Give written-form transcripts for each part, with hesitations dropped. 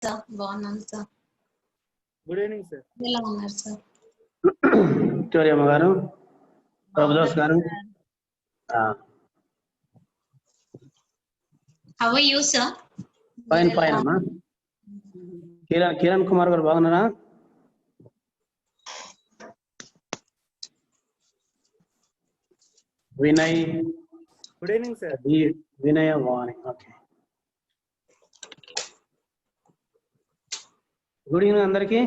Sir బాగున్నాను sir. Good evening sir. ఎలా ఉన్నారు సార్? విక్టోరియమ్మ గారు, Prabhudas garu, how are you sir? Fine fine అమ్మా. కిరణ్ కుమార్ గారు బాగున్నారా? Vinay, good evening sir. Vinaya Vani, okay. Good evening అందరికి.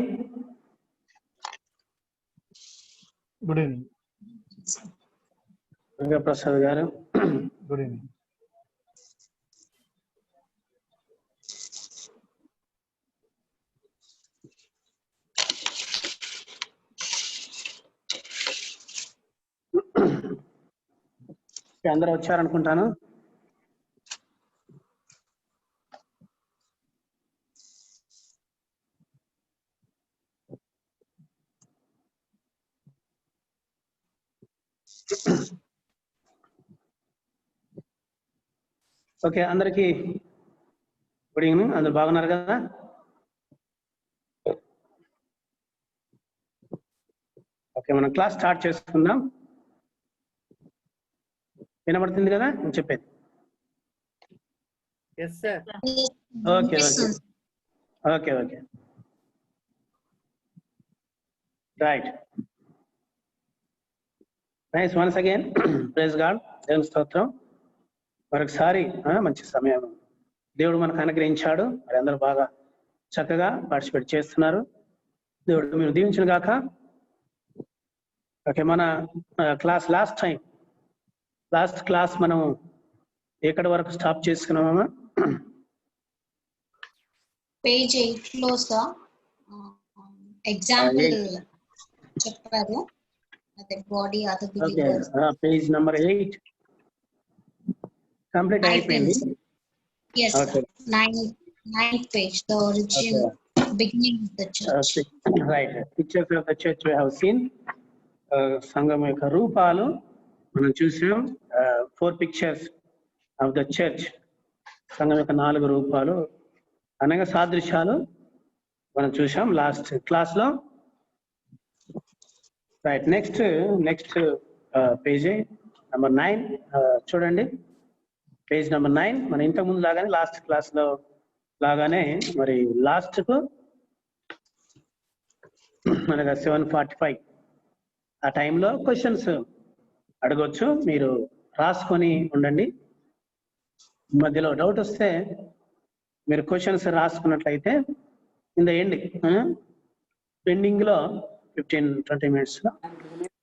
Good evening. Prasad garu, good evening. అందరూ వచ్చారనుకుంటాను. ఓకే, అందరికి గుడ్ ఈవినింగ్. అందరు బాగున్నారు కదా? ఓకే, మనం క్లాస్ స్టార్ట్ చేసుకుందాం. వినబడుతుంది కదా నేను చెప్పేది? Yes sir. Okay okay okay okay right. Nice. Once again praise God, దేవుని స్తోత్రం. మరొకసారి మంచి సమయం దేవుడు మనకు అనుగ్రహించాడు. మరి అందరూ బాగా చక్కగా పార్టిసిపేట్ చేస్తున్నారు. దేవుడు మీరు దీవించిన గాక. ఓకే, మన క్లాస్ లాస్ట్ క్లాస్ మనం ఎక్కడి వరకు స్టాప్ చేసుకున్నామా? పేజ్ 8 లో సార్ ఎగ్జాంపుల్ చెప్పారు. అదే body other beginners. Page number 8 complete అయిపోయింది. yes sir. 9th page, the origin, beginning of the church. Right. Pictures of the church we have seen. సంఘం యొక్క రూపాలు మనం చూసాం. 4 pictures of the church. సంఘం యొక్క 4 రూపాలు అనగా సాదృశ్యాలు మనం చూసాం లాస్ట్ క్లాస్ లో. రైట్, నెక్స్ట్ పేజ్ నంబర్ 9 చూడండి. పేజ్ నంబర్ 9 మన ఇంతకు ముందు లాగానే లాస్ట్ క్లాస్ లో లాగానే మరి లాస్ట్ కు మనగా 7:45 ఆ టైంలో క్వశ్చన్స్ అడగొచ్చు. మీరు రాసుకొని ఉండండి. మధ్యలో డౌట్ వస్తే మీరు క్వశ్చన్స్ రాసుకున్నట్లయితే ఇన్ ద ఎండింగ్ లో 15-20 minutes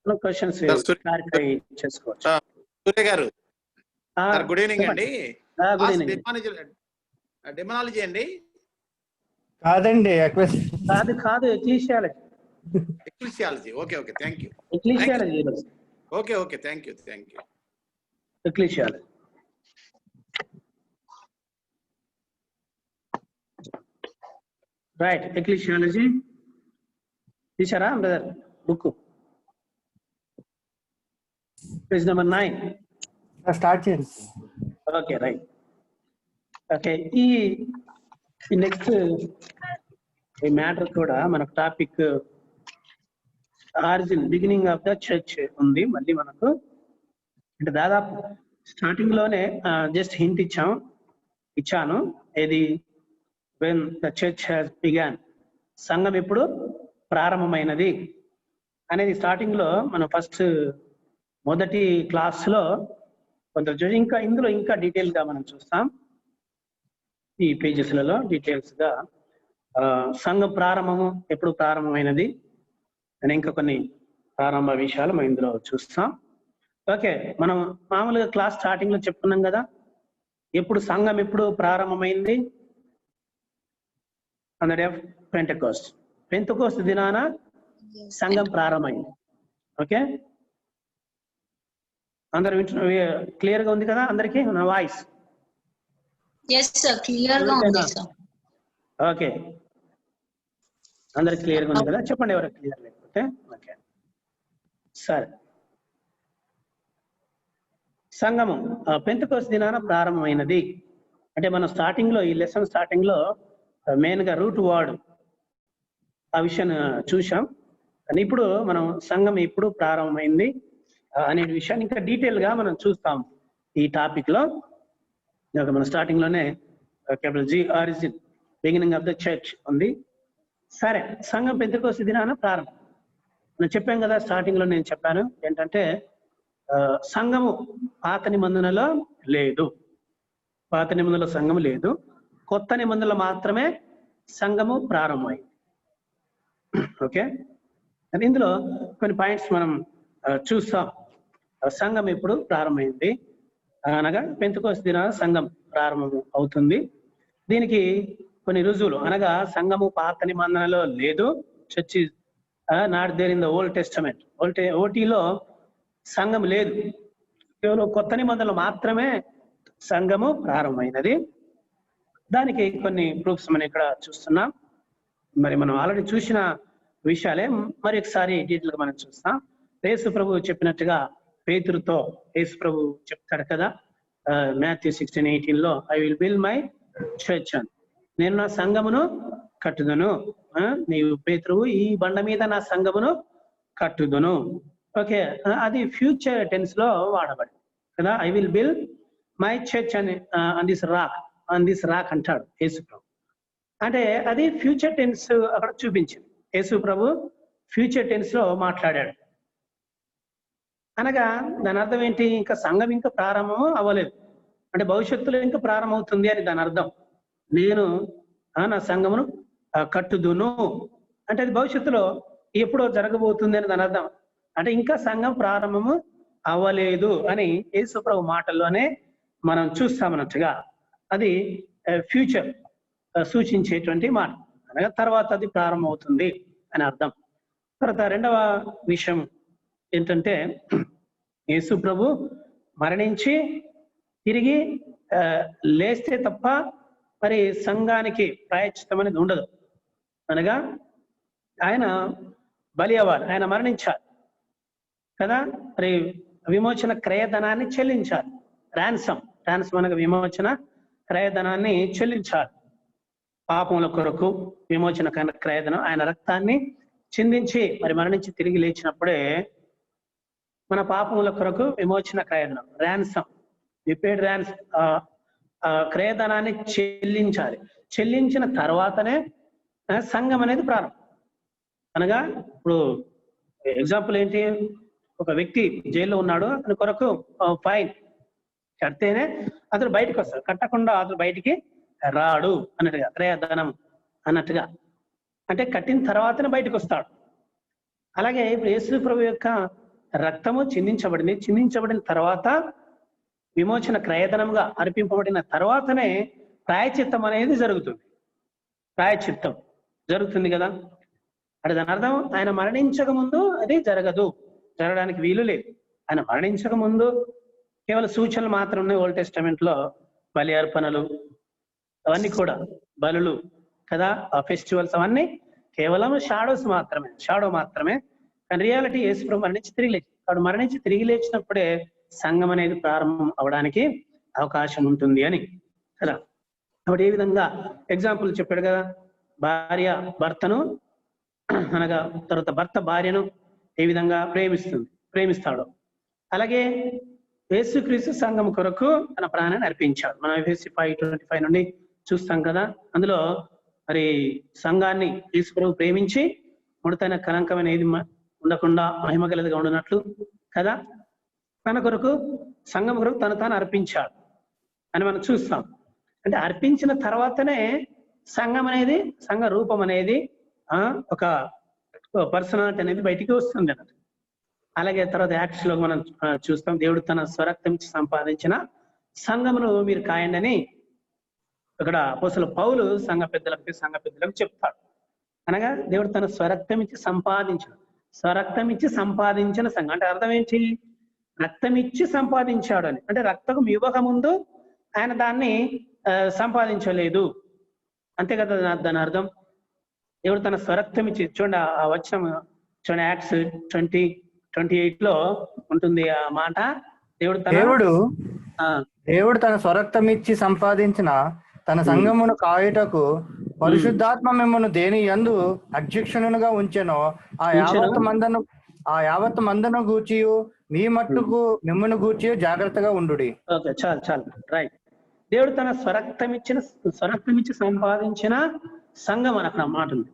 లో క్వశ్చన్స్ క్లారిఫై చేసుకోవచ్చు. సూర్య గారు, గుడ్ ఈవినింగ్ అండి. Good evening. డెమనాలజీ అండి? కాదండి, కాదు ecclesiology. Ecclesiology. Okay okay, thank you. Ecclesiology. Okay okay, thank you. Ecclesiology. Right, ecclesiology తీసారా brother? Book page number 9 start చేయండి. Okay, right. ఓకే, ఈ నెక్స్ట్ ఈ మ్యాటర్ కూడా మనకు topic origin, beginning of the church ఉంది. మళ్ళీ మనకు అంటే దాదాపు స్టార్టింగ్ లోనే జస్ట్ హింట్ ఇచ్చాను. ఏది? When the church has began, సంఘం ఎప్పుడు ప్రారంభమైనది అనేది స్టార్టింగ్ లో మనం ఫస్ట్ మొదటి క్లాస్ లో కొంత ఇంకా ఇందులో ఇంకా డీటెయిల్ గా మనం చూస్తాం. ఈ పేజెస్లలో డీటెయిల్స్ గా సంఘం ప్రారంభము ఎప్పుడు ప్రారంభమైనది అని ఇంకా కొన్ని ప్రారంభ విషయాలు మనం ఇందులో చూస్తాం. ఓకే, మనం మామూలుగా క్లాస్ స్టార్టింగ్ లో చెప్పుకున్నాం కదా, ఎప్పుడు సంఘం ఎప్పుడు ప్రారంభమైంది? On the day of Pentecost దినాన సంఘం ప్రారంభమైంది. ఓకే, అందరు క్లియర్ గా ఉంది కదా అందరికి నా వాయిస్? yes sir, క్లియర్ గా ఉంది సార్. ఓకే, అందరికి క్లియర్ గా ఉంది కదా? చెప్పండి ఎవరికి క్లియర్ లేకపోతే. ఓకే, సరే. సంఘము పెంతెకోస్తు దినాన ప్రారంభమైనది అంటే మనం స్టార్టింగ్ లో ఈ లెసన్ స్టార్టింగ్ లో మెయిన్ గా రూట్ వర్డ్ ఆ విషయాన్ని చూసాం. కానీ ఇప్పుడు మనం సంఘం ఎప్పుడు ప్రారంభమైంది అనే విషయాన్ని ఇంకా డీటెయిల్ గా మనం చూస్తాం ఈ టాపిక్ లో. మన స్టార్టింగ్ లోనే capital G origin, beginning of the church ఉంది. సరే, సంఘం పెంతెకోస్తు దినాన ప్రారంభం. నేను చెప్పాను కదా, స్టార్టింగ్ లో నేను చెప్పాను ఏంటంటే సంఘము పాత నిబంధనలో లేదు, పాత నిబంధనలో సంఘము లేదు, కొత్త నిబంధనలో మాత్రమే సంఘము ప్రారంభమైంది. ఓకే, ఇందులో కొన్ని పాయింట్స్ మనం చూస్తాం. సంఘం ఎప్పుడు ప్రారంభమైంది అనగా పెంతెకోస్తు దినాన సంఘం ప్రారంభం అవుతుంది. దీనికి కొన్ని రుజువులు, అనగా సంఘము పాత నిబంధనలో లేదు, church not there in the old testament. ఓటీలో సంఘం లేదు, కేవలం కొత్త నిబంధనలు మాత్రమే సంఘము ప్రారంభమైనది. దానికి కొన్ని ప్రూఫ్స్ మనం ఇక్కడ చూస్తున్నాం. మరి మనం ఆల్రెడీ చూసిన విషయాలే మరి ఒకసారి డీటెయిల్ గా మనం చూస్తాం. యేసు ప్రభు చెప్పినట్టుగా పేతురుతో యేసు ప్రభు చెప్తాడు కదా, Matthew 16:18 I will build my church అని, నేను నా సంఘమును కట్టుదును. నీవు పేతురువు, ఈ బండ మీద నా సంఘమును కట్టుదును. ఓకే, అది ఫ్యూచర్ టెన్స్ లో వాడబడి కదా. I will build my church అని ఆన్ దిస్ రాక్ అంటాడు యేసు ప్రభు. అంటే అది ఫ్యూచర్ టెన్స్ అక్కడ చూపించింది. యేసు ప్రభు ఫ్యూచర్ టెన్స్ లో మాట్లాడాడు అనగా దాని అర్థం ఏంటి? ఇంకా సంఘం ఇంకా ప్రారంభం అవ్వలేదు, అంటే భవిష్యత్తులో ఇంకా ప్రారంభం అవుతుంది అని దాని అర్థం. నేను నా సంఘమును కట్టుదును అంటే అది భవిష్యత్తులో ఎప్పుడో జరగబోతుంది అని దాని అర్థం. అంటే ఇంకా సంఘం ప్రారంభము అవ్వలేదు అని యేసు ప్రభు మాటల్లోనే మనం చూస్తామన్నట్టుగా అది ఫ్యూచర్ సూచించేటువంటి మాట, అనగా తర్వాత అది ప్రారంభం అవుతుంది అని అర్థం. తర్వాత రెండవ విషయం ఏంటంటే, యేసు ప్రభు మరణించి తిరిగి లేస్తే తప్ప మరి సంఘానికి ప్రాయశ్చిత్తం అనేది ఉండదు. అనగా ఆయన బలి అవ్వాలి, ఆయన మరణించాలి కదా, మరి విమోచన క్రయధనాన్ని చెల్లించాలి. ర్యాన్సమ్ అనగా విమోచన క్రయధనాన్ని చెల్లించాలి. పాపముల కొరకు విమోచన క్రయధనం, ఆయన రక్తాన్ని చిందించి మరి మరణించి తిరిగి లేచినప్పుడే మన పాపముల కొరకు విమోచన క్రయధనం, ర్యాన్సమ్, విపేడ్ క్రయధనాన్ని చెల్లించాలి. చెల్లించిన తర్వాతనే సంఘం అనేది ప్రారంభం. అనగా ఇప్పుడు ఎగ్జాంపుల్ ఏంటి, ఒక వ్యక్తి జైల్లో ఉన్నాడు, అతని కొరకు ఫైన్ కడితేనే అతను బయటకు వస్తాడు, కట్టకుండా అతను బయటికి రాడు అన్నట్టుగా, క్రయధనం అన్నట్టుగా, అంటే కట్టిన తర్వాతనే బయటకు వస్తాడు. అలాగే ఇప్పుడు యేసు ప్రభు యొక్క రక్తము చిందించబడిన తర్వాత విమోచన క్రయధనంగా అర్పింపబడిన తర్వాతనే ప్రాయశ్చిత్తం అనేది జరుగుతుంది. ప్రాయశ్చిత్తం జరుగుతుంది కదా, అంటే దాని అర్థం ఆయన మరణించక ముందు అది జరగడానికి వీలు లేదు. ఆయన మరణించక ముందు కేవలం సూచనలు మాత్రం ఉన్నాయి. ఓల్డ్ టెస్టమెంట్ లో బలి అర్పణలు అవన్నీ కూడా బలులు కదా, ఆ ఫెస్టివల్స్ అవన్నీ కేవలం షాడో మాత్రమే. కానీ రియాలిటీ యేసు ప్రభు మరణించి తిరిగి లేచి, వాడు మరణించి తిరిగి లేచినప్పుడే సంఘం అనేది ప్రారంభం అవడానికి అవకాశం ఉంటుంది అని కదా. కాబట్టి ఏ విధంగా ఎగ్జాంపుల్ చెప్పాడు కదా, భార్య భర్తను అనగా తర్వాత భర్త భార్యను ఏ విధంగా ప్రేమిస్తాడు, అలాగే యేసుక్రీస్తు సంఘం కొరకు తన ప్రాణాన్ని అర్పించాడు. మనం Ephesians 5:25 నుండి చూస్తాం కదా. అందులో మరి సంఘాన్ని యేసు ప్రభు ప్రేమించి ముడతైన కలంకమైన ఏది ఉండకుండా మహిమ గలదిగా ఉండనట్లు కదా, తన కొరకు సంఘం కొరకు తాను అర్పించాడు అని మనం చూస్తాం. అంటే అర్పించిన తర్వాతనే సంఘం అనేది, సంఘ రూపం అనేది ఒక పర్సనాలిటీ అనేది బయటికి వస్తుంది అన్నట్టు. అలాగే తర్వాత యాక్ట్స్ లో మనం చూస్తాం, దేవుడు తన స్వరక్తం ఇచ్చి సంపాదించిన సంఘమును మీరు కాయండి అని ఇక్కడ అపోస్తలుడైన పౌలు సంఘ పెద్దలకు చెప్తాడు. అనగా దేవుడు తన స్వరక్తం ఇచ్చి సంపాదించిన సంఘం అంటే అర్థం ఏంటి? రక్తం ఇచ్చి సంపాదించాడు అని, అంటే రక్తం ఇవ్వక ముందు ఆయన దాన్ని సంపాదించలేదు, అంతే కదా దాని అర్థం. దేవుడు తన స్వరక్తం ఇచ్చి, చూడండి ఆ వచనం చూడండి, యాక్ట్స్ 20:28 లో ఉంటుంది ఆ మాట. దేవుడు తన స్వరక్తం ఇచ్చి సంపాదించిన తన సంఘమును కాయుటకు పరిశుద్ధాత్మ మిమ్మల్ని దేని యందు అధ్యక్షునిగా ఉంచెనో ఆ యావత్ మందను గూర్చి మీ మట్టుకు మిమ్మల్ని గూర్చి జాగ్రత్తగా ఉండుడి. ఓకే, చాలు చాలు, రైట్. దేవుడు తన స్వరక్తమిచ్చి సంపాదించిన సంఘం అని అక్కడ మాట ఉంది.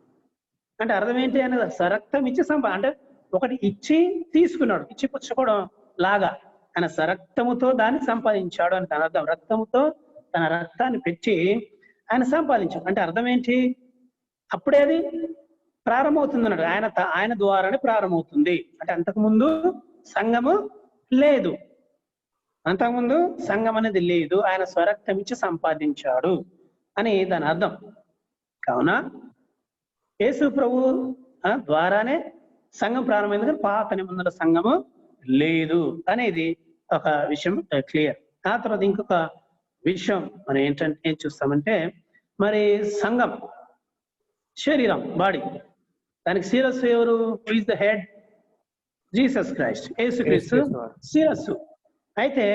అంటే అర్థం ఏంటి అనేది, స్వరక్తం ఇచ్చి అంటే ఒకటి ఇచ్చి తీసుకున్నాడు, ఇచ్చి పుచ్చుకోవడం లాగా ఆయన స్వరక్తముతో దాన్ని సంపాదించాడు అని తన అర్థం. రక్తముతో తన రక్తాన్ని పెట్టి ఆయన సంపాదించాడు అంటే అర్థం ఏంటి? అప్పుడే అది ప్రారంభమవుతుంది అన్నాడు. ఆయన ద్వారానే ప్రారంభమవుతుంది. అంటే అంతకుముందు సంఘము లేదు, అంతకుముందు సంఘం అనేది లేదు, ఆయన స్వరక్తం ఇచ్చి సంపాదించాడు అని దాని అర్థం. కావున యేసు ప్రభు ద్వారానే సంఘం ప్రారంభమైంది, కానీ పాత నిబంధనల సంఘము లేదు అనేది ఒక విషయం క్లియర్. ఆ తర్వాత ఇంకొక విషయం మనం ఏం చూస్తామంటే, మరి సంఘం శరీరం, బాడీ, దానికి శిరస్సు ఎవరు? Who is the head? Jesus Christ, యేసుక్రీస్తు శిరస్సు. అయితే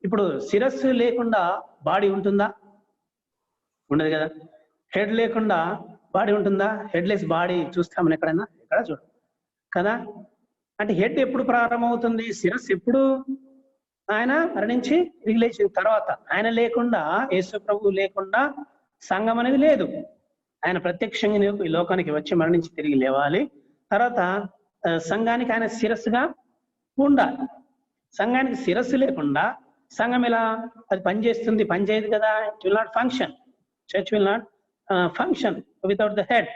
ఇప్పుడు శిరస్సు లేకుండా బాడీ ఉంటుందా? ఉండదు కదా. హెడ్ లేకుండా బాడీ ఉంటుందా? హెడ్లెస్ బాడీ చూస్తామని ఎక్కడైనా? ఎక్కడ చూడ కదా. అంటే హెడ్ ఎప్పుడు ప్రారంభమవుతుంది? శిరస్సు ఎప్పుడు? ఆయన మరణించి తిరిగి లేచిన తర్వాత. ఆయన లేకుండా, యేసు ప్రభువు లేకుండా సంఘం అనేది లేదు. ఆయన ప్రత్యక్షంగా ఈ లోకానికి వచ్చి మరణించి తిరిగి లేవాలి. తర్వాత సంఘానికి ఆయన శిరస్సుగా ఉండాలి. సంఘానికి శిరస్సు లేకుండా సంఘం ఎలా అది పనిచేస్తుంది? పనిచేయదు కదా. It will not function. Church will not function without the head.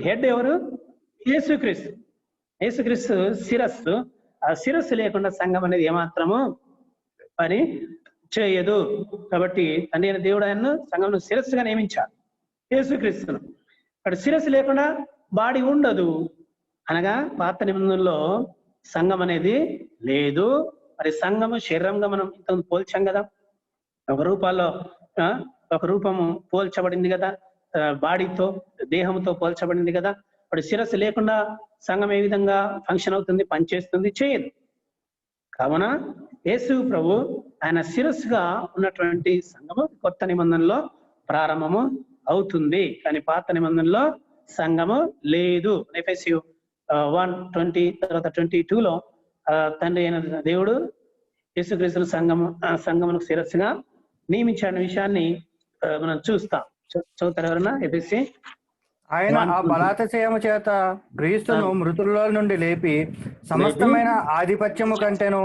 Head ఎవరు? యేసుక్రీస్తు. యేసుక్రీస్తు శిరస్సు. ఆ శిరస్సు లేకుండా సంఘం అనేది ఏమాత్రము పని చేయదు. కాబట్టి తండ్రి అయిన దేవుడు ఆయన్ను సంఘంలో శిరస్సుగా నియమించాడు, యేసుక్రీస్తును. అటు శిరస్సు లేకుండా బాడీ ఉండదు. అనగా పాత నిబంధనలో సంఘం అనేది లేదు. మరి సంఘము శరీరంగా మనం ఇంత పోల్చాం కదా, ఒక రూపము పోల్చబడింది కదా, బాడీతో, దేహంతో పోల్చబడింది కదా. అప్పుడు శిరస్సు లేకుండా సంఘం ఏ విధంగా ఫంక్షన్ అవుతుంది? పనిచేస్తుంది? చేయదు. కావున యేసు ప్రభు ఆయన శిరస్సుగా ఉన్నటువంటి సంఘము కొత్త నిబంధనలో ప్రారంభము అవుతుంది, కానీ పాత నిబంధనలో సంఘము లేదు. ఎఫెసీ 1:20 తర్వాత 22లో తండ్రి అయిన దేవుడు యేసుక్రీస్తు సంఘమునకు శిరస్సుగా నియమించిన విషయాన్ని మనం చూస్తాం. చదువుతారు ఎవరన్నా? ఎఫెసీ. ఆయన ఆ బలాతిశయము చేత క్రీస్తును మృతుల్లో నుండి లేపి సమస్తమైన ఆధిపత్యము కంటేను,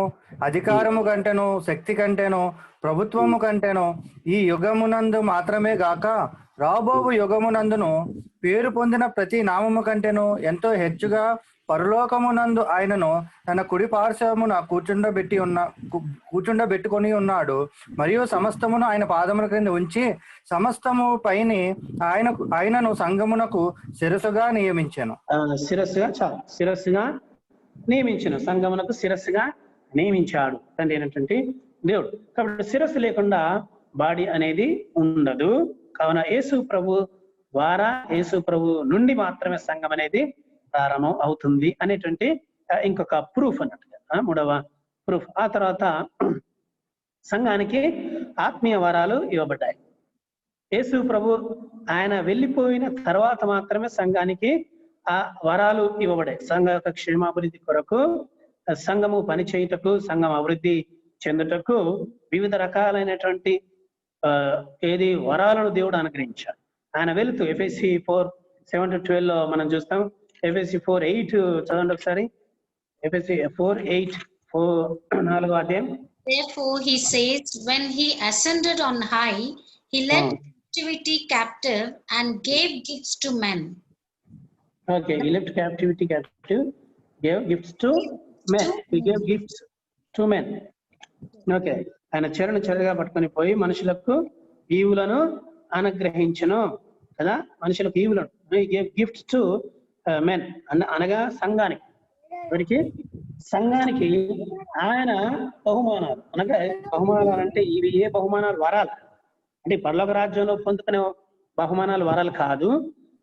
అధికారము కంటేను, శక్తి కంటేను, ప్రభుత్వము కంటేను ఈ యుగమునందు మాత్రమే గాక రాబోవు యుగమునందును పేరు పొందిన ప్రతి నామము కంటేను ఎంతో హెచ్చుగా పరలోకమునందు ఆయనను తన కుడి పార్శ్వమున కూర్చుండబెట్టుకొని ఉన్నాడు. మరియు సమస్తమును ఆయన పాదముల క్రింద ఉంచి సమస్తము పైన ఆయనను సంఘమునకు శిరస్సుగా నియమించాను. శిరస్సుగా నియమించను, సంఘమునకు శిరస్సుగా నియమించాడు తండ్రి అయినటువంటి దేవుడు. కాబట్టి శిరస్సు లేకుండా బాడీ అనేది ఉండదు. కావున యేసు ప్రభు ద్వారా, యేసు ప్రభు నుండి మాత్రమే సంఘం అనేది ప్రారంభం అవుతుంది అనేటువంటి ఇంకొక ప్రూఫ్ అన్నట్టుగా, మూడవ ప్రూఫ్. ఆ తర్వాత సంఘానికి ఆత్మీయ వరాలు ఇవ్వబడ్డాయి. యేసు ప్రభు ఆయన వెళ్ళిపోయిన తర్వాత మాత్రమే సంఘానికి ఆ వరాలు ఇవ్వబడ్డాయి. సంఘ యొక్క క్షేమాభివృద్ధి కొరకు, సంఘము పనిచేయుటకు, సంఘం అభివృద్ధి చెందుటకు వివిధ రకాలైనటువంటి వరాలను దేవుడు అనుగ్రహించాడు. ఆయన వెళుతూ ఎఫెసీ 4:7-12 మనం చూస్తాం. ఎఫెసీ 4:8 చదవండి ఒకసారి. ఎఫెసీ 4:8, 4వ అధ్యాయం. Therefore he says, when he ascended on high, he led captivity captive and gave gifts to men. Okay, he left captivity captive, gave gifts to men. He gave gifts to men. Okay, ఆయన చెరగా పట్టుకొని పోయి మనుషులకు ఈవులను అనుగ్రహించను కదా. మనుషులకు ఈవులను gifts to men అనగా సంఘానికి. వారికి సంఘానికి ఆయన బహుమానాలు, అనగా బహుమానాలు అంటే ఇవి ఏ బహుమానాలు? వరాలు. అంటే పరలోక రాజ్యంలో పొందుకునే బహుమానాలు వరాలు కాదు,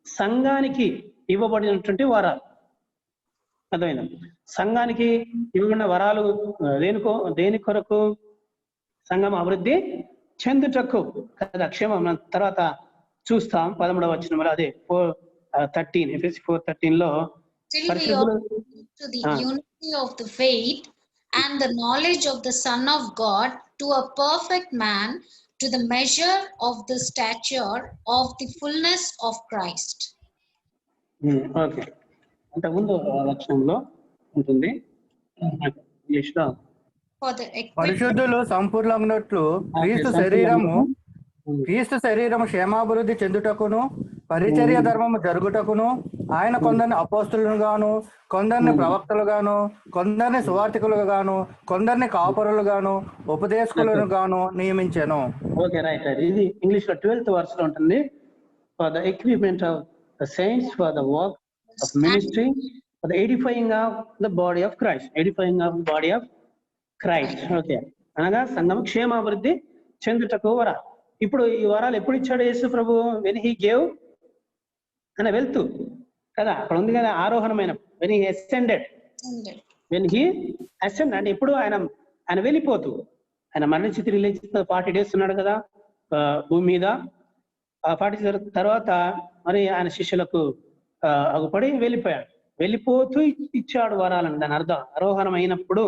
సంఘానికి ఇవ్వబడినటువంటి వరాలు. అర్థమైందా? సంఘానికి ఇవ్వబడిన వరాలు దేని కొరకు? సంఘం అభివృద్ధి చెందుటకు కదా. క్షేమం తర్వాత చూస్తాం 13వ వచనంలో అదే 4:13 ఎఫెసీ 4:13లో Till we all పరిశుద్ధులు come to the unity of the faith and the knowledge of the Son of God, to a perfect man, to the measure of the stature of the fullness of Christ. Okay, అంతకుముందు వచనంలో ఉంటుంది ఇంగ్లీష్లో For the equip పరిశుద్ధులు సంపూర్ణమైనట్లు క్రీస్తు శరీరము క్షేమాభివృద్ధి చెందుటకును పరిచర్య ధర్మము జరుగుటకును ఆయన కొందరిని అపోస్తులను గాను, కొందరిని ప్రవక్తలుగాను, కొందరిని సువార్తికులుగా గాను, కొందరిని కాపరులుగాను, ఉపదేశకులను గాను నియమించాను. Okay, right. ఇది ఇంగ్లీష్ లో 12th verse లో ఉంటుంది. For the equipment of the saints, for the work of ministry, for the edifying of the body of Christ, edifying of body of Christ. Okay, అనగా సంఘం క్షేమాభివృద్ధి చెందుటకు వర. ఇప్పుడు ఈ వరాలు ఎప్పుడు ఇచ్చాడు యేసు ప్రభు? వెన్ హీ గేవ్ అని వెళ్తూ కదా, అక్కడ ఉంది కదా ఆరోహణమైన, when he ascended, when he ascend అంటే ఎప్పుడు ఆయన వెళ్ళిపోతూ, ఆయన మరణించి తిరిగి లేచి 40 days ఉన్నాడు కదా భూమి మీద. ఆ 40 days తర్వాత మరి ఆయన శిష్యులకు అగుపడి వెళ్ళిపోయాడు. వెళ్ళిపోతూ ఇచ్చాడు వరాలను. దాని అర్థం ఆరోహణం అయినప్పుడు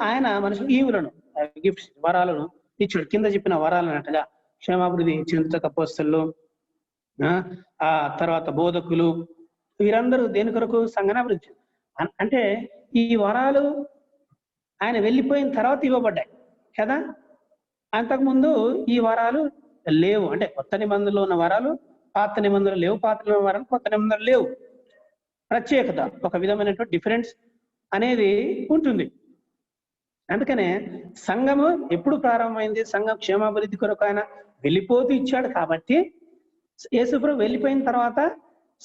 ఆయన మనుషులు ఈవులను, గిఫ్ట్స్, వరాలను ఇచ్చాడు. కింద చెప్పిన వరాలు అన్నట్టుగా క్షేమాభివృద్ధి చెందుటకు అపోస్తలులు, ఆ తర్వాత బోధకులు, వీరందరూ దేని కొరకు? సంఘాభివృద్ధి. అంటే ఈ వరాలు ఆయన వెళ్ళిపోయిన తర్వాత ఇవ్వబడ్డాయి కదా. అంతకుముందు ఈ వరాలు లేవు. అంటే కొత్త నిబంధనలో ఉన్న వరాలు పాత నిబంధనలు లేవు, పాత వరాలు కొత్త నిబంధనలు లేవు. ప్రత్యేకత, ఒక విధమైనటువంటి డిఫరెన్స్ అనేది ఉంటుంది. అందుకనే సంఘము ఎప్పుడు ప్రారంభమైంది? సంఘం క్షేమాభివృద్ధి కొరకు ఆయన వెళ్ళిపోతూ ఇచ్చాడు కాబట్టి, యేసుప్రభు వెళ్ళిపోయిన తర్వాత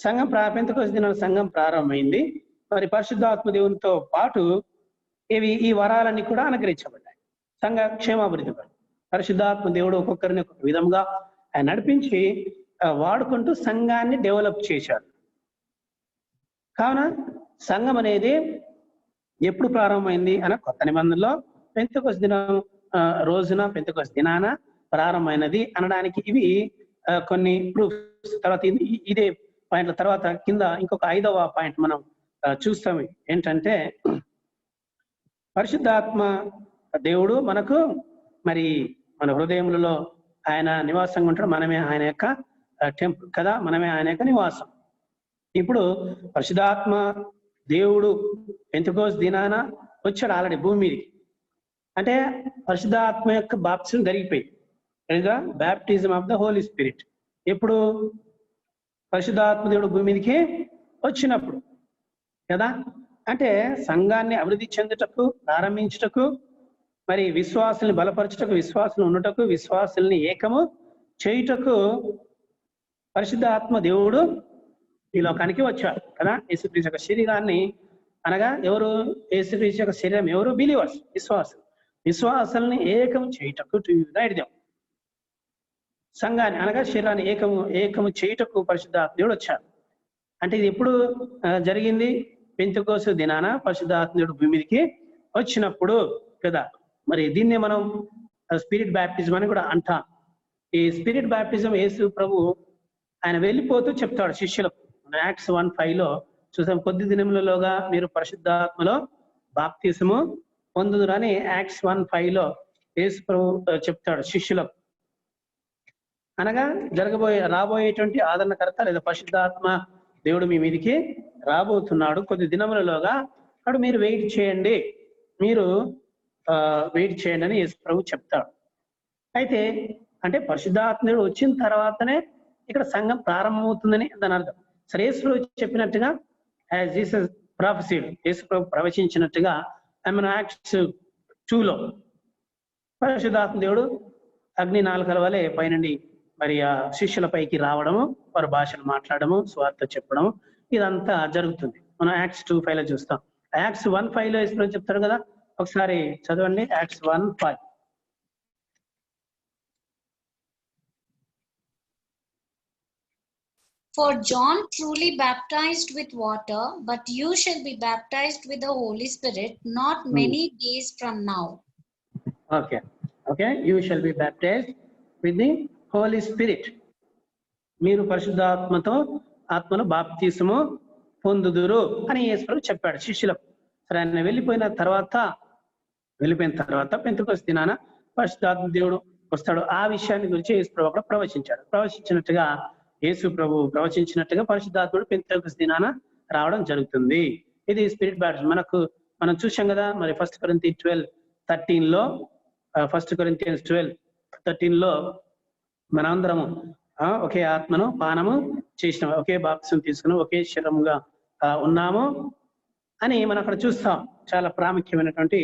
సంఘం పెంతెకొస్తు దినాన సంఘం ప్రారంభమైంది. మరి పరిశుద్ధాత్మ దేవునితో పాటు ఈ వరాలన్నీ కూడా అనుగ్రహించబడ్డాయి సంఘ క్షేమాభివృద్ధి కొరకు. పరిశుద్ధాత్మ దేవుడు ఒక్కొక్కరిని ఒక్కొక్క విధంగా ఆయన నడిపించి వాడుకుంటూ సంఘాన్ని డెవలప్ చేశాడు. కావున సంఘం అనేది ఎప్పుడు ప్రారంభమైంది అన్న కొత్త నిబంధనలో పెంతెకొస్తు దినం రోజున, పెంతెకొస్తు దినాన ప్రారంభమైనది అనడానికి ఇవి కొన్ని ప్రూఫ్స్. తర్వాత ఇదే పాయింట్ల తర్వాత కింద ఇంకొక 5వ పాయింట్ మనం చూస్తాం. ఏంటంటే పరిశుద్ధాత్మ దేవుడు మనకు మరి మన హృదయములలో ఆయన నివాసంగా ఉంటాడు. మనమే ఆయన యొక్క టెంపుల్ కదా, మనమే ఆయన యొక్క నివాసం. ఇప్పుడు పరిశుద్ధాత్మ దేవుడు పెంతెకొస్తు దినాన వచ్చాడు ఆల్రెడీ భూమి మీదకి. అంటే పరిశుద్ధాత్మ యొక్క బాప్టిజం జరిగిపోయింది, baptism of the Holy Spirit. ఎప్పుడు? పరిశుద్ధాత్మ దేవుడు భూమి మీదకి వచ్చినప్పుడు కదా. అంటే సంఘాన్ని అభివృద్ధి చెందుటకు, ప్రారంభించుటకు, మరి విశ్వాసుల్ని బలపరచుటకు, విశ్వాసులు ఉండుటకు, విశ్వాసుల్ని ఏకము చేయుటకు పరిశుద్ధాత్మ దేవుడు ఈ లోకానికి వచ్చాడు కదా. యేసుక్రీస్తు యొక్క శరీరాన్ని, అనగా ఎవరు? యేసుక్రీస్తు యొక్క శరీరం ఎవరు? బిలీవర్స్, విశ్వాసులు. విశ్వాసాలని ఏకం చేయుటకు, టు యునైట్ దెం, సంఘాన్ని అనగా శరీరాన్ని ఏకము చేయుటకు పరిశుద్ధాత్మ దేవుడు వచ్చాడు. అంటే ఇది ఎప్పుడు జరిగింది? పెంతెకొస్తు దినాన పరిశుద్ధాత్మ దేవుడు భూమి మీదకి వచ్చినప్పుడు కదా. మరి దీన్నే మనం స్పిరిట్ బ్యాప్టిజం అని కూడా అంటాం. ఈ స్పిరిట్ బ్యాప్టిజం యేసు ప్రభు ఆయన వెళ్ళిపోతూ చెప్తాడు శిష్యులకు. యాక్ట్స్ 1:5లో చూసాం, కొద్ది దినములలోగా మీరు పరిశుద్ధాత్మలో బాప్తిసము పొందుదురు అని యాక్ట్స్ 1:5లో యేసు ప్రభు చెప్తాడు శిష్యులకు. అనగా రాబోయేటువంటి ఆదరణకర్త లేదా పరిశుద్ధాత్మ దేవుడు మీ మీదికి రాబోతున్నాడు కొద్ది దినములలోగా, అప్పుడు మీరు వెయిట్ చేయండి అని యేసు ప్రభు చెప్తాడు. అయితే అంటే పరిశుద్ధాత్మ దేవుడు వచ్చిన తర్వాతనే ఇక్కడ సంఘం ప్రారంభమవుతుందని దాని అర్థం. సరే, యేసు ప్రభు చెప్పినట్టుగా యాజ్ జీసస్ ప్రాఫెసీడ్, యేసు ప్రభు ప్రవచించినట్టుగా మన యాక్ట్స్ 2లో పరిశుద్ధాత్మ దేవుడు అగ్ని నాలుకల వలె పైనుండి మరి ఆ శిష్యుల పైకి రావడము, వారి భాషలు మాట్లాడము, స్వార్థ చెప్పడము, ఇదంతా జరుగుతుంది. మనం యాక్ట్స్ 2:5లో చూస్తాం. యాక్ట్స్ 1:5లో యేసు ప్రభు చెప్తాడు కదా, ఒకసారి చదవండి. Acts 1:5. For John truly baptized with water, but you shall be baptized with the Holy Spirit not many days from now. Okay. You shall be baptized with the Holy Spirit. మీరు పరిశుద్ధాత్మతో ఆత్మలో బాప్తీసము పొందుదురు అని యేసు చెప్పాడు శిష్యులకు. సరే, ఆయన వెళ్ళిపోయిన తర్వాత పెంతెకొస్తు దినాన పరిశుద్ధాత్మ దేవుడు వస్తాడు. ఆ విషయాన్ని గురించి యేసు ప్రభు అక్కడ ప్రవచించినట్టుగా యేసు ప్రభు ప్రవచించినట్టుగా పరిశుద్ధాత్ముడు పెంతెకొస్తు దినాన రావడం జరుగుతుంది. ఇది స్పిరిట్ బ్యాప్టిజం. మనం చూసాం కదా మరి 1 Corinthians 12:13 మనందరము ఒకే ఆత్మను పానము చేసిన, ఒకే బాప్తిసం తీసుకుని ఒకే శరీరముగా ఉన్నాము అని మనం అక్కడ చూస్తాం. చాలా ప్రాముఖ్యమైనటువంటి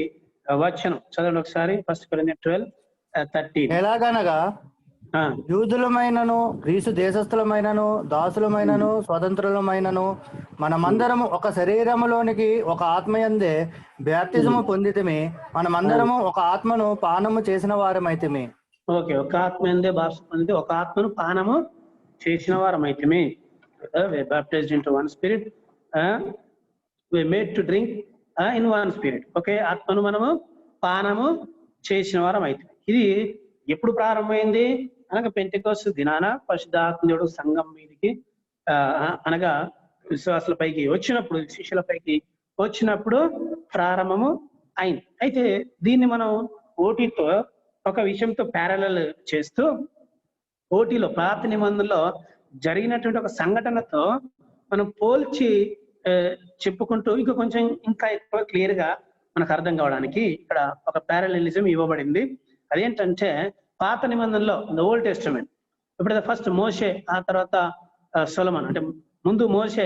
వచనం చదవండి ఒకసారి. 1 Corinthians 12:13. ఎలాగనగా యూదులమైనను గ్రీసు దేశస్థులమైనను దాసులమైనను స్వతంత్రులమైనను మనమందరము ఒక శరీరములోనికి ఒక ఆత్మయందే బాప్తిజము పొందితిమి, మనమందరము ఒక ఆత్మను పానము చేసిన వారమైతిమి. ఓకే, ఒక ఆత్మయందే బాప్తిజం పొందితే ఒక ఆత్మను పానము చేసిన వారమైతిమి. Baptized into one spirit, we made to drink in one spirit. ఒకే ఆత్మను మనము పానము చేసిన వారం అయితే. ఇది ఎప్పుడు ప్రారంభమైంది అనగా పెంటెకొస్తు దినాన పరిశుద్ధాత్ముడు సంఘం మీదకి అనగా విశ్వాసులపైకి వచ్చినప్పుడు, శిష్యులపైకి వచ్చినప్పుడు ప్రారంభము అయింది. అయితే దీన్ని మనం ఓటీతో ఒక విషయంతో ప్యారలల్ చేస్తూ, ఓటీలో పాత నిబంధనలో జరిగినటువంటి ఒక సంఘటనతో మనం పోల్చి చెప్పుకుంటూ ఇంకా ఎక్కువ క్లియర్ గా మనకు అర్థం కావడానికి ఇక్కడ ఒక ప్యారలలిజం ఇవ్వబడింది. అదేంటంటే పాత నిబంధనలో ఓల్డ్ టెస్టమెంట్, ఇప్పుడు ఫస్ట్ మోషే, ఆ తర్వాత సొలొమోన్. అంటే ముందు మోషే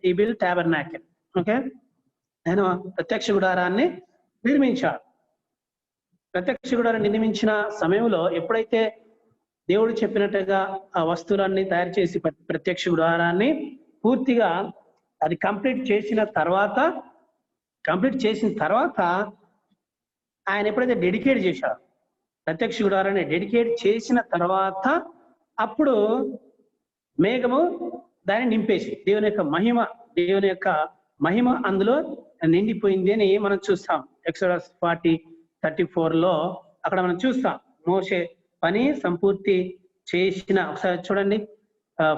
ఈ బిల్ టాబర్నాకిల్, ఓకే, ఆయన ప్రత్యక్ష గుడారాన్ని నిర్మించాడు. ప్రత్యక్ష గుడారాన్ని నిర్మించిన సమయంలో ఎప్పుడైతే దేవుడు చెప్పినట్టుగా ఆ వస్తువులన్నీ తయారు చేసి ప్రత్యక్ష గుడారాన్ని పూర్తిగా అది కంప్లీట్ చేసిన తర్వాత ఆయన ఎప్పుడైతే డెడికేట్ చేశాడు, ప్రత్యక్ష గుడారాన్ని డెడికేట్ చేసిన తర్వాత అప్పుడు మేఘము దాన్ని నింపేసి దేవుని యొక్క మహిమ అందులో నిండిపోయింది అని మనం చూస్తాం. ఎక్సోడస్ 40:34 అక్కడ మనం చూస్తాం. మోషే పని సంపూర్తి చేసిన, ఒకసారి చూడండి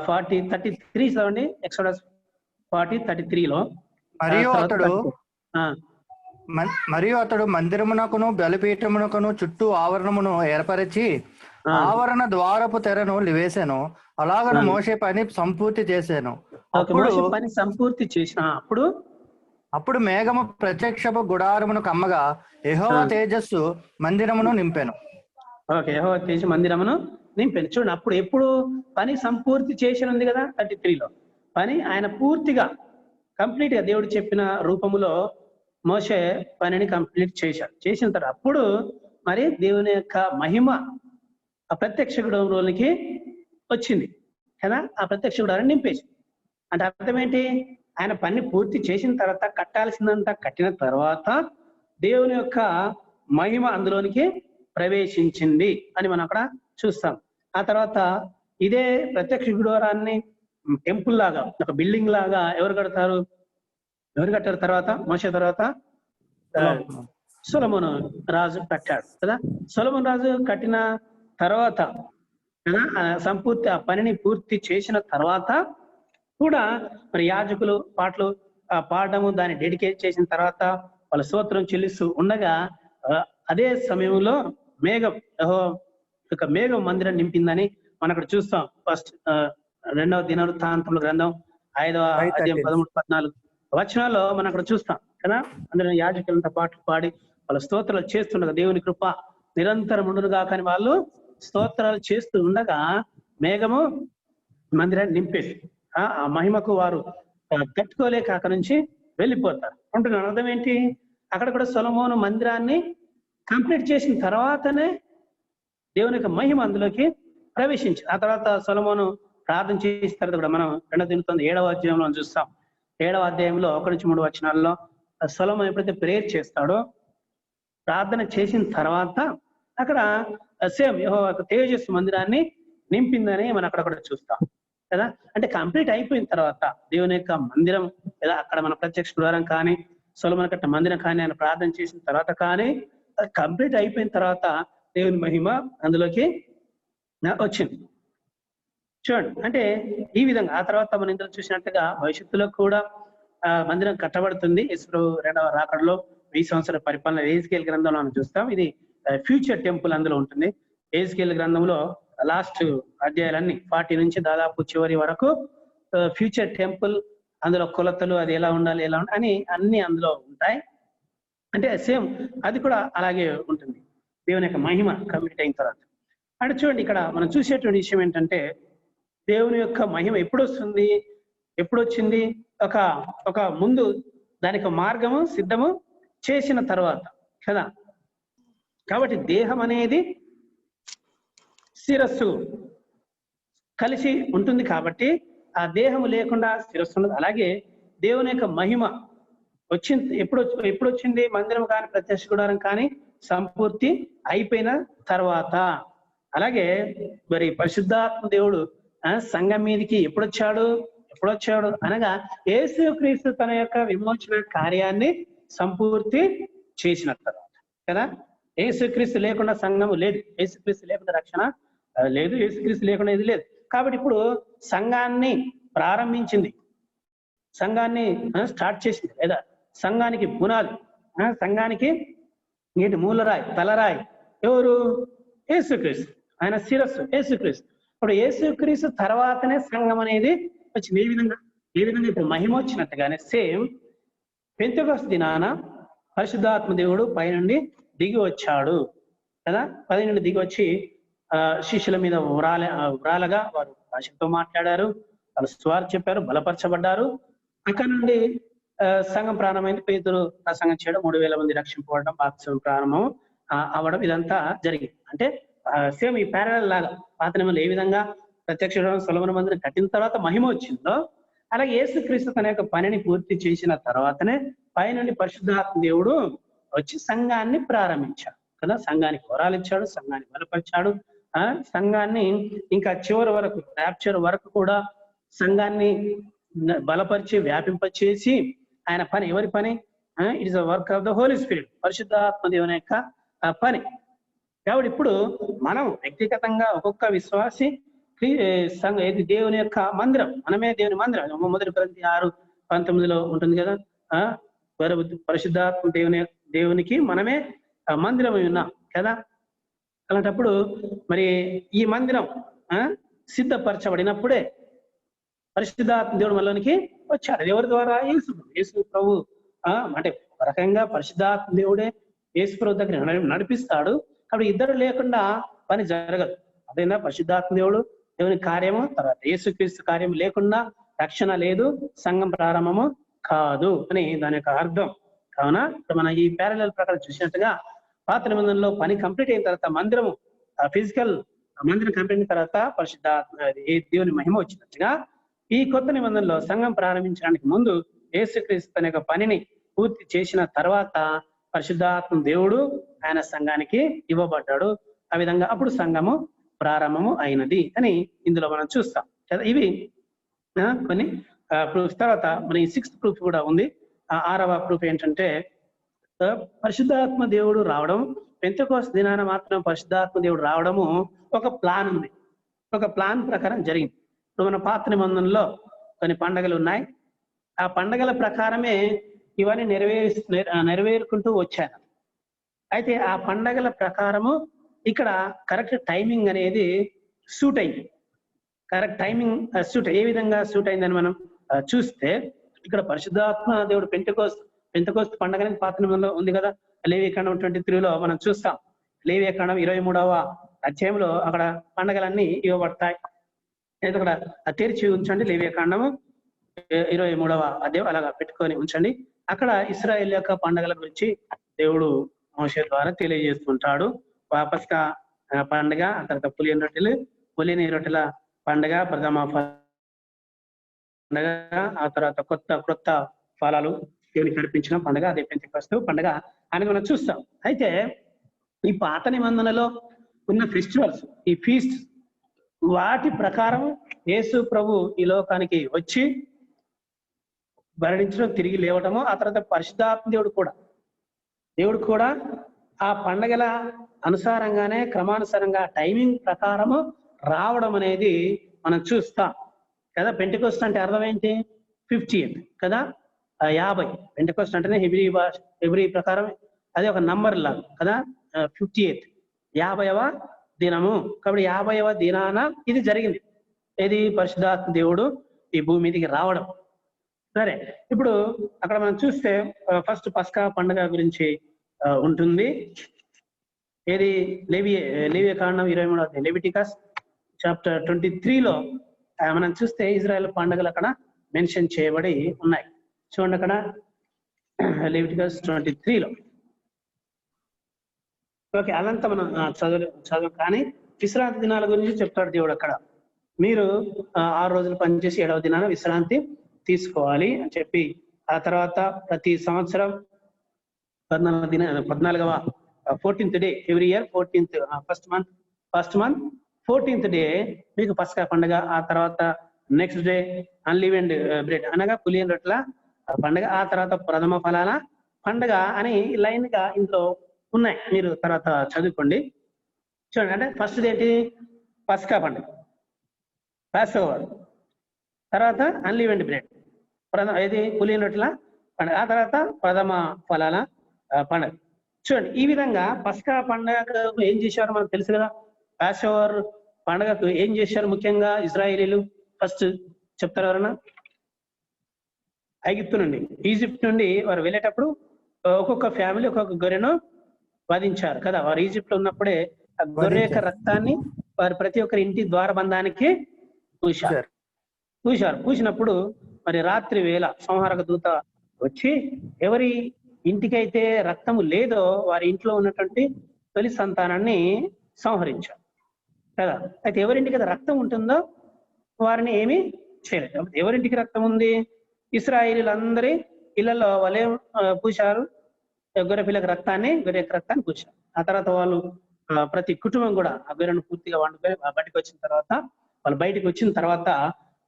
40:33 చదవండి. ఎక్సోడస్ 40:33 మరియు అతడు మందిరమునకును బలిపీఠమునకును చుట్టూ ఆవరణమును ఏర్పరిచి ఆవరణ ద్వారపు తెరను వేసాను. అలాగను మోషే పని సంపూర్తి చేశాను. అప్పుడు మేఘము ప్రత్యక్షపు గుడారమును కమ్మగా యెహోవా తేజస్సు మందిరమును నింపెను. ఓకే, యెహోవా తేజస్సు మందిరమును నింపెను. చూడండి, అప్పుడు ఎప్పుడు పని సంపూర్తి చేసినది కదా 33లో. పని ఆయన పూర్తిగా కంప్లీట్ గా దేవుడు చెప్పిన రూపములో మోషే పనిని కంప్లీట్ చేసిన తర్వాత అప్పుడు మరి దేవుని యొక్క మహిమ ఆ ప్రత్యక్ష గుడారంలోనికి వచ్చింది కదా. ఆ ప్రత్యక్ష గుడారాన్ని నింపేసి, అంటే అర్థం ఏంటి, ఆయన పని పూర్తి చేసిన తర్వాత కట్టాల్సిందంతా కట్టిన తర్వాత దేవుని యొక్క మహిమ అందులోనికి ప్రవేశించింది అని మనం అక్కడ చూస్తాం. ఆ తర్వాత ఇదే ప్రత్యక్ష గుడారాన్ని టెంపుల్ లాగా, ఒక బిల్డింగ్ లాగా ఎవరు కట్టారు తర్వాత మోషే తర్వాత సొలొమోను రాజు కట్టాడు కదా. సొలొమోను రాజు కట్టిన తర్వాత కదా సంపూర్తి ఆ పనిని పూర్తి చేసిన తర్వాత కూడా మరి యాజకులు పాటలు పాడము, దాన్ని డెడికేట్ చేసిన తర్వాత వాళ్ళ స్తోత్రం చెల్లిస్తూ ఉండగా అదే సమయంలో మేఘం మందిరం నింపిందని మనం అక్కడ చూస్తాం. ఫస్ట్ 2వ దినవృత్తాంతముల గ్రంథం 5వ అధ్యాయం 13-14 వచనాల్లో మనం అక్కడ చూస్తాం కదా. అందులో యాజకులంతా పాటలు పాడి వాళ్ళ స్తోత్రాలు చేస్తుండగా దేవుని కృప నిరంతరం ఉండునుగా కానీ వాళ్ళు స్తోత్రాలు చేస్తూ ఉండగా మేఘము మందిరాన్ని నింపేసి ఆ మహిమకు వారు కట్టుకోలేక అక్కడ నుంచి వెళ్ళిపోతారు అంటున్నాను. అర్థం ఏంటి, అక్కడ కూడా సొలొమోను మందిరాన్ని కంప్లీట్ చేసిన తర్వాతనే దేవుని యొక్క మహిమ అందులోకి ప్రవేశించి, ఆ తర్వాత సొలొమోను ప్రార్థన చేసిన తర్వాత కూడా మనం 2వ దినవృత్తాంతం 7వ అధ్యాయంలో చూస్తాం. 7వ అధ్యాయంలో 1-3 వచనాల్లో సొలొమోను ఎప్పుడైతే ప్రేయర్ చేస్తాడో, ప్రార్థన చేసిన తర్వాత అక్కడ సేమ్ యెహోవా తేజస్సు మందిరాన్ని నింపిందని మనం అక్కడ చూస్తాం కదా. అంటే కంప్లీట్ అయిపోయిన తర్వాత దేవుని యొక్క మందిరం లేదా అక్కడ మన ప్రత్యక్ష ద్వారం కానీ సొలొమోను కట్టిన మందిరం కానీ ఆయన ప్రార్థన చేసిన తర్వాత కానీ కంప్లీట్ అయిపోయిన తర్వాత దేవుని మహిమ అందులోకి వచ్చింది. చూడండి, అంటే ఈ విధంగా ఆ తర్వాత మనం ఇందులో చూసినట్టుగా భవిష్యత్తులో కూడా మందిరం కట్టబడుతుంది. యేసు రెండవ రాకడలో 1000 సంవత్సరాల పరిపాలన ఎహెజ్కేలు గ్రంథంలో మనం చూస్తాం. ఇది ఫ్యూచర్ టెంపుల్ అందులో ఉంటుంది. ఎహెజ్కేలు గ్రంథంలో లాస్ట్ అధ్యాయాలన్నీ 40 నుంచి దాదాపు చివరి వరకు ఫ్యూచర్ టెంపుల్, అందులో కొలతలు అది ఎలా ఉండాలి అని అన్ని అందులో ఉంటాయి. అంటే సేమ్ అది కూడా అలాగే ఉంటుంది, దేవుని యొక్క మహిమ కంప్లీట్ అయిన తర్వాత. అంటే చూడండి, ఇక్కడ మనం చూసేటువంటి విషయం ఏంటంటే దేవుని యొక్క మహిమ ఎప్పుడు వస్తుంది, ఎప్పుడు వచ్చింది? ఒక ముందు దానికి మార్గము సిద్ధము చేసిన తర్వాత కదా. కాబట్టి దేహం అనేది శిరస్సు కలిసి ఉంటుంది కాబట్టి ఆ దేహము లేకుండా శిరస్సు ఉండదు. అలాగే దేవుని యొక్క మహిమ వచ్చింది ఎప్పుడు వచ్చింది? మందిరం కానీ ప్రత్యక్ష గుడారం కానీ సంపూర్తి అయిపోయిన తర్వాత. అలాగే మరి పరిశుద్ధాత్మ దేవుడు సంఘం మీదకి ఎప్పుడొచ్చాడు అనగా యేసుక్రీస్తు తన యొక్క విమోచన కార్యాన్ని సంపూర్తి చేసిన తర్వాత కదా. యేసుక్రీస్తు లేకుండా సంఘము లేదు, యేసుక్రీస్తు లేకుండా రక్షణ లేదు, యేసుక్రీస్తు లేకుండా ఇది లేదు. కాబట్టి ఇప్పుడు సంఘాన్ని ప్రారంభించింది, సంఘాన్ని స్టార్ట్ చేసింది లేదా సంఘానికి పునాది, సంఘానికి నీటి మూలరాయి, తలరాయి ఎవరు? యేసుక్రీస్తు. ఆయన శిరస్సు యేసుక్రీస్తు. ఇప్పుడు యేసుక్రీస్తు తర్వాతనే సంఘం అనేది వచ్చింది. ఏ విధంగా ఇప్పుడు మహిమ వచ్చినట్టుగానే సేమ్ పెంతెకొస్తు దినాన పరిశుద్ధాత్మ దేవుడు పైనుండి దిగి వచ్చాడు కదా. పై నుండి దిగి వచ్చి శిష్యుల మీద వ్రాలగా వారు భాషతో మాట్లాడారు, వాళ్ళు స్వార్థ చెప్పారు, బలపరచబడ్డారు. అక్కడ నుండి సంఘం ప్రారంభమైంది. పేతురు ప్రసంగం చేయడం, 3000 మంది రక్షింపబడడం, బాప్తిసం ప్రారంభం అవ్వడం, ఇదంతా జరిగింది. అంటే సేమ్ ఈ ప్యారలల్ లాగా పాత నిబంధనలో ఏ విధంగా ప్రత్యక్ష సొలొమోను మందిరం కట్టిన తర్వాత మహిమ వచ్చిందో, అలాగే యేసుక్రీస్తు తన యొక్క పనిని పూర్తి చేసిన తర్వాతనే పైనుండి పరిశుద్ధాత్మ దేవుడు వచ్చి సంఘాన్ని ప్రారంభించాడు కదా. సంఘానికి వరాలు ఇచ్చాడు, సంఘాన్ని బలపరిచాడు, సంఘాన్ని ఇంకా చివరి వరకు ర్యాప్చర్ వరకు కూడా సంఘాన్ని బలపరిచి వ్యాపింపచేసి ఆయన పని. ఎవరి పని? It is the work of the Holy Spirit, పరిశుద్ధాత్మ దేవుని యొక్క పని. కాబట్టి ఇప్పుడు మనం వ్యక్తిగతంగా ఒక్కొక్క విశ్వాసి ఇది దేవుని యొక్క మందిరం, మనమే దేవుని మందిరం. 1 కొరింథీ 6:19 ఉంటుంది కదా. పరిశుద్ధాత్మ దేవునికి మనమే మందిరం ఉన్నాం కదా. అలాంటప్పుడు మరి ఈ మందిరం సిద్ధపరచబడినప్పుడే పరిశుద్ధాత్మ దేవుడు మనలోనికి వచ్చాడు. ఎవరి ద్వారా? యేసు ప్రభు. అంటే ఒక రకంగా పరిశుద్ధాత్మ దేవుడే యేసు ప్రభు దగ్గర నడిపిస్తాడు. కాబట్టి ఇద్దరు లేకుండా పని జరగదు. అదేనా పరిశుద్ధాత్మ దేవుని కార్యము, తర్వాత యేసుక్రీస్తు కార్యం లేకుండా రక్షణ లేదు, సంఘం ప్రారంభము కాదు అని దాని యొక్క అర్థం. కావున మన ఈ ప్యారలల్ ప్రకారం చూసినట్టుగా పాత నిబంధనలో పని కంప్లీట్ అయిన తర్వాత మందిరము ఫిజికల్ మందిరం కంప్లీట్ అయిన తర్వాత పరిశుద్ధాత్మ దేవుని మహిమ వచ్చినట్టుగా ఈ కొత్త నిబంధనలో సంఘం ప్రారంభించడానికి ముందు యేసుక్రీస్తు తన యొక్క పనిని పూర్తి చేసిన తర్వాత పరిశుద్ధాత్మ దేవుడు ఆయన సంఘానికి ఇవ్వబడ్డాడు. ఆ విధంగా అప్పుడు సంఘము ప్రారంభము అయినది అని ఇందులో మనం చూస్తాం కదా. ఇవి కొన్ని ప్రూఫ్స్. తర్వాత మన ఈ 6th ప్రూఫ్ కూడా ఉంది. 6వ ప్రూఫ్ ఏంటంటే పరిశుద్ధాత్మ దేవుడు రావడం, పెంతెకొస్తు దినాన మాత్రం పరిశుద్ధాత్మ దేవుడు రావడము ఒక ప్లాన్ ఉంది, ఒక ప్లాన్ ప్రకారం జరిగింది. ఇప్పుడు మన పాత నిబంధనలో కొన్ని పండగలు ఉన్నాయి. ఆ పండగల ప్రకారమే ఇవన్నీ నెరవేరుకుంటూ వచ్చారు. అయితే ఆ పండగల ప్రకారము ఇక్కడ కరెక్ట్ టైమింగ్ అనేది సూట్ అయింది. కరెక్ట్ టైమింగ్ సూట్ ఏ విధంగా సూట్ అయిందని మనం చూస్తే ఇక్కడ పరిశుద్ధాత్మ దేవుడు పెంతెకొస్తు పండగ అనేది పాత నిబంధనలో ఉంది కదా. లేవియకాండం 23లో మనం చూస్తాం. లేవియకాండం 23వ అధ్యాయంలో అక్కడ పండగలన్నీ ఇవ్వబడతాయి. అయితే అక్కడ తెరిచి ఉంచండి, లేవియకాండము 23వ అధ్యాయం అలాగా పెట్టుకొని ఉంచండి. అక్కడ ఇశ్రాయేల్ యొక్క పండగల గురించి దేవుడు మోషే ద్వారా తెలియజేస్తుంటాడు. పస్కా పండుగ, ఆ తర్వాత పులియని రొట్టెల పండుగ, ప్రథమ పండుగ, ఆ తర్వాత కొత్త ఫలాలు దేవునికి అర్పించిన పండుగ, అదే పెంతెకొస్తు పండుగ అని మనం చూస్తాం. అయితే ఈ పాత నిబంధనలో ఉన్న ఫెస్టివల్స్, ఈ ఫీస్ట్, వాటి ప్రకారం యేసు ప్రభు ఈ లోకానికి వచ్చి మరణించడం, తిరిగి లేవటము, ఆ తర్వాత పరిశుద్ధాత్మ దేవుడు కూడా ఆ పండగల అనుసారంగానే క్రమానుసారంగా టైమింగ్ ప్రకారము రావడం అనేది మనం చూస్తాం కదా. పెంటెకోస్తు అంటే అర్థం ఏంటి? 50th కదా, 50. పెంటెకోస్తు అంటేనే హెబ్రీ ప్రకారం అది ఒక నంబర్ లాగా కదా. 50th 50వ దినము. కాబట్టి 50వ దినాన ఇది జరిగింది. ఇది పరిశుద్ధాత్మ దేవుడు ఈ భూమి మీదకి రావడం. సరే, ఇప్పుడు అక్కడ మనం చూస్తే ఫస్ట్ పస్కా పండుగ గురించి ఉంటుంది. ఏది? లేవియ కాండం 23వ లెవిటికస్ చాప్టర్ 23లో మనం చూస్తే ఇజ్రాయెల్ పండుగలు అక్కడ మెన్షన్ చేయబడి ఉన్నాయి. చూడండి అక్కడ లెవిటికస్ 23లో. ఓకే, అదంతా మనం చదువు కానీ విశ్రాంతి దినాల గురించి చెప్తాడు దేవుడు అక్కడ. మీరు 6 రోజులు పనిచేసి 7వ దినాన విశ్రాంతి తీసుకోవాలి అని చెప్పి, ఆ తర్వాత ప్రతి సంవత్సరం 14వ 14th day every year 14th first month 14th day మీకు పస్కా పండుగ. ఆ తర్వాత నెక్స్ట్ డే అన్లీవెండ్ బ్రెడ్ అనగా పులియన్ రొట్టెల పండుగ. ఆ తర్వాత ప్రథమ ఫలాల పండుగ అని లైన్ గా ఇంట్లో ఉన్నాయి. మీరు తర్వాత చదువుకోండి. చూడండి, అంటే ఫస్ట్ ఏంటి? పస్కా పండుగ, పాస్ ఓవర్. తర్వాత అన్లీవెండ్ బ్రెడ్, ఇది పులియన్ రొట్టెల పండుగ. ఆ తర్వాత ప్రథమ ఫలాల పండుగ. చూడండి, ఈ విధంగా పస్కా పండుగకు ఏం చేశారో మనకు తెలుసు కదా. పాస్ ఓవర్ పండుగకు ఏం చేశారు ముఖ్యంగా ఇజ్రాయేలీలు? ఫస్ట్ చెప్తారు ఎవరన్నా? ఐగుప్తు నుండి, ఈజిప్ట్ నుండి వారు వెళ్ళేటప్పుడు ఒక్కొక్క ఫ్యామిలీ ఒక్కొక్క గొర్రెను వధించారు కదా. వారు ఈజిప్ట్ లో ఉన్నప్పుడే ఆ గొర్రె యొక్క రక్తాన్ని వారు ప్రతి ఒక్కరి ఇంటి ద్వారబంధానికి పూసినప్పుడు మరి రాత్రి వేళ సంహారక దూత వచ్చి ఎవరి ఇంటికైతే రక్తము లేదో వారి ఇంట్లో ఉన్నటువంటి తొలి సంతానాన్ని సంహరించారు కదా. అయితే ఎవరింటికి అయితే రక్తం ఉంటుందో వారిని ఏమీ చేయలేదు. ఎవరింటికి రక్తం ఉంది? ఇశ్రాయేలీలందరి ఇళ్లలో వాళ్ళే పూశారు గొర్రె పిల్లకి రక్తాన్ని పూశారు. ఆ తర్వాత వాళ్ళు ప్రతి కుటుంబం కూడా ఆ గొర్రెను పూర్తిగా వండుకొని బయటకు వచ్చిన తర్వాత వాళ్ళు బయటకు వచ్చిన తర్వాత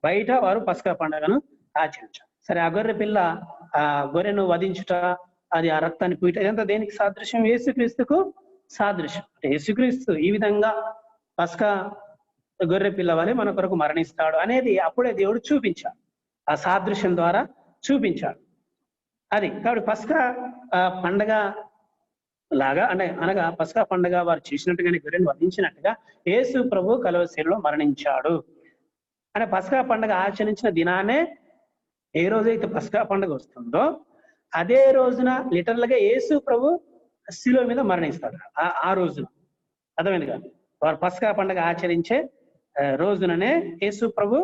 బయట వారు పస్కా పండుగను ఆచరించారు. సరే, ఆ గొర్రె పిల్ల ఆ గొర్రెను వధించుట, అది ఆ రక్తాన్ని పూయట, ఇదంతా దేనికి సాదృశ్యం? యేసుక్రీస్తుకు సాదృశ్యం. అంటే యేసుక్రీస్తు ఈ విధంగా పస్కా గొర్రె పిల్ల వలె మన కొరకు మరణిస్తాడు అనేది అప్పుడే దేవుడు చూపించాడు, ఆ సాదృశ్యం ద్వారా చూపించాడు. అది కాబట్టి పస్కా పండగ లాగా అనగా పస్కా పండుగ వారు చేసినట్టుగానే గొర్రెను వధించినట్టుగా యేసు ప్రభు కలువరిలో మరణించాడు అనే పస్కా పండుగ ఆచరించిన దినానే ఏ రోజైతే పస్కా పండుగ వస్తుందో అదే రోజున లిటరల్ గా యేసు ప్రభు శిలువ మీద మరణిస్తాడు. ఆ రోజున అర్థమైంది కాదు, వారు పస్కా పండుగ ఆచరించే రోజుననే యేసు ప్రభు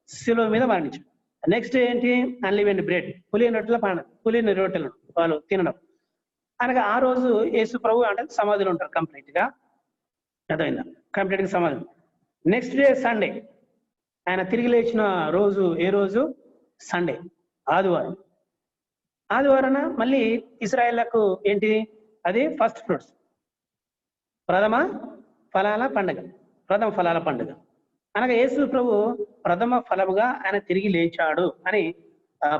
శిలువ మీద మరణించాడు. నెక్స్ట్ ఏంటి? అన్లీవెండ్ బ్రెడ్, పులియని రొట్టెలు వాళ్ళు తినడం అనగా ఆ రోజు యేసు ప్రభు అంటే సమాధిలో ఉంటారు కంప్లీట్ గా. అర్థమైందా? కంప్లీట్ గా సమాధి. నెక్స్ట్ డే సండే, ఆయన తిరిగి లేచిన రోజు ఏ రోజు? సండే, ఆదివారం. ఆదివారాన మళ్ళీ ఇశ్రాయేళ్లకు ఏంటి? అది ఫస్ట్ ఫ్రూట్స్, ప్రథమ ఫలాల పండుగ అనగా యేసు ప్రభు ప్రథమ ఫలముగా ఆయన తిరిగి లేచాడు అని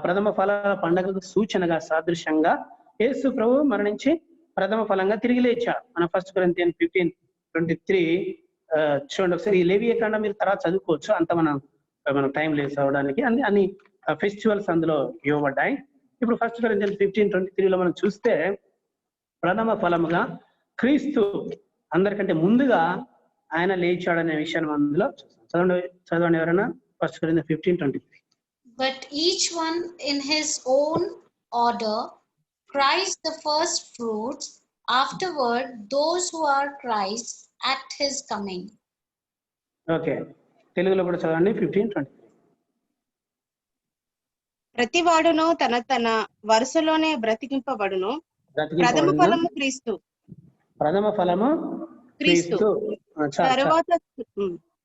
ప్రథమ ఫలాల పండుగకు సూచనగా సాదృశ్యంగా యేసు ప్రభు మరణించి ప్రథమ ఫలంగా తిరిగి లేచాడు. మన 1 Corinthians 15:23 చూడండి ఒకసారి. ఈ లేవియ కాండం మీరు తర్వాత చదువుకోవచ్చు, అంత మనం టైం లేదు చదవడానికి. అన్ని ఫెస్టివల్స్ అందులో ఇవ్వబడ్డాయి. ఇప్పుడు 1 Corinthians 15:23లో మనం చూస్తే ప్రథమ ఫలముగా క్రీస్తు అందరికంటే ముందుగా ఆయన లేచాడనే విషయాన్ని అందులో చదవండి ఎవరైనా. 1 Corinthians 15:23. But each one in his own order, Christ the first fruits, afterward those who are Christ at his coming. Okay, తెలుగులో కూడా చదవండి 15:23. ప్రతి వాడును తన వరుసలోనే బ్రతికింపబడును. ప్రథమ ఫలము క్రీస్తు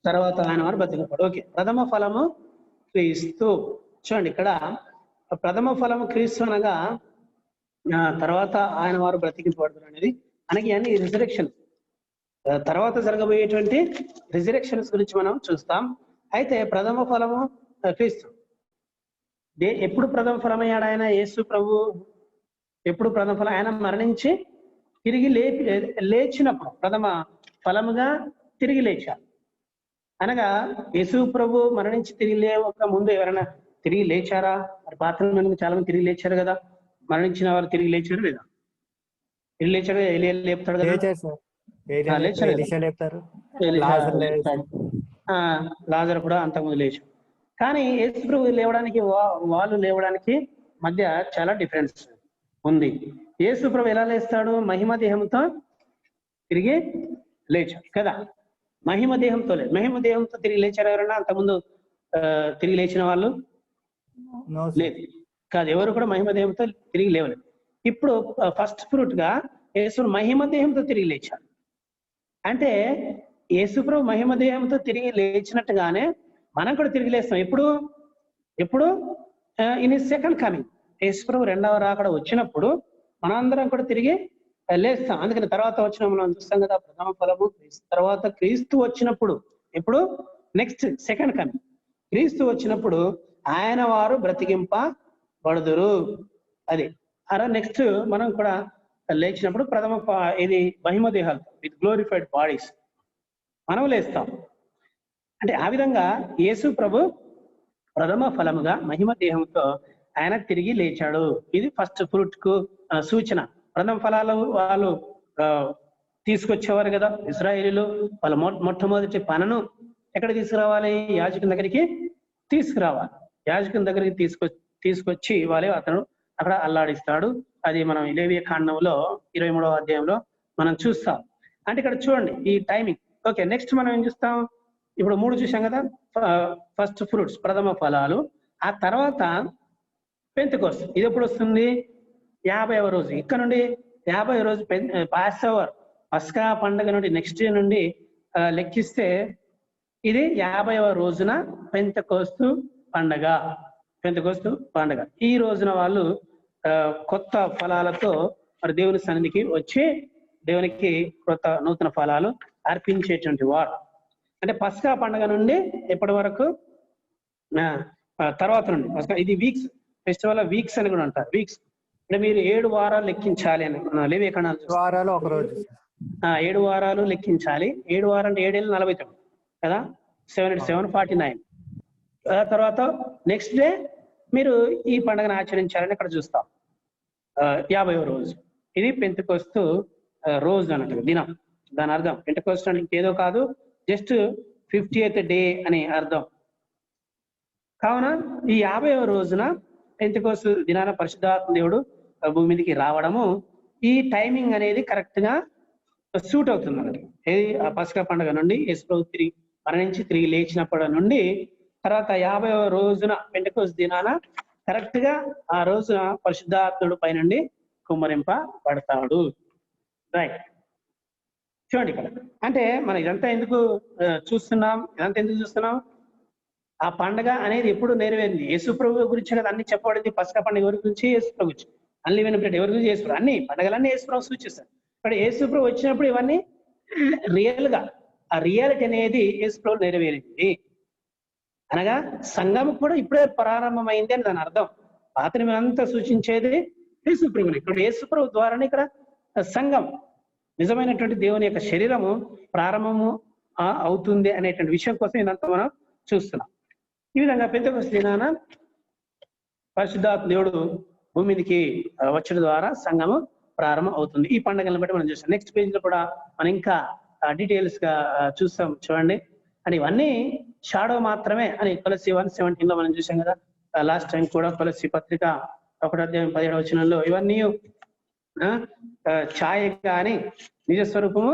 తర్వాత ఆయన వారు బ్రతికింపడు. ఓకే, ప్రథమ ఫలము క్రీస్తు. చూడండి ఇక్కడ ప్రథమ ఫలము క్రీస్తు అనగా తర్వాత ఆయన వారు బ్రతికింపబడతారు అనేది అన్ని రిజరెక్షన్ తర్వాత జరగబోయేటువంటి రిజరెక్షన్స్ గురించి మనం చూస్తాం. అయితే ప్రథమ ఫలము క్రీస్తు ఎప్పుడు ప్రథమ ఫలం అయ్యాడు? ఆయన యేసు ప్రభు ఎప్పుడు ప్రథమ ఫలం? ఆయన మరణించి తిరిగి లేచినప్పుడు ప్రథమ ఫలముగా తిరిగి లేచాడు. అనగా యేసు ప్రభు మరణించి తిరిగి లేవక ముందు ఎవరైనా తిరిగి లేచారా? మరి పాత్ర చాలా మంది తిరిగి లేచారు కదా, మరణించిన వారు తిరిగి లేచారు లేదా? తిరిగి లేచాడు, ఏలియా లేపుతాడు కదా, లేచారు సార్. ఏలియా లేచారు లేపుతారు, కదా. ఎలీషా లేపుతారు, ఎలీషా లాజరు లేపుతాడు. లేస్తాడు. లాజరు కూడా అంతకుముందు లేచు. కానీ యేసు ప్రభు లేవడానికి వాళ్ళు లేవడానికి మధ్య చాలా డిఫరెన్స్ ఉంది. యేసు ప్రభు ఎలా లేస్తాడు? మహిమ దేహంతో తిరిగి లేచాడు కదా. మహిమ దేహంతో లేదు, మహిమ దేహంతో తిరిగి లేచారు ఎవరైనా అంతకుముందు తిరిగి లేచిన వాళ్ళు? No, sir. లేదు కాదు, ఎవరు కూడా మహిమ దేహంతో తిరిగి లేవలేదు. ఇప్పుడు ఫస్ట్ ఫ్రూట్ గా యేసు మహిమ దేహంతో తిరిగి లేచాడు. అంటే యేసుప్రభు మహిమ దేహంతో తిరిగి లేచినట్టుగానే మనం కూడా తిరిగి లేస్తాం. ఎప్పుడు ఇన్ సెకండ్ కమింగ్, యేసుప్రభు రెండవ రాకడ వచ్చినప్పుడు మనందరం కూడా తిరిగి లేస్తాం. అందుకని తర్వాత వచ్చిన మనం చూస్తాం కదా, ప్రథమ ఫలము తర్వాత క్రీస్తు వచ్చినప్పుడు, ఎప్పుడు నెక్స్ట్ సెకండ్ కమింగ్, క్రీస్తు వచ్చినప్పుడు ఆయన వారు బ్రతికింపబడుదురు. అది నెక్స్ట్ మనం కూడా లేచినప్పుడు ఇది మహిమ దేహాలు విత్ గ్లోరిఫైడ్ బాడీస్ మనం లేస్తాం. అంటే ఆ విధంగా యేసు ప్రభు ప్రథమ ఫలముగా మహిమ దేహంతో ఆయన తిరిగి లేచాడు. ఇది ఫస్ట్ ఫ్రూట్ కు సూచన. ప్రథమ ఫలాలు వాళ్ళు తీసుకొచ్చేవారు కదా ఇశ్రాయేలీలు. వాళ్ళ మొట్టమొదటి పనును ఎక్కడ తీసుకురావాలి? యాజకుని దగ్గరికి తీసుకురావాలి. యాజకుని దగ్గరికి తీసుకొచ్చి అతను అక్కడ అల్లాడిస్తాడు. అది మనం లేవియ కాండంలో 23వ అధ్యాయంలో మనం చూస్తాం. అంటే ఇక్కడ చూడండి ఈ టైమింగ్. ఓకే, నెక్స్ట్ మనం ఏం చూస్తాం? ఇప్పుడు 3 చూసాం కదా, ఫస్ట్ ఫ్రూట్స్ ప్రథమ ఫలాలు. ఆ తర్వాత పెంతెకోస్తు. ఇది ఎప్పుడు వస్తుంది? 50వ రోజు. ఇక్కడ నుండి 50వ రోజు పాస్ ఓవర్, పస్కా పండుగ నుండి నెక్స్ట్ డే నుండి లెక్కిస్తే ఇది 50వ రోజున పెంతెకోస్తు పండుగ. ఈ రోజున వాళ్ళు కొత్త ఫలాలతో మరి దేవుని సన్నిధికి వచ్చి దేవునికి కొత్త నూతన ఫలాలు అర్పించేటువంటి వారు. అంటే పస్కా పండుగ నుండి ఎప్పటి వరకు? తర్వాత నుండి పస్కా. ఇది వీక్స్, ఫెస్టివల్ వీక్స్ అని కూడా అంటారు. వీక్స్ అంటే మీరు 7 వారాలు లెక్కించాలి అని లేవియ కాండాలు. వారాలు ఒక రోజు. 7 వారాలు లెక్కించాలి. 7 వారాలు అంటే 7 ఏళ్ళు 49 కదా, 7 7 49. తర్వాత నెక్స్ట్ డే మీరు ఈ పండుగను ఆచరించాలని ఇక్కడ చూస్తాం. 50వ రోజు. ఇది పెంతెకోస్తు రోజు అన్నట్టు దినం. దాని అర్థం పెంతెకోస్తు అంటే ఇంకేదో కాదు, జస్ట్ 50th డే అని అర్థం. కావున ఈ 50వ రోజున పెంతెకోస్తు దినాన పరిశుద్ధాత్మ దేవుడు భూమి మీదకి రావడము, ఈ టైమింగ్ అనేది కరెక్ట్ గా సూట్ అవుతుంది అన్నట్టు. ఏది ఆ పస్కా పండుగ నుండి యేసు ప్రభు మరణించి తిరిగి లేచినప్పటి నుండి తర్వాత 50వ రోజున పెంటెకోస్తు దినాన కరెక్ట్ గా ఆ రోజున పరిశుద్ధాత్ముడు పైనుండి కుమ్మరింపబడతాడు. రైట్, చూడండి ఇక్కడ. అంటే మనం ఇదంతా ఎందుకు చూస్తున్నాం? ఆ పండుగ అనేది ఎప్పుడు నెరవేరింది? యేసు ప్రభు గురించి కదా అన్ని చెప్పబడింది. పస్కా పండుగ ఎవరి గురించి? యేసు ప్రభు గురించి. అన్లివెన్ బ్రెడ్ ఎవరి గురించి? యేసు ప్రభు. అన్ని పండుగలన్నీ యేసు ప్రభు సూచిస్తారు. ఇక్కడ యేసు ప్రభు వచ్చినప్పుడు ఇవన్నీ రియల్ గా, ఆ రియాలిటీ అనేది యేసు ప్రభు నెరవేరింది. అనగా సంఘం కూడా ఇప్పుడే ప్రారంభమైంది అని దాని అర్థం. పాత నిబంధనంతా సూచించేది యేసు ప్రభుని. ఇక్కడ యేసు ప్రభు ద్వారానే ఇక్కడ సంఘం, నిజమైనటువంటి దేవుని యొక్క శరీరము ప్రారంభము అవుతుంది అనేటువంటి విషయం కోసం ఇదంతా మనం చూస్తున్నాం. ఈ విధంగా పెంతెకోస్తు దినాన పరిశుద్ధాత్మ దేవుడు భూమి మీదకి వచ్చడం ద్వారా సంఘము ప్రారంభం అవుతుంది. ఈ పండుగలను బట్టి మనం చూస్తాం. నెక్స్ట్ పేజ్ లో కూడా మనం ఇంకా డీటెయిల్స్ గా చూస్తాం. చూడండి, అని ఇవన్నీ షాడో మాత్రమే అని కొలస్సీ 1:17 లో మనం చూసాం కదా. లాస్ట్ టైం కూడా కొలస్సీ పత్రిక 1:17 ఇవన్నీ ఛాయగా అని నిజ స్వరూపము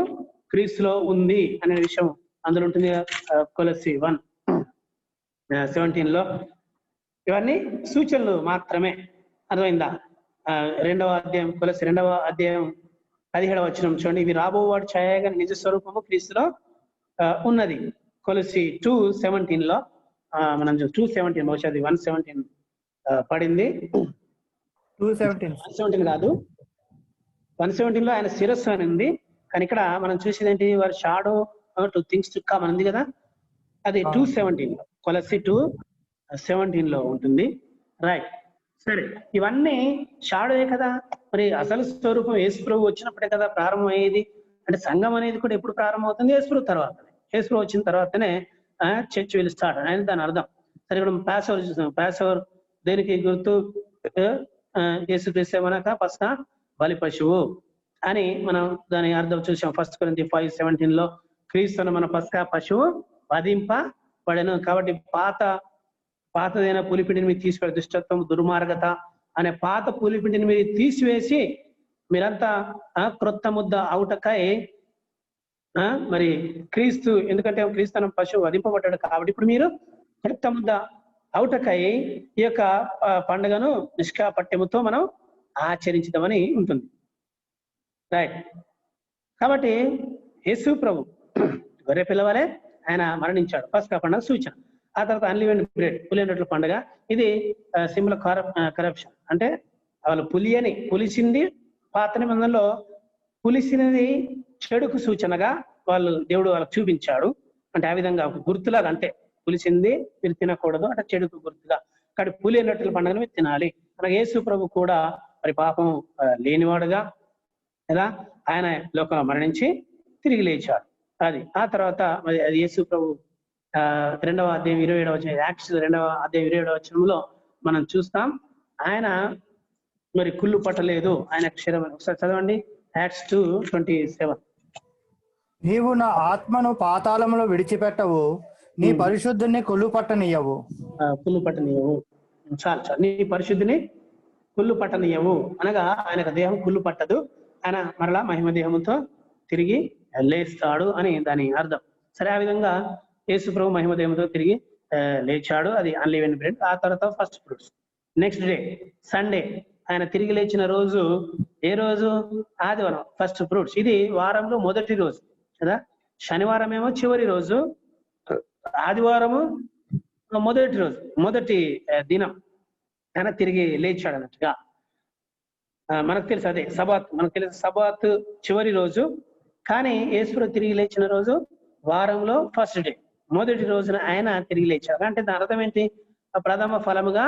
క్రీస్తులో ఉంది అనే విషయం అందులో ఉంటుంది. కొలస్సీ 1:17 ఇవన్నీ సూచనలు మాత్రమే. అర్థమైందా? 2వ అధ్యాయం కొలస్సీ 2వ అధ్యాయం 17వ వచనం చూడండి. ఇవి రాబోవాడు ఛాయగా నిజ స్వరూపము క్రీస్తులో ఉన్నది. కొలస్సీ 2:17 మనం 2:17 బహుశా అది 1:17 పడింది. 1:17 కాదు, 1:17 ఆయన శిరస్సు అని ఉంది. కానీ ఇక్కడ మనం చూసేది ఏంటి? వారి shadow to things to come అని ఉంది కదా, అది 2:17 కొలస్సీ 2:17 ఉంటుంది. రైట్, సరే, ఇవన్నీ షాడోయే కదా. మరి అసలు స్వరూపం యేసు ప్రభు వచ్చినప్పుడే కదా ప్రారంభం అయ్యేది. అంటే సంఘం అనేది కూడా ఎప్పుడు ప్రారంభం అవుతుంది? యేసు ప్రభు తర్వాతనే. యేసు ప్రభు వచ్చిన తర్వాతనే చర్చ్ విల్ స్టార్ట్ అని దాని అర్థం. సరే ఇక్కడ పాస్ ఓవర్ చూసాం. పాస్ ఓవర్ దేనికి గుర్తు? యేసుక్రీస్తు మనక పస్కా బలి పశువు అని మనం దాని అర్థం చూసాం. 1 Corinthians 5:17 క్రీస్తును మన పస్కా పశువు వధింపబడెను. కాబట్టి పాతదైన పులిపిండిని మీరు తీసివేసి దుష్టత్వం దుర్మార్గత అనే పాత పులిపిండిని మీరు తీసివేసి మీరంతా క్రొత్త ముద్ద అవుటకై మరి క్రీస్తు, ఎందుకంటే క్రీస్తు పశువు వధింపబడ్డాడు కాబట్టి ఇప్పుడు మీరు క్రొత్త ముద్ద అవుటకై ఈ యొక్క పండుగను నిష్కాపట్యముతో మనం ఆచరించదామని ఉంటుంది. రైట్. కాబట్టి యేసు ప్రభు గొర్రె పిల్లవాలే ఆయన మరణించాడు. పస్కా పండుగ సూచన. ఆ తర్వాత అన్లివెండ్ బ్రెడ్, పులియనట్ల పండుగ. ఇది సింబల్ కరప్షన్. అంటే వాళ్ళు పులిసింది పాత నిబంధనలో పులిసినది చెడుకు సూచనగా దేవుడు వాళ్ళకి చూపించాడు. అంటే ఆ విధంగా ఒక గుర్తులాగా, అంటే పులిసింది మీరు తినకూడదు అంటే చెడుకు గుర్తుగా. కాబట్టి పులియనట్ల పండుగను మీరు తినాలి. అలాగే యేసు ప్రభు కూడా మరి పాపం లేనివాడుగా కదా ఆయన లోకంలో మరణించి తిరిగి లేచాడు. అది ఆ తర్వాత మరి అది యేసు ప్రభు 2వ అధ్యాయం 27వ వచనం, యాక్ట్స్ 2వ అధ్యాయం 27వ వచనంలో మనం చూస్తాం. ఆయన మరి కుళ్ళు పట్టలేదు, ఆయన క్షీరం. ఒకసారి చదవండి, యాక్ట్స్ 2:27. నీవు నా ఆత్మను పాతాళంలో విడిచిపెట్టవు, నీ పరిశుద్ధుని కుళ్ళు పట్టనీయవు. కుళ్ళు పట్టనీయవు. చాలు. నీ పరిశుద్ధిని కుళ్ళు పట్టనీయవు అనగా ఆయనకు దేహం కుళ్ళు పట్టదు, ఆయన మరలా మహిమ దేహంతో తిరిగి లేస్తాడు అని దాని అర్థం. సరే, ఆ విధంగా యేసు ప్రభు మహిమ దేహంతో తిరిగి లేచాడు. అది అన్లివెండ్ బ్రెడ్. ఆ తర్వాత first fruits. Next day Sunday ఆయన తిరిగి లేచిన రోజు ఏ రోజు? ఆదివారం, ఫస్ట్ ఫ్రూట్స్. ఇది వారంలో మొదటి రోజు కదా. శనివారం ఏమో చివరి రోజు, ఆదివారము మొదటి రోజు, మొదటి దినం ఆయన తిరిగి లేచాడు అన్నట్టుగా మనకు తెలుసు. అదే సబాత్, మనకు తెలుసు సబాత్ చివరి రోజు. కానీ యేసు తిరిగి లేచిన రోజు వారంలో ఫస్ట్ డే, మొదటి రోజున ఆయన తిరిగి లేచాడు. అంటే దాని అర్థం ఏంటి? ప్రథమ ఫలముగా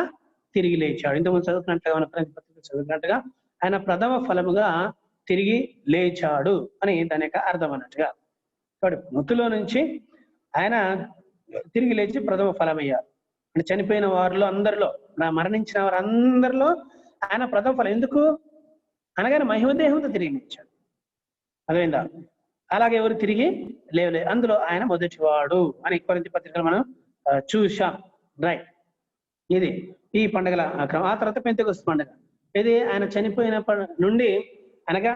తిరిగి లేచాడు. ఇంతకుముందు చదువుకున్నట్టుగా, మన చదువుకున్నట్టుగా ఆయన ప్రథమ ఫలముగా తిరిగి లేచాడు అని దాని యొక్క అర్థం అన్నట్టుగా. కాబట్టి మృతులో నుంచి ఆయన తిరిగి లేచి ప్రథమ ఫలమయ్యారు. అంటే చనిపోయిన వారిలో అందరిలో, మరణించిన వారందరిలో ఆయన ప్రథమ ఫలం. ఎందుకు అనగానే మహిమదేహంతో తిరిగి లేచాడు. అదేందా? అలాగే ఎవరు తిరిగి లేవలే, అందులో ఆయన మొదటివాడు అని కొరింథీ పత్రికలు మనం చూశాం. రైట్. ఇది ఈ పండుగల క్రమం. ఆ తర్వాత పెంతెకొస్తు పండుగ. ఇది ఆయన చనిపోయిన నుండి అనగా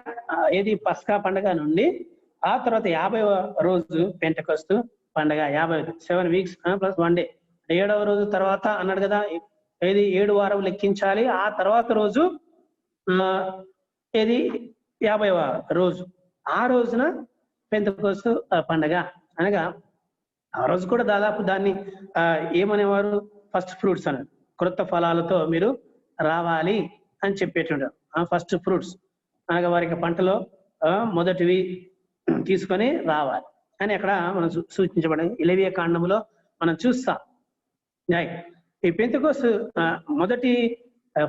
ఏది పస్కా పండుగ నుండి ఆ తర్వాత 50వ రోజు పెంతెకొస్తు పండుగ. 7 weeks ప్లస్ 1 day. 7వ రోజు తర్వాత అన్నాడు కదా, ఏది 7 వారం లెక్కించాలి. ఆ తర్వాత రోజు ఏది 50వ రోజు. ఆ రోజున పెంతెకొస్తు పండుగ అనగా ఆ రోజు కూడా దాదాపు దాన్ని ఏమనేవారు? ఫస్ట్ ఫ్రూట్స్ అన్నారు. క్రొత్త ఫలాలతో మీరు రావాలి అని చెప్పేటుంటారు. ఫస్ట్ ఫ్రూట్స్ అనగా వారికి పంటలో మొదటివి తీసుకొని రావాలి అని అక్కడ మనం సూచించబడింది. లేవియా కాండములో మనం చూస్తాం. ఈ పెంతెకొస్తు మొదటి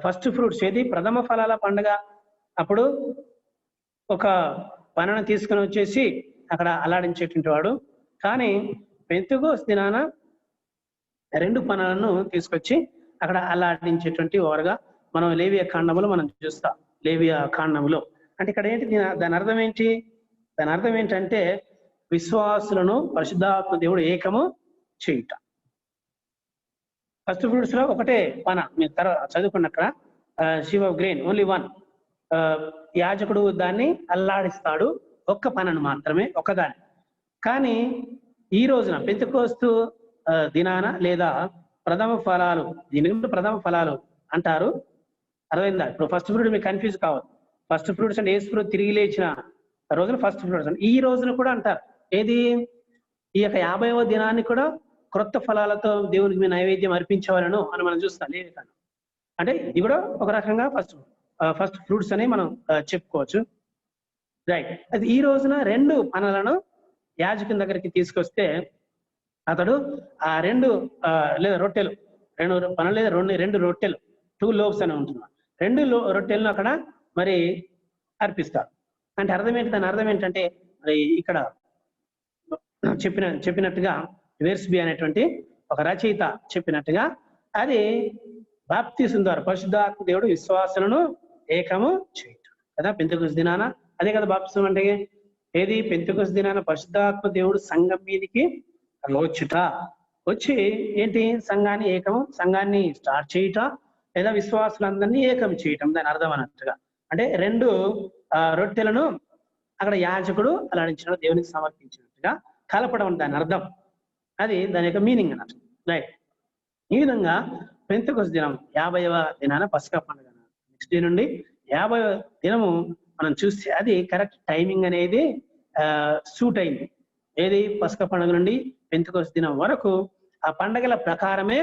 ఫస్ట్ ఫ్రూట్స్ ఏది? ప్రథమ ఫలాల పండుగ. అప్పుడు ఒక పనను తీసుకొని వచ్చేసి అక్కడ అల్లాడించేటువంటి వాడు. కానీ పెంతెకొస్తు దినాన 2 పనలను తీసుకొచ్చి అక్కడ అల్లాడించేటువంటి వారుగా మనం లేవియా కాండములో మనం చూస్తాం. లేవియా కాండములో అంటే ఇక్కడ ఏంటి? దాని అర్థం ఏంటి? దాని అర్థం ఏంటంటే విశ్వాసులను పరిశుద్ధాత్మ దేవుడు ఏకము చేయుట. ఫస్ట్ ఫ్రూట్స్ లో ఒకటే పన. మీరు తర్వాత చదువుకున్నక్కడ షీవ్ ఆఫ్ గ్రెయిన్ ఓన్లీ 1. యాజకుడు దాన్ని అల్లాడిస్తాడు, ఒక్క పనను మాత్రమే, ఒక్కదాన్ని. కానీ ఈ రోజున పెంతెకొస్తు దినాన లేదా ప్రథమ ఫలాలు, దీని ప్రథమ ఫలాలు అంటారు. అర్థమైందా? ఇప్పుడు ఫస్ట్ ఫ్రూట్ మీకు కన్ఫ్యూజ్ కావద్దు. ఫస్ట్ ఫ్రూట్స్ అంటే యేసు ప్రభు తిరిగి లేచిన రోజున ఫస్ట్ ఫ్రూట్స్ అంటే ఈ రోజున కూడా అంటారు. ఏది? ఈ యొక్క 50వ దినాన్ని కూడా క్రొత్త ఫలాలతో దేవునికి మీ నైవేద్యం అర్పించవలను అని మనం చూస్తాం. లేదు కానీ అంటే ఇది కూడా ఒక రకంగా ఫస్ట్ ఫ్రూట్స్ అని మనం చెప్పుకోవచ్చు. రైట్. అది ఈ రోజున 2 పనలను యాజకుని దగ్గరికి తీసుకొస్తే అతడు ఆ 2 లేదా రొట్టెలు, 2 పనులు లేదా 2 రొట్టెలు, 2 loaves అని ఉంటున్నాడు. 2 రొట్టెలను అక్కడ మరి అర్పిస్తాడు. అంటే అర్థం ఏంటి? దాని అర్థం ఏంటంటే మరి ఇక్కడ చెప్పినట్టుగా వేర్స్బీ అనేటువంటి ఒక రచయిత చెప్పినట్టుగా అది బాప్తిసం ద్వారా పరిశుద్ధాత్మ దేవుడు విశ్వాసులను ఏకము చేయటం కదా పెంతెకొస్తు దినాన. అదే కదా బాప్తిసం అంటే. ఏది పెంతెకొస్తు దినాన పరిశుద్ధాత్మ దేవుడు సంఘం మీదికి వచ్చుట, వచ్చి ఏంటి సంఘాన్ని ఏకము, సంఘాన్ని స్టార్ట్ చేయటం లేదా విశ్వాసులందరినీ ఏకం చేయటం దాని అర్థం అన్నట్టుగా. అంటే 2 రొట్టెలను అక్కడ యాజకుడు అలాడించిన దేవునికి సమర్పించినట్టుగా కలపడం దాని అర్థం. అది దాని యొక్క మీనింగ్ అన్నట్టు. రైట్. ఈ విధంగా పెంతెకొస్తు దినం 50వ దినాన పస్కా పండుగ. నెక్స్ట్ డే నుండి 50వ దినము మనం చూస్తే అది కరెక్ట్ టైమింగ్ అనేది సూట్ అయింది. ఏది పస్కా పండుగ నుండి పెంతెకొస్తు దినం వరకు ఆ పండుగల ప్రకారమే,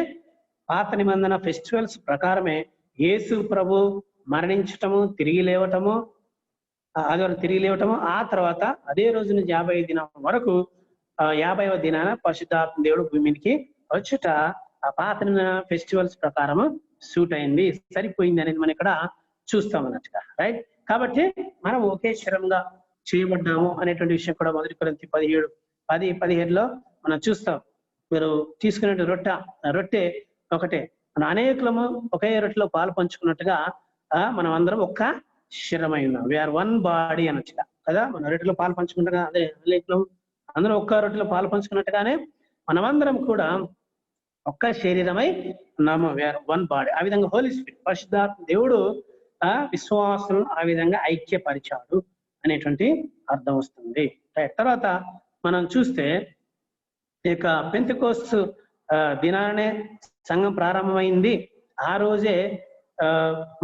పాత నిబంధన ఫెస్టివల్స్ ప్రకారమే యేసు ప్రభు మరణించటము, తిరిగి లేవటము, ఆదివారం తిరిగి లేవటము, ఆ తర్వాత అదే రోజు నుంచి 50 దినం వరకు 50వ దినాన పరిశుద్ధాత్మ దేవుడు భూమి మీదకి వచ్చుట ఆ పాత ఫెస్టివల్స్ ప్రకారము సూట్ అయింది, సరిపోయింది అనేది మనం ఇక్కడ చూస్తాం అన్నట్టుగా. రైట్. కాబట్టి మనం ఒకే శరీరంగా చేయబడ్డాము అనేటువంటి విషయం కూడా 1 కొరింథీ 17:10-17లో మనం చూస్తాం. మీరు తీసుకునే రొట్టె ఒకటే, మన అనేకులము ఒకే రొట్టెలో పాలు పంచుకున్నట్టుగా మనం అందరం ఒక్క శరీరమై ఉన్నాం. వీఆర్ వన్ బాడీ అనొచ్చుగా కదా. మన రొట్టెలో పాలు పంచుకుంటగా అదే అనేకులం అందరూ ఒక్క రొట్టెలో పాలు పంచుకున్నట్టుగానే మనమందరం కూడా ఒక్క శరీరమై ఉన్నాము. We are one body. ఆ విధంగా హోలీ స్పిరిట్ పరిశుద్ధాత్మ దేవుడు విశ్వాసులను ఆ విధంగా ఐక్యపరిచాడు అనేటువంటి అర్థం వస్తుంది. తర్వాత మనం చూస్తే ఇక పెంతెకొస్తు దినానే సంఘం ప్రారంభమైంది. ఆ రోజే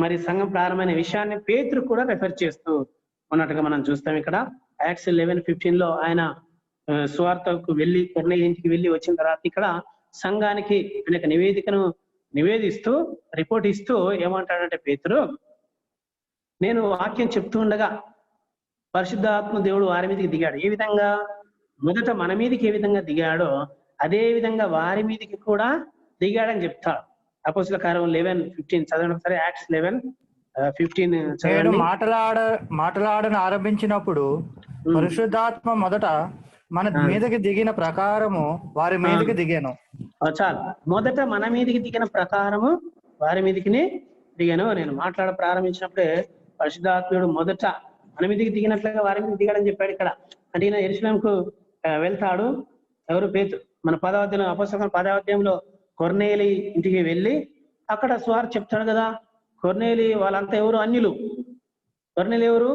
మరి సంఘం ప్రారంభమైన విషయాన్ని పేతురు కూడా రెఫర్ చేస్తూ ఉన్నట్టుగా మనం చూస్తాం. ఇక్కడ యాక్ట్స్ 11:15లో ఆయన సువార్తకు వెళ్ళి కొర్నేలి ఇంటికి వెళ్ళి వచ్చిన తర్వాత ఇక్కడ సంఘానికి అనేక నివేదికను నివేదిస్తూ రిపోర్ట్ ఇస్తూ ఏమంటాడంటే పేతురు, నేను వాక్యం చెప్తూ ఉండగా పరిశుద్ధాత్మ దేవుడు వారి మీదకి దిగాడు. ఏ విధంగా? మొదట మన మీదకి ఏ విధంగా దిగాడో అదే విధంగా వారి మీదకి కూడా దిగాడని చెప్తాడు. అపోస్తల కార్యం 11:15 చదవండి ఒకసారి. యాక్ట్స్ 11:15 మాట్లాడని ఆరంభించినప్పుడు పరిశుద్ధాత్మ మొదట మన మీదకి దిగిన ప్రకారము వారి మీదకి దిగాను. చాలు. మొదట మన మీదకి దిగిన ప్రకారము వారి మీదకి దిగాను. నేను మాట్లాడ ప్రారంభించినప్పుడే పరిశుద్ధాత్ముడు మొదట మన మీదకి దిగినట్లుగా వారి మీద దిగాడని చెప్పాడు ఇక్కడ. అంటే ఈయన యెరూషలేముకు వెళ్తాడు. ఎవరు? పేతురు. మన 10వ అధ్యాయం అపోస్తల 10వ అధ్యాయంలో కొర్నేలి ఇంటికి వెళ్ళి అక్కడ సువార్త చెప్తాడు కదా. కొర్నేలి వాళ్ళంతా ఎవరు? అన్యులు. కొర్నేలి ఎవరు?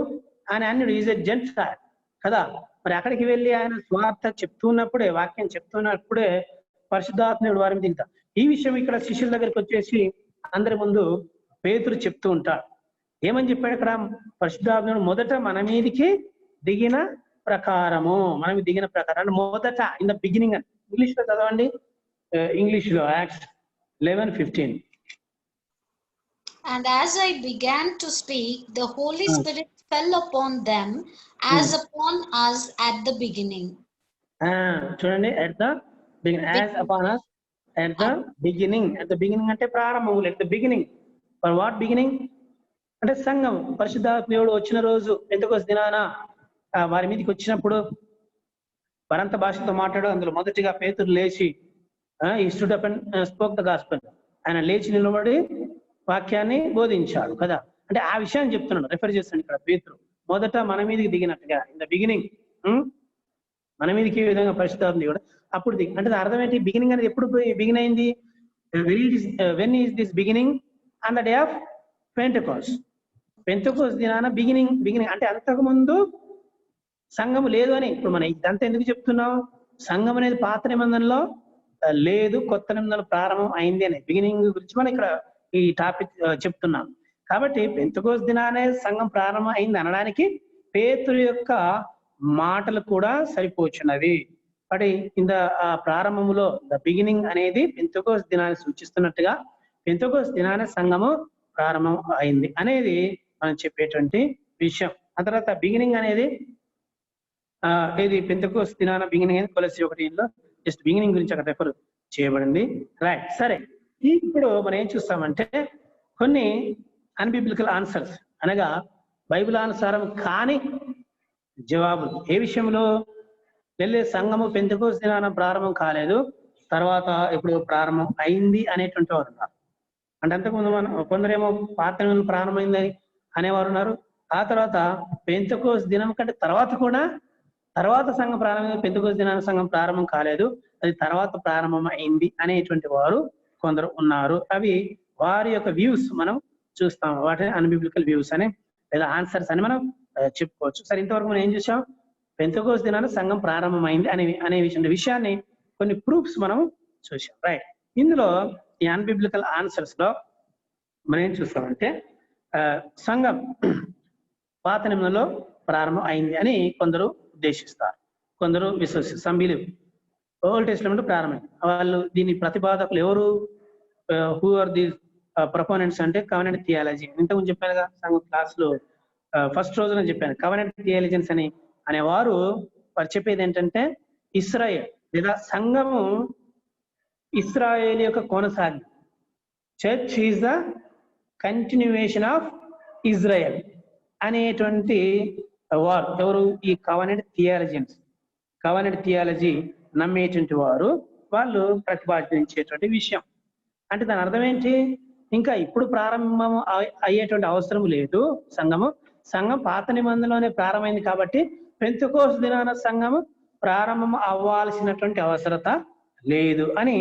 ఆయన అన్యుడు, ఈజ్ ఎ జెంటైల్ కదా. మరి అక్కడికి వెళ్ళి ఆయన సువార్త చెప్తున్నప్పుడే, వాక్యం చెప్తున్నప్పుడే పరిశుద్ధాత్ముడు వారి మీద దిగుతాడు. ఈ విషయం ఇక్కడ శిష్యుల దగ్గరికి వచ్చేసి అందరి ముందు పేతురు చెప్తూ ఉంటాడు. ఏమని చెప్పాడు ఇక్కడ? పరిశుద్ధాత్ముడు మొదట మన మీదికి దిగిన ప్రకారము, మనం దిగిన ప్రకారం మొదట, ఇన్ ద బిగినింగ్. ఇంగ్లీష్ లో చదవండి. ఇంగ్లీష్ లో acts 11:15. And as I began to speak, the Holy Spirit fell upon them as upon us at the beginning. చూడండి, at the beginning, as upon us at the beginning. At the beginning అంటే ప్రారంభం. at the beginning. For what beginning? అంటే సంఘం పరిశుద్ధాత్ముడు వచ్చిన రోజు Pentecost దినాన వారి మీదకి వచ్చినప్పుడు పరంత భాషతో మాట్లాడు. అందులో మొదటిగా పేతురు లేచి ఈ stood up and spoke the gospel. ఆయన లేచి నిలబడి వాక్యాన్ని బోధించాడు కదా. అంటే ఆ విషయాన్ని చెప్తున్నాడు, రెఫర్ చేస్తాడు ఇక్కడ పేతురు. మొదట మన మీదకి దిగినట్టుగా, ఇన్ ద బిగినింగ్, మన మీదకి ఈ విధంగా పరిశుద్ధాత్మ దేవుడు అప్పుడు అంటే అర్థం ఏంటి? బిగినింగ్ అనేది ఎప్పుడు బిగిన్ అయింది? When is this beginning? On the day of Pentecost. Pentecost దినాన బిగినింగ్ అంటే అంతకు ముందు సంఘము లేదు అని. ఇప్పుడు మనం ఇదంతా ఎందుకు చెప్తున్నాం? సంఘం అనేది పాత నిబంధనలో లేదు, కొత్త నిబంధనలు ప్రారంభం అయింది అని బిగినింగ్ గురించి మనం ఇక్కడ ఈ టాపిక్ చెప్తున్నాం. కాబట్టి పెంతెకోస్తు దినానే సంఘం ప్రారంభం అయింది అనడానికి పేతురు యొక్క మాటలు కూడా సరిపోచున్నవి. బట్ ఇంత ప్రారంభములో ద బిగినింగ్ అనేది పెంతెకోస్తు దినాన్ని సూచిస్తున్నట్టుగా పెంతెకోస్తు దినానే సంఘము ప్రారంభం అయింది అనేది మనం చెప్పేటువంటి విషయం. ఆ తర్వాత బిగినింగ్ అనేది ఇది పెంతెకోస్తు దినాన బిగినింగ్ అనేది కొలస్సీ 1:1లో జస్ట్ బిగినింగ్ గురించి అక్కడ రెఫర్ చేయబడింది. రైట్. సరే, ఇప్పుడు మనం ఏం చూస్తామంటే కొన్ని అన్బిబ్లికల్ ఆన్సర్స్, అనగా బైబిల్ అనుసారం కాని జవాబులు. ఏ విషయంలో? వెళ్ళే సంఘము పెంతెకోస్తు దినాన ప్రారంభం కాలేదు, తర్వాత ఇప్పుడు ప్రారంభం అయింది అనేటువంటి వారు ఉన్నారు. అంటే అంతకుముందు మనం కొందరేమో పాత నిబంధన ప్రారంభమైందని అనేవారు ఉన్నారు. ఆ తర్వాత పెంతెకోస్తు దినం కంటే తర్వాత సంఘం ప్రారంభం, పెంతెకోస్తు దినాన సంఘం ప్రారంభం కాలేదు, అది తర్వాత ప్రారంభం అయింది అనేటువంటి వారు కొందరు ఉన్నారు. అవి వారి యొక్క వ్యూస్ మనం చూస్తాం, వాటిని అన్‌బిబ్లికల్ వ్యూస్ అని లేదా ఆన్సర్స్ అని మనం చెప్పుకోవచ్చు. సరే, ఇంతవరకు మనం ఏం చూసాం? పెంతెకోస్తు దినాన సంఘం ప్రారంభమైంది అనే విషయాన్ని కొన్ని ప్రూఫ్స్ మనం చూసాం, రైట్? ఇందులో ఈ అన్‌బిబ్లికల్ ఆన్సర్స్ లో మనం ఏం చూస్తామంటే సంఘం పాత నిబంధనలో ప్రారంభం అయింది అని కొందరు ఉద్దేశిస్తారు, కొందరు విశ్వసిస్తారు. సమ్ బిలీవ్ ఓల్డ్ టెస్టమెంట్ ప్రారంభమైంది. వాళ్ళు దీని ప్రతిపాదకులు ఎవరు? హూ ఆర్ ది ప్రపోనెంట్స్ అంటే కవెనెంట్ థియాలజీ. ఇంతకుముందు చెప్పానుగా సంఘం క్లాస్ లో ఫస్ట్ రోజున చెప్పాను. కవెనెంట్ థియాలజన్స్ అనేవారు వారు చెప్పేది ఏంటంటే ఇశ్రాయేల్ లేదా సంఘము ఇశ్రాయేల్ యొక్క కొనసాగింపు. Church is the continuation of Israel అనేటువంటి వారు ఎవరు? ఈ కవెనెంట్ థియాలజన్స్. కవెనెంట్ థియాలజీ నమ్మేటువంటి వారు వాళ్ళు ప్రతిపాదించేటువంటి విషయం. అంటే దాని అర్థం ఏంటి? ఇంకా ఇప్పుడు ప్రారంభం అయ్యేటువంటి అవసరం లేదు. సంఘం పాత నిబంధనలోనే ప్రారంభమైంది కాబట్టి పెంతెకోస్తు దినాన సంఘము ప్రారంభం అవ్వాల్సినటువంటి అవసరత లేదు అని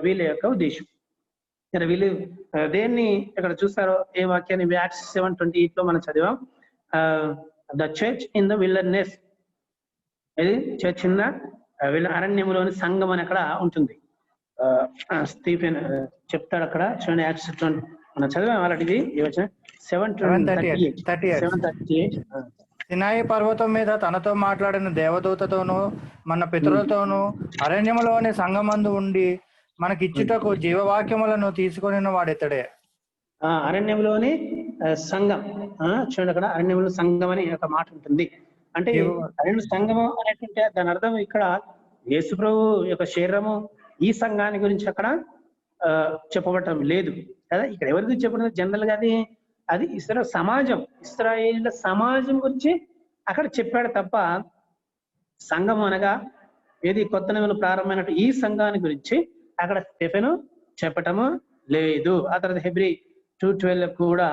వీళ్ళ యొక్క ఉద్దేశం. ఇక్కడ వీళ్ళు దేన్ని ఇక్కడ చూస్తారో ఏ వాక్యాన్ని Acts 7:28 లో మనం చదివాం. The church in the wilderness, ఇది చర్చ్ ఇన్ ద అరణ్యములోని సంఘం అని అక్కడ ఉంటుంది. స్టీఫెన్ చెప్తాడు అక్కడ, చూడండి. Acts 7 మనం చదివాం అలాంటిది 7:38. సినాయి పర్వతం మీద తనతో మాట్లాడిన దేవదూతతోనూ మన పితరులతోనూ అరణ్యములోని సంఘమందు ఉండి మనకిచ్చుటకు జీవవాక్యములను తీసుకొని వాడెత్తడే. అరణ్యంలోని సంఘం, చూడండి అక్కడ అరణ్యంలో సంఘం అని ఒక మాట ఉంటుంది. అంటే అరణ్య సంఘము అనేటువంటి దాని అర్థం ఇక్కడ యేసు ప్రభు యొక్క శరీరము ఈ సంఘాన్ని గురించి అక్కడ చెప్పబడటం లేదు కదా. ఇక్కడ ఎవరి గురించి చెప్పడం? జనరల్ గా అది ఇశ్రాయేలు సమాజం గురించి అక్కడ చెప్పాడు తప్ప సంఘం అనగా ఏది కొత్త నిబంధనలు ప్రారంభమైనట్టు ఈ సంఘాన్ని గురించి అక్కడ స్టెఫెను చెప్పటము లేదు. ఆ తర్వాత హెబ్రీ 2:12 కూడా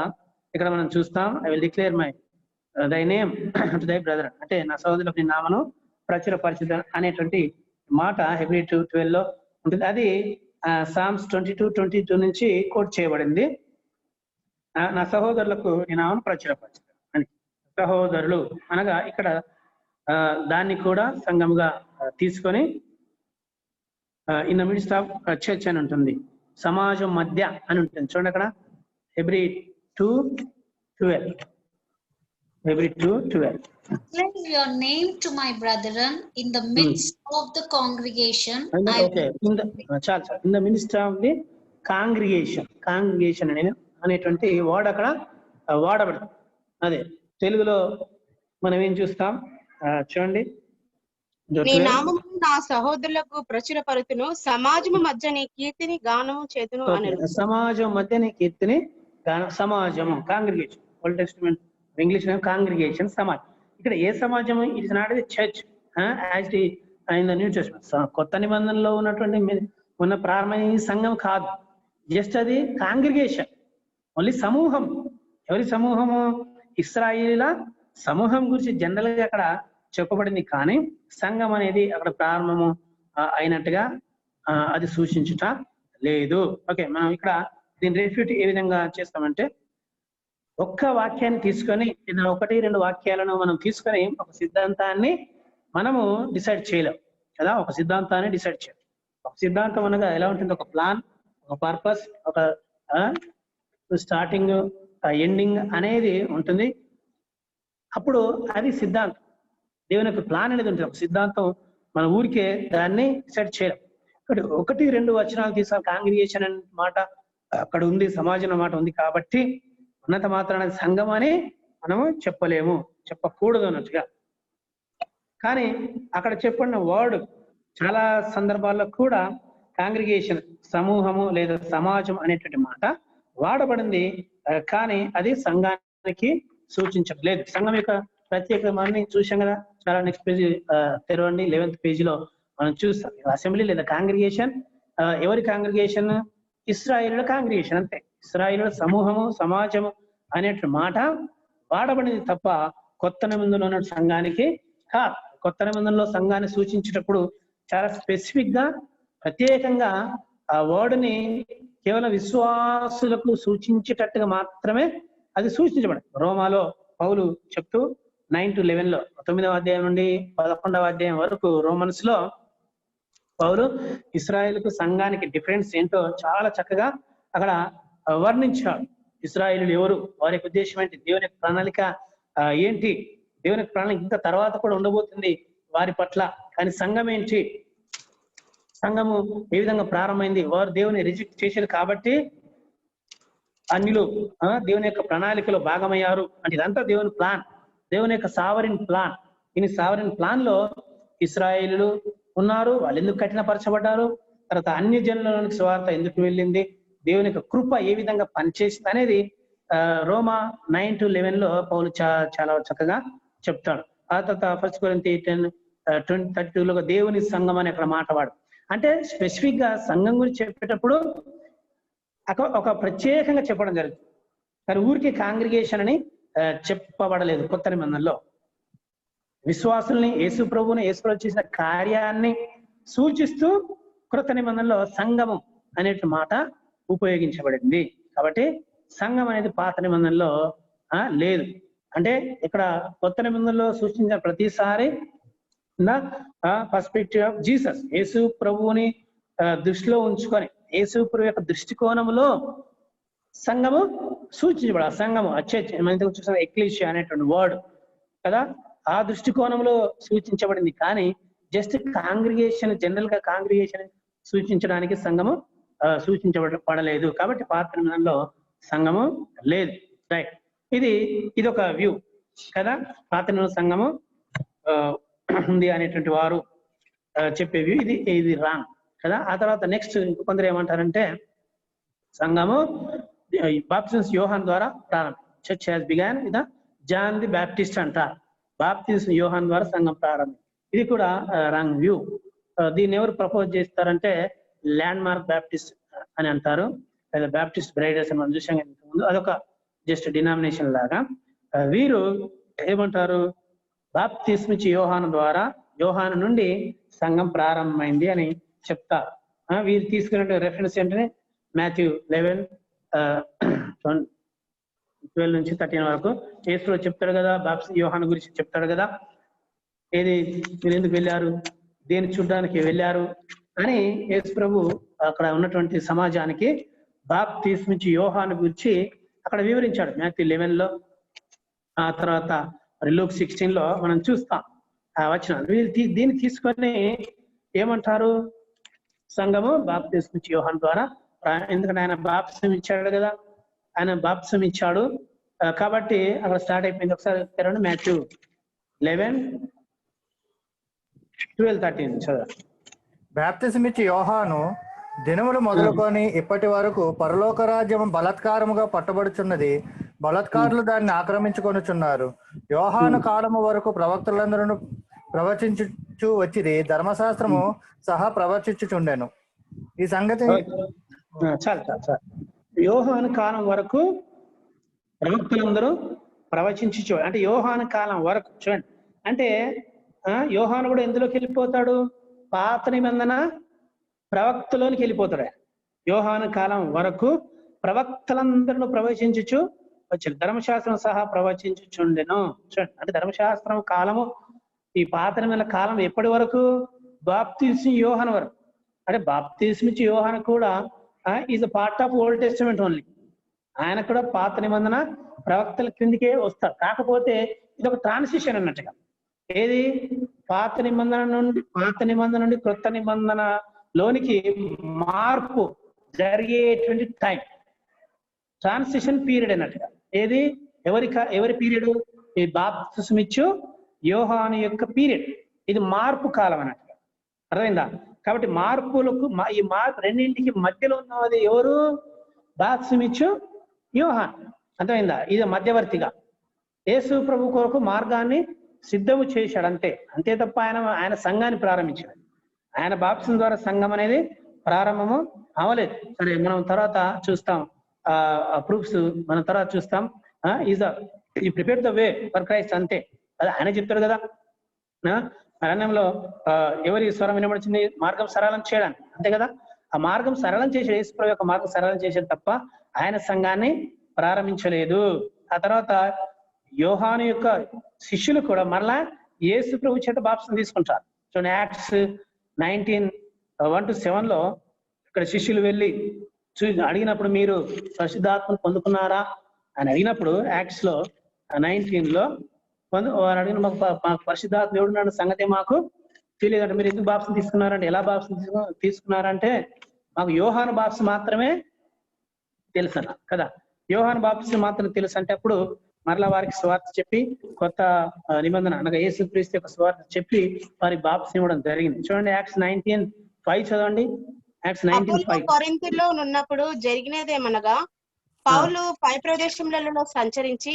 ఇక్కడ మనం చూస్తాం. ఐ విల్ డిక్లేర్ మై దై నేమ్ టు దై బ్రదర్, అంటే నా సహోదరులకు నీ నామను ప్రచురపరిచిత అనేటువంటి మాట హెబ్రీ 2:12 లో ఉంటుంది. అది సామ్స్ 22:22 నుంచి కోట్ చేయబడింది. నా సహోదరులకు నీ నామను ప్రచురపరిచిత అని. సహోదరులు అనగా ఇక్కడ దాన్ని కూడా సంఘముగా తీసుకొని in the midst of church అని ఉంటుంది, సమాజం మధ్య అని ఉంటుంది. చూడండి అక్కడ Hebrew 2:12. Hebrew 2:12. Declare your name to my brethren in the midst of the congregation. Okay. In the midst of the congregation అనేటువంటి వర్డ్ అక్కడ వాడబడుతుంది. అదే తెలుగులో మనం ఏం చూస్తాం చూడండి. నీ నామము నా సహోదరులకు ప్రచురపరుతును, సమాజము మధ్య నీ కీర్తిని గానము చేతును అని. సమాజం మధ్య నీ కీర్తిని సమాజము, congregation. Old testament English congregation, సమాజం. ఇక్కడ ఏ సమాజము? It is not the church as in the new testament. కొత్త నిబంధనలో ఉన్న ప్రారంభమైన సంఘం కాదు, జస్ట్ అది కాంగ్రిగేషన్, ఓన్లీ సమూహం. ఎవరి సమూహము? ఇశ్రాయేలీల సమూహం గురించి జనరల్ గా అక్కడ చెప్పబడింది. కానీ సంఘం అనేది అక్కడ ప్రారంభము అయినట్టుగా అది సూచించుట లేదు. ఓకే, మనం ఇక్కడ దీని రిఫ్యూట్ ఏ విధంగా చేస్తామంటే ఒక్క వాక్యాన్ని తీసుకొని 1-2 వాక్యాలను మనం తీసుకొని ఒక సిద్ధాంతాన్ని మనము డిసైడ్ చేయలేం కదా. ఒక సిద్ధాంతాన్ని డిసైడ్ చేయాలి. ఒక సిద్ధాంతం అనగా ఎలా ఉంటుంది? ఒక ప్లాన్, ఒక పర్పస్, ఒక స్టార్టింగ్, ఎండింగ్ అనేది ఉంటుంది. అప్పుడు అది సిద్ధాంతం. దేవుని యొక్క ప్లాన్ అనేది ఉంటుంది. ఒక సిద్ధాంతం మన ఊరికే దాన్ని డిసైడ్ చేయలేం. 1-2 వచనాలు తీసాం. కాంగ్రిగేషన్ అనే మాట అక్కడ ఉంది, సమాజం మాట ఉంది కాబట్టి ఉన్నత మాత్రాన సంఘం అని మనము చెప్పకూడదు అన్నట్టుగా. కానీ అక్కడ చెప్పిన వర్డ్ చాలా సందర్భాల్లో కూడా కాంగ్రిగేషన్, సమూహము లేదా సమాజం అనేటువంటి మాట వాడబడింది. కానీ అది సంఘానికి సూచించట్లేదు. సంఘం యొక్క ప్రత్యేకమని చూసాం కదా. చాలా నెక్స్ట్ పేజీ తెరవండి. 11th పేజీలో మనం చూస్తాం. అసెంబ్లీ లేదా కాంగ్రిగేషన్, ఎవరి కాంగ్రిగేషన్? ఇశ్రాయేలుల కాంగ్రిగేషన్, అంతే. ఇశ్రాయేలుల సమూహము, సమాజము అనే మాట వాడబడింది తప్ప కొత్త నిబంధనలో ఉన్న సంఘానికి కాదు. కొత్త నిబంధనలో సంఘాన్ని సూచించేటప్పుడు చాలా స్పెసిఫిక్ గా, ప్రత్యేకంగా ఆ వర్డ్ని కేవలం విశ్వాసులకు సూచించేటట్టుగా మాత్రమే అది సూచించబడింది. రోమాలో పౌలు చెప్తూ 9 to 11 9వ అధ్యాయం నుండి 11వ అధ్యాయం వరకు రోమన్స్ లో పౌలు ఇశ్రాయేలుకు సంఘానికి డిఫరెన్స్ ఏంటో చాలా చక్కగా అక్కడ వర్ణించాడు. ఇశ్రాయేలు ఎవరు, వారి యొక్క ఉద్దేశం ఏంటి, దేవుని యొక్క ప్రణాళిక ఏంటి, దేవుని యొక్క ప్రణాళిక ఇంకా తర్వాత కూడా ఉండబోతుంది వారి పట్ల. కానీ సంఘం ఏంటి, సంఘము ఏ విధంగా ప్రారంభమైంది, వారు దేవుని రిజెక్ట్ చేశారు కాబట్టి అన్యులు దేవుని యొక్క ప్రణాళికలో భాగమయ్యారు అంటే ఇదంతా దేవుని ప్లాన్, దేవుని యొక్క సావరిన్ ప్లాన్. ఈ సావరిన్ ప్లాన్ లో ఇశ్రాయేలులు ఉన్నారు, వాళ్ళు ఎందుకు కఠినపరచబడ్డారు, తర్వాత అన్య జనులలోనికి సువార్త ఎందుకు వెళ్ళింది, దేవుని యొక్క కృప ఏ విధంగా పనిచేసింది అనేది రోమా 9 to 11 పౌలు చాలా చక్కగా చెప్తాడు. ఆ తర్వాత 1 కొరింథీ 10:32 దేవుని సంఘం అని అక్కడ మాట్లాడు. అంటే స్పెసిఫిక్ గా సంఘం గురించి చెప్పేటప్పుడు ఒక ప్రత్యేకంగా చెప్పడం జరుగుతుంది. కానీ ఊరికి కాంగ్రిగేషన్ అని చెప్పబడలేదు. కొత్త నిబంధనలో విశ్వాసుల్ని, యేసు ప్రభువుని, యేసు ప్రభు చేసిన కార్యాన్ని సూచిస్తూ కృత నిబంధనలో సంఘము అనే మాట ఉపయోగించబడింది. కాబట్టి సంఘం అనేది పాత నిబంధనలో లేదు. అంటే ఇక్కడ కొత్త నిబంధనలో సూచించిన ప్రతిసారి పర్స్పెక్టివ్ ఆఫ్ జీసస్, యేసు ప్రభువుని దృష్టిలో ఉంచుకొని యేసు ప్రభు యొక్క దృష్టికోణంలో సంఘము సూచించబడ. సంఘము చూసిన ఎక్లీషియా అనేటువంటి వర్డ్ కదా, ఆ దృష్టికోణంలో సూచించబడింది. కానీ జస్ట్ కాంగ్రిగేషన్, జనరల్ గా కాంగ్రిగేషన్ సూచించడానికి సంఘము సూచించబడలేదు. కాబట్టి పాత నిబంధనలో సంఘము లేదు. రైట్, ఇది ఒక వ్యూ కదా, పాత నిబంధన సంఘము ఉంది అనేటువంటి వారు చెప్పే వ్యూ. ఇది రాంగ్ కదా. ఆ తర్వాత నెక్స్ట్ కొందరు ఏమంటారంటే సంఘము బాప్టిజం యోహాన్ ద్వారా ప్రారంభం, church has begun with John the Baptist అంటారు. బాప్టిజం యోహాన్ ద్వారా సంఘం ప్రారంభం. ఇది కూడా రాంగ్ వ్యూ. దీన్ని ఎవరు ప్రపోజ్ చేస్తారంటే ల్యాండ్ మార్క్ బ్యాప్టిస్ట్ అని అంటారు, లేదా బ్యాప్టిస్ట్ బ్రైడర్స్ అని మనం చూసాం ముందు. అదొక జస్ట్ డినామినేషన్ లాగా. వీరు ఏమంటారు, బాప్తిస్మ ఇచ్చి యోహాను ద్వారా, యోహాను నుండి సంఘం ప్రారంభమైంది అని చెప్తారు. వీరు తీసుకున్న రెఫరెన్స్ ఏంటంటే మాథ్యూ 11:12 నుంచి 13 వరకు యేసు చెప్తాడు కదా, బాప్తిస్మ యోహాను గురించి చెప్తాడు కదా, ఏది మీరు ఎందుకు వెళ్ళారు, దేని చూడడానికి వెళ్ళారు అని యేసు ప్రభు అక్కడ ఉన్నటువంటి సమాజానికి బాప్తిస్మ ఇచ్చి యోహాను గురించి అక్కడ వివరించాడు మాథ్యూ 11. ఆ తర్వాత లూక్ 16 మనం చూస్తాం వచ్చిన. వీళ్ళు దీన్ని తీసుకొని ఏమంటారు, సంఘము బాప్తిస్మ ఇచ్చి యోహాను ద్వారా, ఎందుకంటే ఆయన బాప్తిస్మ ఇచ్చాడు కదా, ఆయన బాప్తిస్మ ఇచ్చాడు కాబట్టి అక్కడ స్టార్ట్ అయిపోయింది. ఒకసారి తెరండి మాథ్యూ 11:12-13 చదవండి. బాప్తిస్మ ఇచ్చి యోహాను దినములు మొదలుకొని ఇప్పటి వరకు పరలోక రాజ్యం బలాత్కారముగా పట్టబడుచున్నది, బలాత్కారులు దాన్ని ఆక్రమించుకొనుచున్నారు. యోహాను కాలము వరకు ప్రవక్తలందరూ ప్రవచించు వచ్చిది, ధర్మశాస్త్రము సహా ప్రవచించుచుండెను. ఈ సంగతి చాలు. యోహాను కాలం వరకు ప్రవక్తలందరూ ప్రవచించు, అంటే యోహాను కాలం వరకు చూడండి. అంటే యోహాను కూడా ఎందులోకి వెళ్ళిపోతాడు, పాత నిబంధన ప్రవక్తలోనికి వెళ్ళిపోతాడు. యోహాను కాలం వరకు ప్రవక్తలందరూ ప్రవచించుచు వచ్చాడు, ధర్మశాస్త్రం సహా ప్రవచించుచుండెను. చూడండి, అంటే ధర్మశాస్త్రం కాలము, ఈ పాత నిబంధన కాలం ఎప్పటి వరకు, బాప్తిస్మ యోహాను వరకు. అంటే బాప్తిస్మ ఇచ్చి యోహాను కూడా is a part of old testament only. ఆయన కూడా పాత నిబంధన ప్రవక్తల కిందికే వస్తారు. కాకపోతే ఇది ఒక ట్రాన్సిషన్ అన్నట్టుగా, ఏది పాత నిబంధన నుండి క్రొత్త నిబంధనలోనికి మార్పు జరిగేటువంటి టైం, ట్రాన్సిషన్ పీరియడ్ అన్నట్టుగా. ఏది ఎవరి పీరియడ్, ఈ బాప్తిస్మ ఇచ్చు యోహాను యొక్క పీరియడ్. ఇది మార్పు కాలం అన్నట్టుగా, అర్థమైందా? కాబట్టి మార్పులకు ఈ మార్పు రెండింటికి మధ్యలో ఉన్నది ఎవరు, బాప్తిస్మ ఇచ్చు యోహాను, అర్థమైందా? ఇది మధ్యవర్తిగా యేసు ప్రభు కొరకు మార్గాన్ని సిద్ధము చేశాడు అంతే తప్ప ఆయన సంఘాన్ని ప్రారంభించాడు. ఆయన బాప్తిసం ద్వారా సంఘం అనేది ప్రారంభము అవలేదు. సరే, మనం తర్వాత చూస్తాం ప్రూఫ్స్, మనం తర్వాత చూస్తాం. ఈ prepare the way for Christ, అంతే. అది ఆయన చెప్తాడు కదా. అరణ్యంలో ఎవరి స్వరం వినబడుతుంది? మార్గం సరళం చేయడానికి, అంతే కదా. ఆ మార్గం సరళం చేసే యేసుప్రభు యొక్క మార్గం సరళం చేసేది తప్ప ఆయన సంఘాన్ని ప్రారంభించలేదు. ఆ తర్వాత యోహాను యొక్క శిష్యులు కూడా మరలా యేసుప్రభు చేత బాప్తిసం తీసుకుంటారు. చూడండి, యాక్ట్స్ 19:1-7 ఇక్కడ శిష్యులు వెళ్ళి అడిగినప్పుడు మీరు పరిశుద్ధాత్మను పొందుకున్నారా అని అడిగినప్పుడు, యాక్ట్స్ లో 19 వారు అడిగిన మాకు పరిశుద్ధాత్మ ఎవడున్నాడు సంగతి మాకు తెలియదంటే, మీరు ఎందుకు బాప్తిసం తీసుకున్నారంటే, ఎలా బాప్తిసం తీసుకున్నారంటే మాకు యోహాను బాప్తిసం మాత్రమే తెలుసు అన్న కదా. యోహాను బాప్తిసం మాత్రం తెలుసు అంటే అప్పుడు మరలా వారికి స్వార్థ చెప్పి కొత్త నిబంధన అనగా యేసుక్రీస్తు యొక్క స్వార్థ చెప్పి వారికి బాప్తిసం ఇవ్వడం జరిగింది. చూడండి, యాక్ట్స్ 19:5 చదవండి. యాక్ట్స్ 19:5. కొరింథీలో ఉన్నప్పుడు జరిగినదేమనగా, పౌలు పై ప్రదేశములలో సంచరించి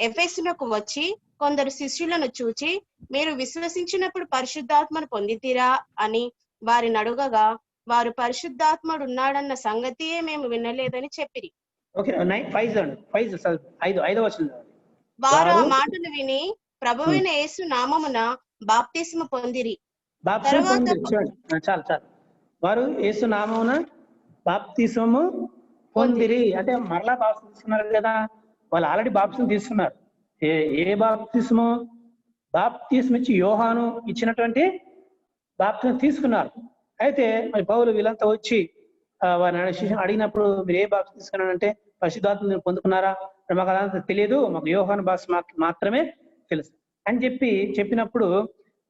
ఎఫెసునకు వచ్చి కొందరు శిష్యులను చూచి, మీరు విశ్వసించినప్పుడు పరిశుద్ధాత్మను పొందితీరా అని వారిని అడుగగా, వారు పరిశుద్ధాత్ముడు ఉన్నాడన్న సంగతియే మేము వినలేదని చెప్పిరి. ఓకే, 5వ వచనం. వారు ఆ మాటలు విని ప్రభువైన యేసు నామమున బాప్తిస్మ పొందిరి. చాలు. వారు యేసు నామమున బాప్తిస్మము పొందిరి అంటే మరలా బాప్తిసం తీసుకున్నారు కదా. వాళ్ళు ఆల్రెడీ బాప్తిసం తీసుకున్నారు. ఏ బాప్తిస్ము? బాప్తిస్మ ఇచ్చి యోహాను ఇచ్చినటువంటి బాప్తిసం తీసుకున్నారు. అయితే మరి పౌలు వీళ్ళంతా వచ్చి వారిని శిష్యుని అడిగినప్పుడు మీరు ఏ బాప్తిసం తీసుకున్నారంటే పరిశుద్ధాత్మ పొందుకున్నారా? మాకు అదంతా తెలియదు, మాకు యోహాను భాష మాత్రమే తెలుసు అని చెప్పినప్పుడు,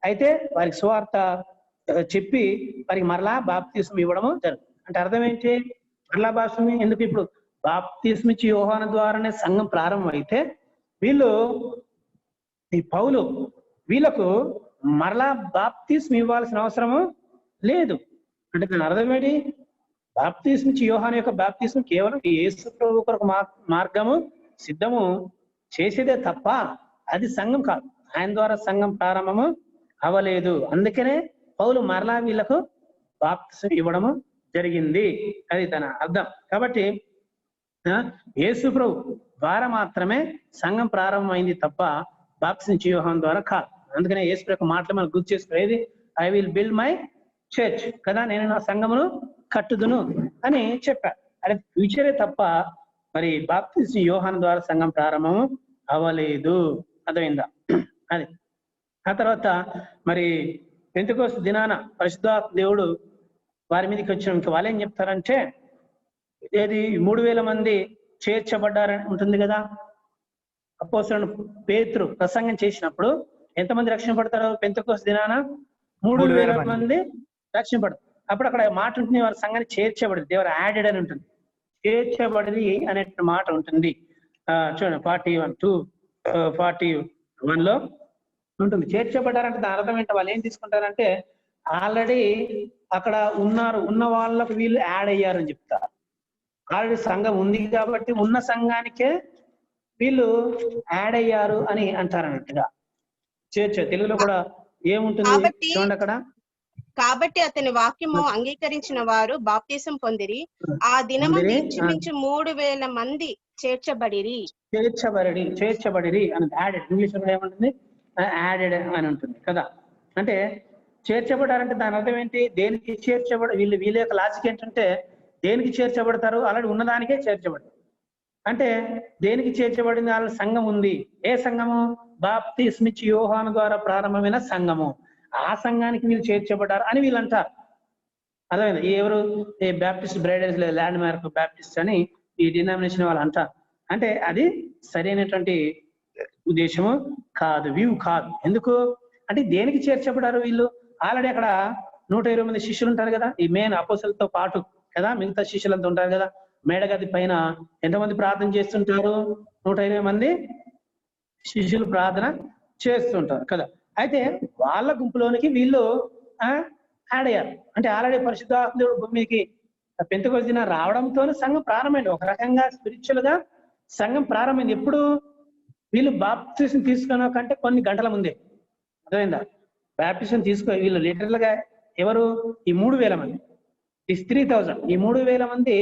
అయితే వారికి సువార్త చెప్పి వారికి మరలా బాప్తిసం ఇవ్వడము జరుగుతుంది. అంటే అర్థం ఏంటి? మరలా బాప్తిసం ఎందుకు? ఇప్పుడు బాప్తిసం ఇచ్చి యోహాను ద్వారానే సంఘం ప్రారంభం అయితే ఈ పౌలు వీళ్ళకు మరలా బాప్తిసం ఇవ్వాల్సిన అవసరము లేదు. అంటే దాని అర్థం ఏంటి? బాప్తిసం ఇచ్చి యోహాను యొక్క బాప్తిసం కేవలం యేసు ప్రభు కొరకు మార్గము సిద్ధము చేసేదే తప్ప అది సంఘం కాదు. ఆయన ద్వారా సంఘం ప్రారంభము అవ్వలేదు. అందుకనే పౌలు మరలా వీళ్ళకు బాప్తిసం ఇవ్వడము జరిగింది. అది తన అర్థం. కాబట్టి యేసు ప్రభు ద్వారా మాత్రమే సంఘం ప్రారంభమైంది తప్ప బాప్తిసం ఇచ్చి యోహాను ద్వారా కాదు. అందుకనే యేసు యొక్క మాటలు మనం గుర్తు చేసుకునేది, I will build my church కదా, నేను నా సంఘమును కట్టుదును అని చెప్పారు. అది ఫ్యూచరే తప్ప మరి బాప్తిసం యోహాను ద్వారా సంఘం ప్రారంభము అవ్వలేదు. అర్థమైందా? అది. ఆ తర్వాత మరి పెంతెకోస్తు దినాన పరిశుద్ధాత్మ దేవుడు వారి మీదకి వచ్చిన ఇంకా వాళ్ళు ఏం చెప్తారంటే, ఏది 3000 మంది చేర్చబడ్డారని ఉంటుంది కదా. అపోస్తలుడు పేతురు ప్రసంగం చేసినప్పుడు ఎంతమంది రక్షణ పడతారు? పెంతెకోస్తు దినాన 3000 మంది రక్షణ పడతారు. అప్పుడు అక్కడ మాట ఉంటుంది, వారి సంఘాన్ని చేర్చబడింది, దేవర్ యాడెడ్ అని ఉంటుంది. చేర్చబడింది అనే మాట ఉంటుంది. చూడండి 41 ఉంటుంది. చేర్చబడ్డారంటే దాని అర్థం ఏంటో వాళ్ళు ఏం తీసుకుంటారంటే, ఆల్రెడీ అక్కడ ఉన్న వాళ్ళకు వీళ్ళు యాడ్ అయ్యారని చెప్తారు. ఆల్రెడీ సంఘం ఉంది కాబట్టి ఉన్న సంఘానికే వీళ్ళు యాడ్ అయ్యారు అని అంటారు అన్నట్టుగా. తెలుగులో కూడా ఏముంటుంది చూడండి అక్కడ. కాబట్టి అతని వాక్యము అంగీకరించిన వారు బాప్తిసం పొందిరి. ఆ దినము ఇంచుమించు 3000 మంది చేర్చబడిరి అని యాడెడ్. ఇంగ్లీష్ లో ఏముంటుంది? యాడెడ్ అని ఉంటుంది కదా. అంటే చేర్చబడారంటే దాని అర్థం ఏంటి? దేనికి వీళ్ళ యొక్క లాజిక్ ఏంటంటే, దేనికి చేర్చబడతారు? ఆల్రెడీ ఉన్నదానికే చేర్చబడతారు. అంటే దేనికి చేర్చబడింది? వాళ్ళ సంఘం ఉంది. ఏ సంఘము? బాప్తిసం ఇచ్చి యోహాను ద్వారా ప్రారంభమైన సంఘము. ఆ సంఘానికి వీళ్ళు చేర్చబడ్డారు అని వీళ్ళు అంటారు. అర్థమైంది? ఎవరు? ఏ బ్యాప్టిస్ట్ బ్రైడర్స్ ల్యాండ్ మార్క్ బ్యాప్టిస్ట్ అని ఈ డినామినేషన్ వాళ్ళు అంటారు. అంటే అది సరైనటువంటి ఉద్దేశము కాదు, వ్యూ కాదు. ఎందుకు అంటే దేనికి చేర్చబడ్డారు వీళ్ళు? ఆల్రెడీ అక్కడ 120 మంది శిష్యులు ఉంటారు కదా, ఈ మెయిన్ అపోస్తలులతో పాటు కదా, మిగతా శిష్యులంతా ఉంటారు కదా. మేడగది పైన ఎంతమంది ప్రార్థన చేస్తుంటారు? 120 మంది శిష్యులు ప్రార్థన చేస్తుంటారు కదా. అయితే వాళ్ళ గుంపులోనికి వీళ్ళు యాడ్ అయ్యారు. అంటే ఆల్రెడీ పరిశుద్ధాత్ముడు భూమికి పెంతెకోస్తు దినం రావడంతో సంఘం ప్రారంభమైంది. ఒక రకంగా స్పిరిచువల్ గా సంఘం ప్రారంభమైంది. ఎప్పుడు? వీళ్ళు బాప్తిసం తీసుకున్న కంటే కొన్ని గంటల ముందే. అర్థమైందా? బాప్టిజం వీళ్ళు లిటరల్ గా ఎవరు? ఈ 3,000 మంది, ఈ 3,000, ఈ 3,000 మంది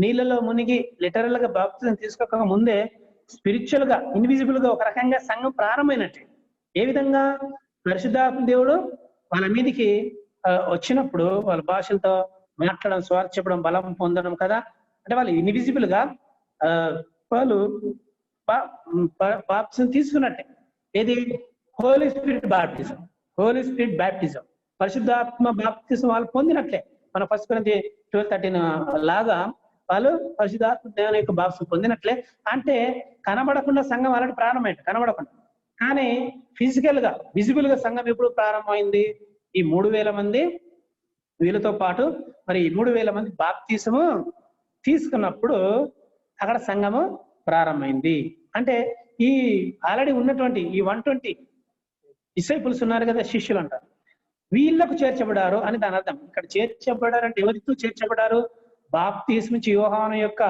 నీళ్ళలో మునిగి లిటరల్ గా బాప్టిజం తీసుకోక ముందే స్పిరిచువల్ గా, ఇన్విజిబుల్ గా ఒక రకంగా సంఘం ప్రారంభమైనట్టే. ఏ విధంగా? పరిశుద్ధాత్మ దేవుడు వాళ్ళ మీదికి వచ్చినప్పుడు వాళ్ళ భాషలతో మాట్లాడడం, స్వార్థ చెప్పడం, బలం పొందడం కదా. అంటే వాళ్ళు ఇన్విజిబుల్ గా వాళ్ళు బాప్టిజం తీసుకున్నట్టే. ఏది? Holy Spirit baptism. Holy Spirit baptism, పరిశుద్ధాత్మ బాప్టిజం వాళ్ళు పొందినట్లే. మన 1 Corinthians 12:13 లాగా వాళ్ళు పరిశుద్ధాత్మ దేవుని యొక్క బాప్టిజం పొందినట్లే. అంటే కనబడకుండా సంఘం అలాంటి ప్రారంభమైంది, కనబడకుండా. కానీ ఫిజికల్ గా, విజిబుల్ గా సంఘం ఎప్పుడు ప్రారంభమైంది? ఈ 3,000 మంది వీళ్ళతో పాటు మరి ఈ 3,000 మంది బాప్తిసము తీసుకున్నప్పుడు అక్కడ సంఘము ప్రారంభమైంది. అంటే ఈ ఆల్రెడీ ఉన్నటువంటి ఈ 120 డిసైపుల్స్ ఉన్నారు కదా, శిష్యులు అంటారు, వీళ్ళకు చేర్చబడారు అని దాని అర్థం. ఇక్కడ చేర్చబడారంటే ఎవరితో చేర్చబడారు? బాప్తిస్మిచ్చి యోహాను యొక్క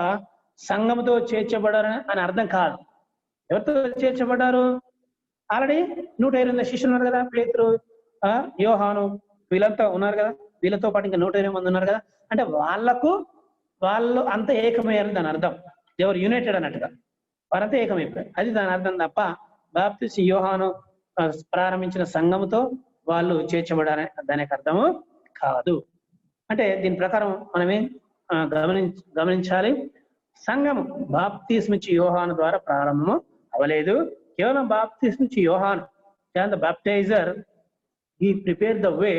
సంఘముతో చేర్చబడారు అని అర్థం కాదు. ఎవరితో చేర్చబడ్డారు? ఆల్రెడీ 120 శిష్యులు ఉన్నారు కదా, పేతురు, యోహాను, వీళ్ళంతా ఉన్నారు కదా. వీళ్ళతో పాటు ఇంకా 120 మంది ఉన్నారు కదా. అంటే వాళ్ళు అంత ఏకమయ్యారు దాని అర్థం. ఎవరు యునైటెడ్ అన్నట్టుగా వారంతా ఏకమైపోయారు, అది దాని అర్థం తప్ప బాప్తిస్మ యోహాను ప్రారంభించిన సంఘముతో వాళ్ళు చేర్చబడారని దానికి అర్థము కాదు. అంటే దీని ప్రకారం మనమే గమనించాలి. సంఘము బాప్తిస్మిచ్చి యోహాను ద్వారా ప్రారంభము అవ్వలేదు. కేవలం బాప్తిస్మిచ్చి Yohanu, the baptizer, he prepare the way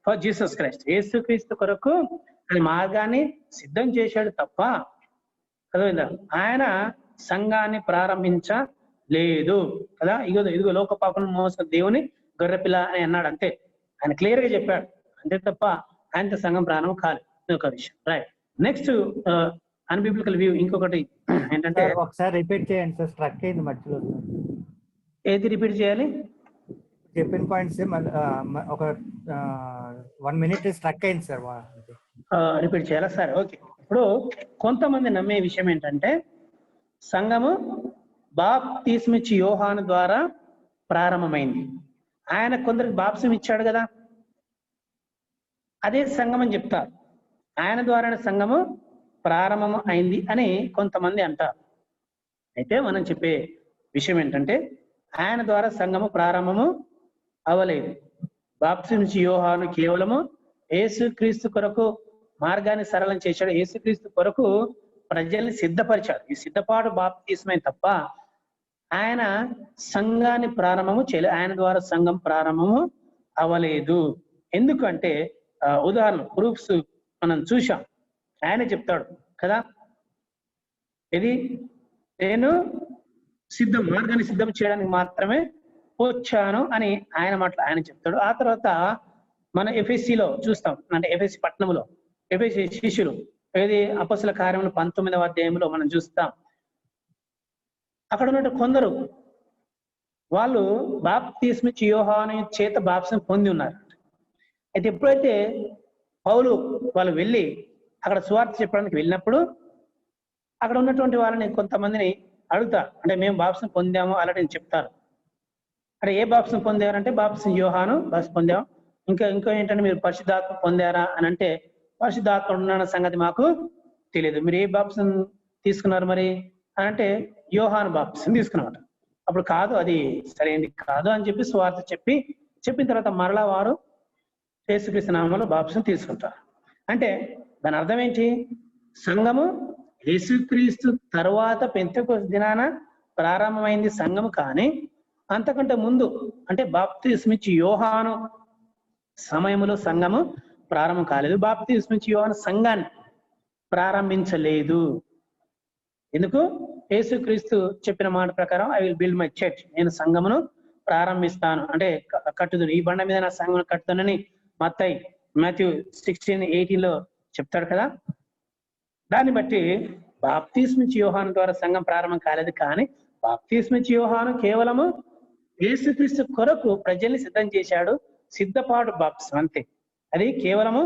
for Jesus Christ. Yesukristu కొరకు ఆయన మార్గాన్ని సిద్ధం చేశాడు తప్ప, అర్థమైందా, ఆయన సంఘాన్ని ప్రారంభించలేదు కదా. ఇదిగో లోక పాపను మోసిన దేవుని గొర్రెపిల్ల అని అన్నాడు, అంతే. ఆయన క్లియర్ గా చెప్పాడు, అంతే తప్ప ఆయనతో సంఘం ప్రారంభం కాదు. ఒక విషయం. రైట్. నెక్స్ట్ అన్బిబ్లికల్ వ్యూ ఇంకొకటి ఏంటంటే, ఒకసారి రిపీట్ చేయండి సార్, స్ట్రక్ అయింది మధ్యలో. ఏది రిపీట్ చేయాలి? చెప్పిన పాయింట్స్ ఒక 1 minute స్ట్రక్ అయింది సార్. రిపీట్ చేయాలా? సరే, ఓకే. ఇప్పుడు కొంతమంది నమ్మే విషయం ఏంటంటే, సంఘము బాప్తిస్మిచ్చి యోహాను ద్వారా ప్రారంభమైంది. ఆయన కొందరికి బాప్తిసం ఇచ్చాడు కదా, అదే సంఘం అని చెప్తారు. ఆయన ద్వారా సంఘము ప్రారంభం అయింది అని కొంతమంది అంటారు. అయితే మనం చెప్పే విషయం ఏంటంటే, ఆయన ద్వారా సంఘము ప్రారంభము అవ్వలేదు. బాప్తిస్మిచ్చి యోహాను కేవలము యేసుక్రీస్తు కొరకు మార్గాన్ని సరళం చేశాడు, యేసుక్రీస్తు కొరకు ప్రజల్ని సిద్ధపరిచాడు. ఈ సిద్ధపాటు బాప్తిస్మే తప్ప ఆయన సంఘాన్ని ప్రారంభము చేయలేదు. ఆయన ద్వారా సంఘం ప్రారంభము అవ్వలేదు. ఎందుకంటే ఉదాహరణ, ప్రూఫ్స్ మనం చూసాం. ఆయన చెప్తాడు కదా, ఇది నేను మార్గాన్ని సిద్ధం చేయడానికి మాత్రమే వచ్చాను అని ఆయన చెప్తాడు. ఆ తర్వాత మన ఎఫ్ఎస్సిలో చూస్తాం, అంటే ఎఫ్ఎస్సి పట్టణంలో ఎఫ్ఎస్సి శిష్యులు, ఏది అపొస్తలుల కార్యములు 19వ అధ్యాయంలో మనం చూస్తాం. అక్కడ ఉన్న కొందరు వాళ్ళు బాప్తిస్మిచ్చి యోహాను చేత బాప్తిసం పొంది ఉన్నారు. అయితే ఎప్పుడైతే పౌలు వాళ్ళు వెళ్ళి అక్కడ సువార్త చెప్పడానికి వెళ్ళినప్పుడు అక్కడ ఉన్నటువంటి వాళ్ళని కొంతమందిని అడుగుతారు, అంటే మేము బాప్తిసం పొందాము అలాంటి చెప్తారు. అంటే ఏ బాప్తిసం పొందారంటే, బాప్తిసం యోహాను బాప్తిసం పొందాం. ఇంకా ఏంటంటే, మీరు పరిశుద్ధాత్మ పొందారా అని అంటే, పరిశుద్ధాత్మ ఉన్న సంగతి మాకు తెలియదు. మీరు ఏ బాప్తిసం తీసుకున్నారు మరి అని అంటే, యోహాను బాప్తిసం తీసుకున్నమాట. అప్పుడు కాదు, అది సరైనది కాదు అని చెప్పి సువార్త చెప్పిన తర్వాత మరలా వారు యేసుక్రీస్తు నామములో బాప్తిసం తీసుకుంటారు. అంటే దాని అర్థం ఏంటి? సంఘము యేసుక్రీస్తు తర్వాత పెంతెకొస్తు దినాన ప్రారంభమైంది సంఘము, కానీ అంతకంటే ముందు అంటే బాప్తిస్మిచ్చి యోహాను సమయంలో సంఘము ప్రారంభం కాలేదు. బాప్తిస్మిచ్చి యోహాను సంఘాన్ని ప్రారంభించలేదు. ఎందుకు? యేసుక్రీస్తు చెప్పిన మాట ప్రకారం, I will build my church, నేను సంఘమును ప్రారంభిస్తాను, అంటే కట్టుదును, ఈ బండ మీద నా సంఘమును కట్టుతానని మత్తయి మాథ్యూ 16:18 చెప్తాడు కదా. దాన్ని బట్టి బాప్తిస్మిచ్చి యోహాను ద్వారా సంఘం ప్రారంభం కాలేదు, కానీ బాప్తిస్మిచ్చి యోహాను కేవలము యేసుక్రీస్తు కొరకు ప్రజల్ని సిద్ధం చేశాడు. సిద్ధపాటు బాప్తిసం అంతే. అది కేవలము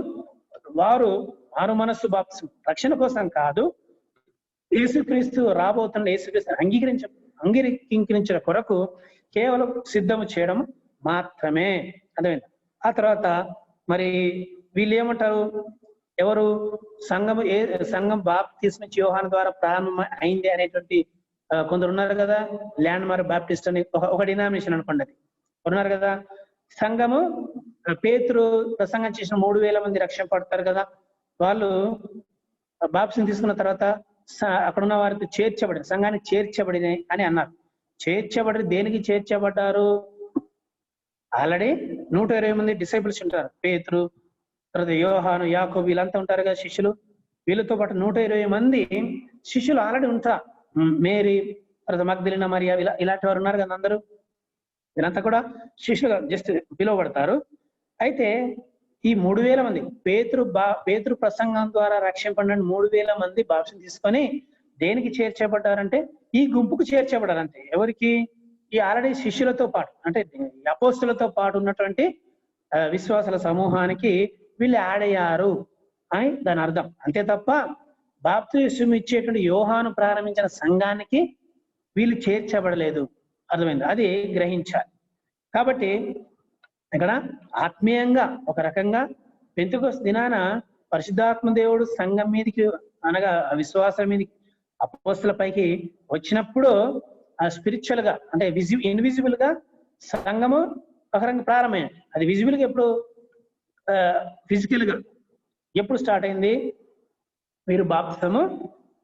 వారు మారు మనస్సు బాప్తిసం, రక్షణ కోసం కాదు, యేసుక్రీస్తు రాబోతున్న యేసుక్రీస్తు అంగీకరించిన కొరకు కేవలం సిద్ధము చేయడం మాత్రమే. అర్థమైంది. ఆ తర్వాత మరి వీళ్ళు ఏమంటారు, ఎవరు సంఘం బాప్తిస్మం ఇచ్చే యోహాను ద్వారా ప్రారంభం అయింది అనేటువంటి కొందరు ఉన్నారు కదా, ల్యాండ్ మార్క్ బాప్టిస్ట్ అని ఒక డినామినేషన్ అనుకోండి, అది ఉన్నారు కదా. సంఘము పేతురు ప్రసంగం చేసిన 3000 మంది రక్షణ పడతారు కదా, వాళ్ళు బాప్తిస్మం తీసుకున్న తర్వాత అక్కడ ఉన్న వారికి చేర్చబడి సంఘానికి చేర్చబడిన అని అన్నారు. చేర్చబడి దేనికి చేర్చబడ్డారు? ఆల్రెడీ 120 మంది డిసైపుల్స్ ఉంటారు. పేతురు, తర్వాత యోహాను, యాకోబు, వీళ్ళంతా ఉంటారు కదా శిష్యులు. వీళ్ళతో పాటు 120 మంది శిష్యులు ఆల్రెడీ ఉంటారు. మేరీ, తర్వాత మగ్దలినా మరియా, ఇలాంటి వారు ఉన్నారు కదా అందరూ. వీళ్ళంతా కూడా శిష్యులుగా జస్ట్ పిలువబడతారు. అయితే ఈ 3000 మంది పేతురు ప్రసంగం ద్వారా రక్షింపడిన 3000 మంది బాప్తిసం తీసుకొని దేనికి చేర్చబడ్డారంటే ఈ గుంపుకు చేర్చబడ్డారు. అంతే. ఎవరికి? ఈ ఆల్రెడీ శిష్యులతో పాటు అంటే అపోస్తులతో పాటు ఉన్నటువంటి విశ్వాసాల సమూహానికి వీళ్ళు యాడ్ అయ్యారు అని దాని అర్థం. అంతే తప్ప బాప్తిసం ఇచ్చేటువంటి యోహాను ప్రారంభించిన సంఘానికి వీళ్ళు చేర్చబడలేదు. అర్థమైంది? అది గ్రహించాలి. కాబట్టి ఇక్కడ ఆత్మీయంగా ఒక రకంగా పెంతెకొస్తు దినాన పరిశుద్ధాత్మ దేవుడు సంఘం మీదకి అనగా విశ్వాసం మీదకి అపోస్తుల పైకి వచ్చినప్పుడు స్పిరిచువల్ గా అంటే ఇన్విజిబుల్ గా సంఘము ఒక రంగం ప్రారంభమైంది. అది విజిబుల్ గా ఎప్పుడు ఫిజికల్ గా ఎప్పుడు స్టార్ట్ అయింది? మీరు బాప్తిసము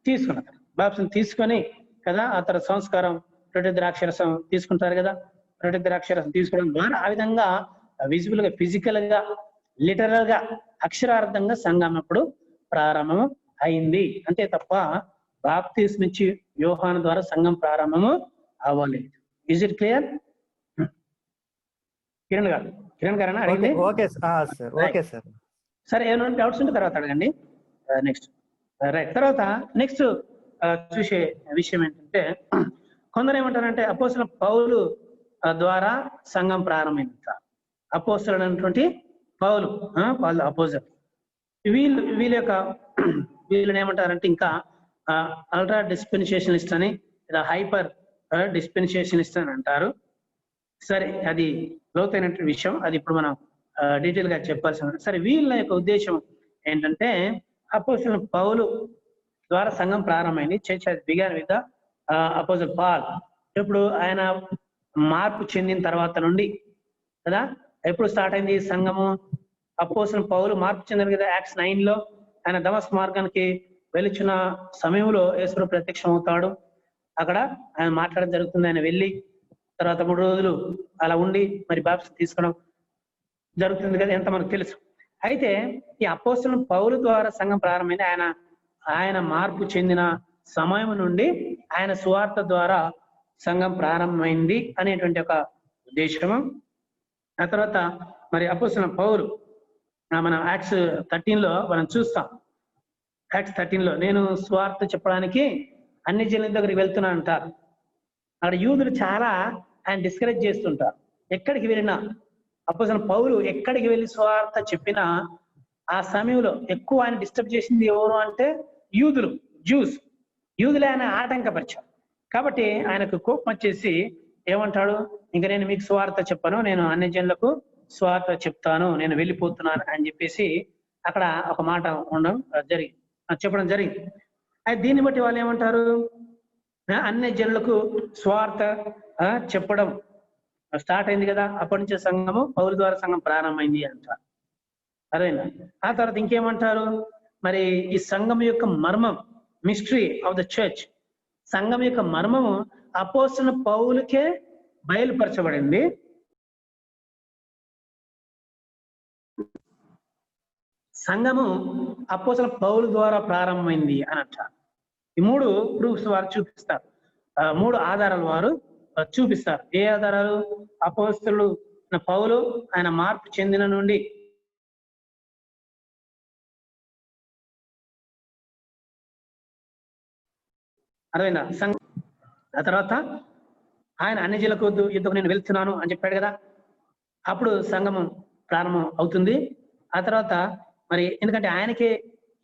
తీసుకున్నారు. బాప్తిసం తీసుకొని కదా ఆ తర్వాత సంస్కారం రొట్టె ద్రాక్షరసం తీసుకుంటారు కదా. రొట్టె ద్రాక్షరసం తీసుకోవడం ద్వారా ఆ విధంగా విజిబుల్ గా ఫిజికల్ గా లిటరల్ గా అక్షరార్థంగా సంఘం అప్పుడు ప్రారంభం అయింది. అంతే తప్ప బాప్తిస్మం ఇచ్చి యోహాను ద్వారా సంఘం ప్రారంభము అవ్వలేదు. Is it clear? కిరణ్ గారు అడిగింది. Okay sir. సరే, ఏమైనా డౌట్స్ ఉంటే తర్వాత అడగండి. Next right. తర్వాత నెక్స్ట్ చూసే విషయం ఏంటంటే, కొందరు ఏమంటారంటే అపోస్తలుల పౌలు ద్వారా సంఘం ప్రారంభమైంది. అపోస్తలుడు అనేటువంటి పౌలు వాళ్ళు అపోజిట్. వీళ్ళని ఏమంటారంటే ఇంకా అల్ట్రా డిస్పెన్సేషనిస్ట్ అని లేదా హైపర్ డిస్పెన్సేషనిస్ట్ అని అంటారు. సరే, అది లోతైనటువంటి విషయం, అది ఇప్పుడు మనం డీటెయిల్ గా చెప్పాల్సిన. సరే, వీళ్ళ యొక్క ఉద్దేశం ఏంటంటే అపోస్తలుల పౌలు ద్వారా సంఘం ప్రారంభమైంది. Church began with apostle Paul. ఇప్పుడు ఆయన మార్పు చెందిన తర్వాత నుండి కదా, ఎప్పుడు స్టార్ట్ అయింది సంఘము? అపోస్తలుల పౌలు మార్పు చెందారు కదా. యాక్ట్స్ 9 ఆయన దమస్కు మార్గానికి వెళుచున్న సమయంలో యేసు ప్రత్యక్షం అవుతాడు. అక్కడ ఆయన మాట్లాడడం జరుగుతుంది. ఆయన వెళ్ళి తర్వాత 3 రోజులు అలా ఉండి మరి బాప్తిసం తీసుకోవడం జరుగుతుంది కదా, ఎంత మనకు తెలుసు. అయితే ఈ అపోస్తలుల పౌలు ద్వారా సంఘం ప్రారంభమైంది. ఆయన మార్పు చెందిన సమయం నుండి ఆయన సువార్త ద్వారా సంఘం ప్రారంభమైంది అనేటువంటి ఒక ఉద్దేశము. ఆ తర్వాత మరి అపోస్తలుల పౌలు మనం యాక్ట్స్ 13 మనం చూస్తాం. యాక్ట్స్ 13 నేను సువార్త చెప్పడానికి అన్ని జనుల దగ్గరికి వెళ్తున్నా అంటారు. అక్కడ యూదులు చాలా ఆయన డిస్కరేజ్ చేస్తుంటారు. ఎక్కడికి వెళ్ళినా అపోస్తలుల పౌలు ఎక్కడికి వెళ్ళి సువార్త చెప్పినా ఆ సమయంలో ఎక్కువ ఆయన డిస్టర్బ్ చేసింది ఎవరు అంటే యూదులు, యూదులే ఆయన ఆటంకపరిచారు. కాబట్టి ఆయనకు కోపం వచ్చేసి ఏమంటాడు, ఇంకా నేను మీకు సువార్త చెప్పను, నేను అన్ని జనులకు సువార్త చెప్తాను, నేను వెళ్ళిపోతున్నాను అని చెప్పేసి అక్కడ ఒక మాట చెప్పడం జరిగింది. అయితే దీన్ని బట్టి వాళ్ళు ఏమంటారు, అన్ని జనులకు సువార్త చెప్పడం స్టార్ట్ అయింది కదా, అప్పటి నుంచి సంఘము పౌలు ద్వారా సంఘం ప్రారంభమైంది అంటారు. అదేనా? ఆ తర్వాత ఇంకేమంటారు, మరి ఈ సంఘం యొక్క మర్మం, మిస్టరీ ఆఫ్ ద చర్చ్, సంఘం యొక్క మర్మము అపోస్తలుల పౌలుకే బయలుపరచబడింది. సంఘము అపోస్తలుల పౌలు ద్వారా ప్రారంభమైంది అని అంటారు. ఈ 3 ప్రూఫ్స్ వారు చూపిస్తారు, 3 ఆధారాలు వారు చూపిస్తారు. ఏ ఆధారాలు? అపోస్తలుడు పౌలు ఆయన మార్పు చెందిన నుండి అర్థమైందా సంఘం. ఆ తర్వాత ఆయన అన్ని జనులకు యుద్ధకు నేను వెళ్తున్నాను అని చెప్పాడు కదా, అప్పుడు సంఘము ప్రారంభం అవుతుంది. ఆ తర్వాత మరి ఎందుకంటే ఆయనకే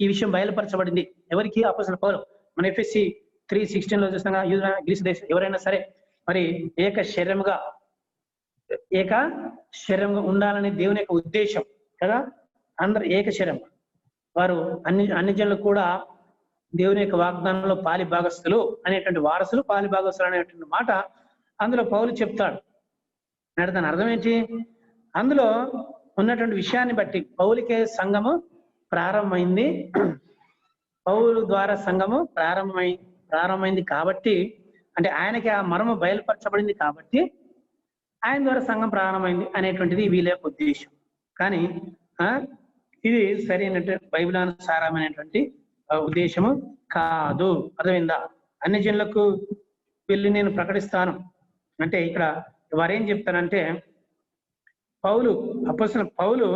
ఈ విషయం బయలుపరచబడింది. ఎవరికి? అపోస్తలుల పౌలు. మన ఎఫెసీ 3:16 చూస్తాగా, గ్రీసు దేశం ఎవరైనా సరే మరి ఏక శరీరముగా ఏక శరీరంగా ఉండాలని దేవుని యొక్క ఉద్దేశం కదా. అందరు ఏక శరీరం, వారు అన్ని జనులు కూడా దేవుని యొక్క వాగ్దానంలో పాలి భాగస్థులు అనేటువంటి వారసులు, పాలి భాగస్థులు అనేటువంటి మాట అందులో పౌలు చెప్తాడు. దాని అర్థం ఏంటి? అందులో ఉన్నటువంటి విషయాన్ని బట్టి పౌలుకే సంఘము ప్రారంభమైంది, పౌలు ద్వారా సంఘము ప్రారంభమైంది కాబట్టి, అంటే ఆయనకి ఆ మర్మం బయలుపరచబడింది కాబట్టి ఆయన ద్వారా సంఘం ప్రారంభమైంది అనేటువంటిది వీళ్ళ యొక్క ఉద్దేశం. కానీ ఇది సరైన బైబిలానుసారమైనటువంటి ఉద్దేశము కాదు. అర్థమైందా? అన్ని జనులకు వెళ్ళి నేను ప్రకటిస్తాను అంటే ఇక్కడ వారేం చెప్తారంటే, అపోస్తలుడైన పౌలు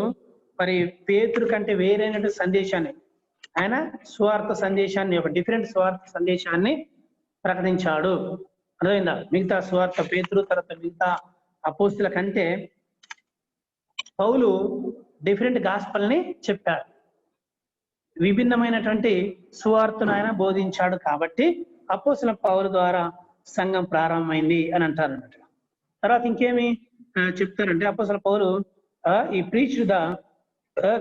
మరి పేతురు కంటే వేరైన సందేశాన్ని, ఆయన సువార్త సందేశాన్ని, ఒక డిఫరెంట్ సువార్త సందేశాన్ని ప్రకటించాడు. అర్థమైందా? మిగతా సువార్త పేతురు తర్వాత మిగతా అపోస్తలుల కంటే పౌలు డిఫరెంట్ గాస్పల్ని చెప్పాడు, విభిన్నమైనటువంటి సువార్తను ఆయన బోధించాడు కాబట్టి అపోస్తలుల పౌలు ద్వారా సంఘం ప్రారంభమైంది అని అంటారు అన్నమాట. తర్వాత ఇంకేమి చెప్తారంటే అపోస్తలుల పౌలు ఈ preach the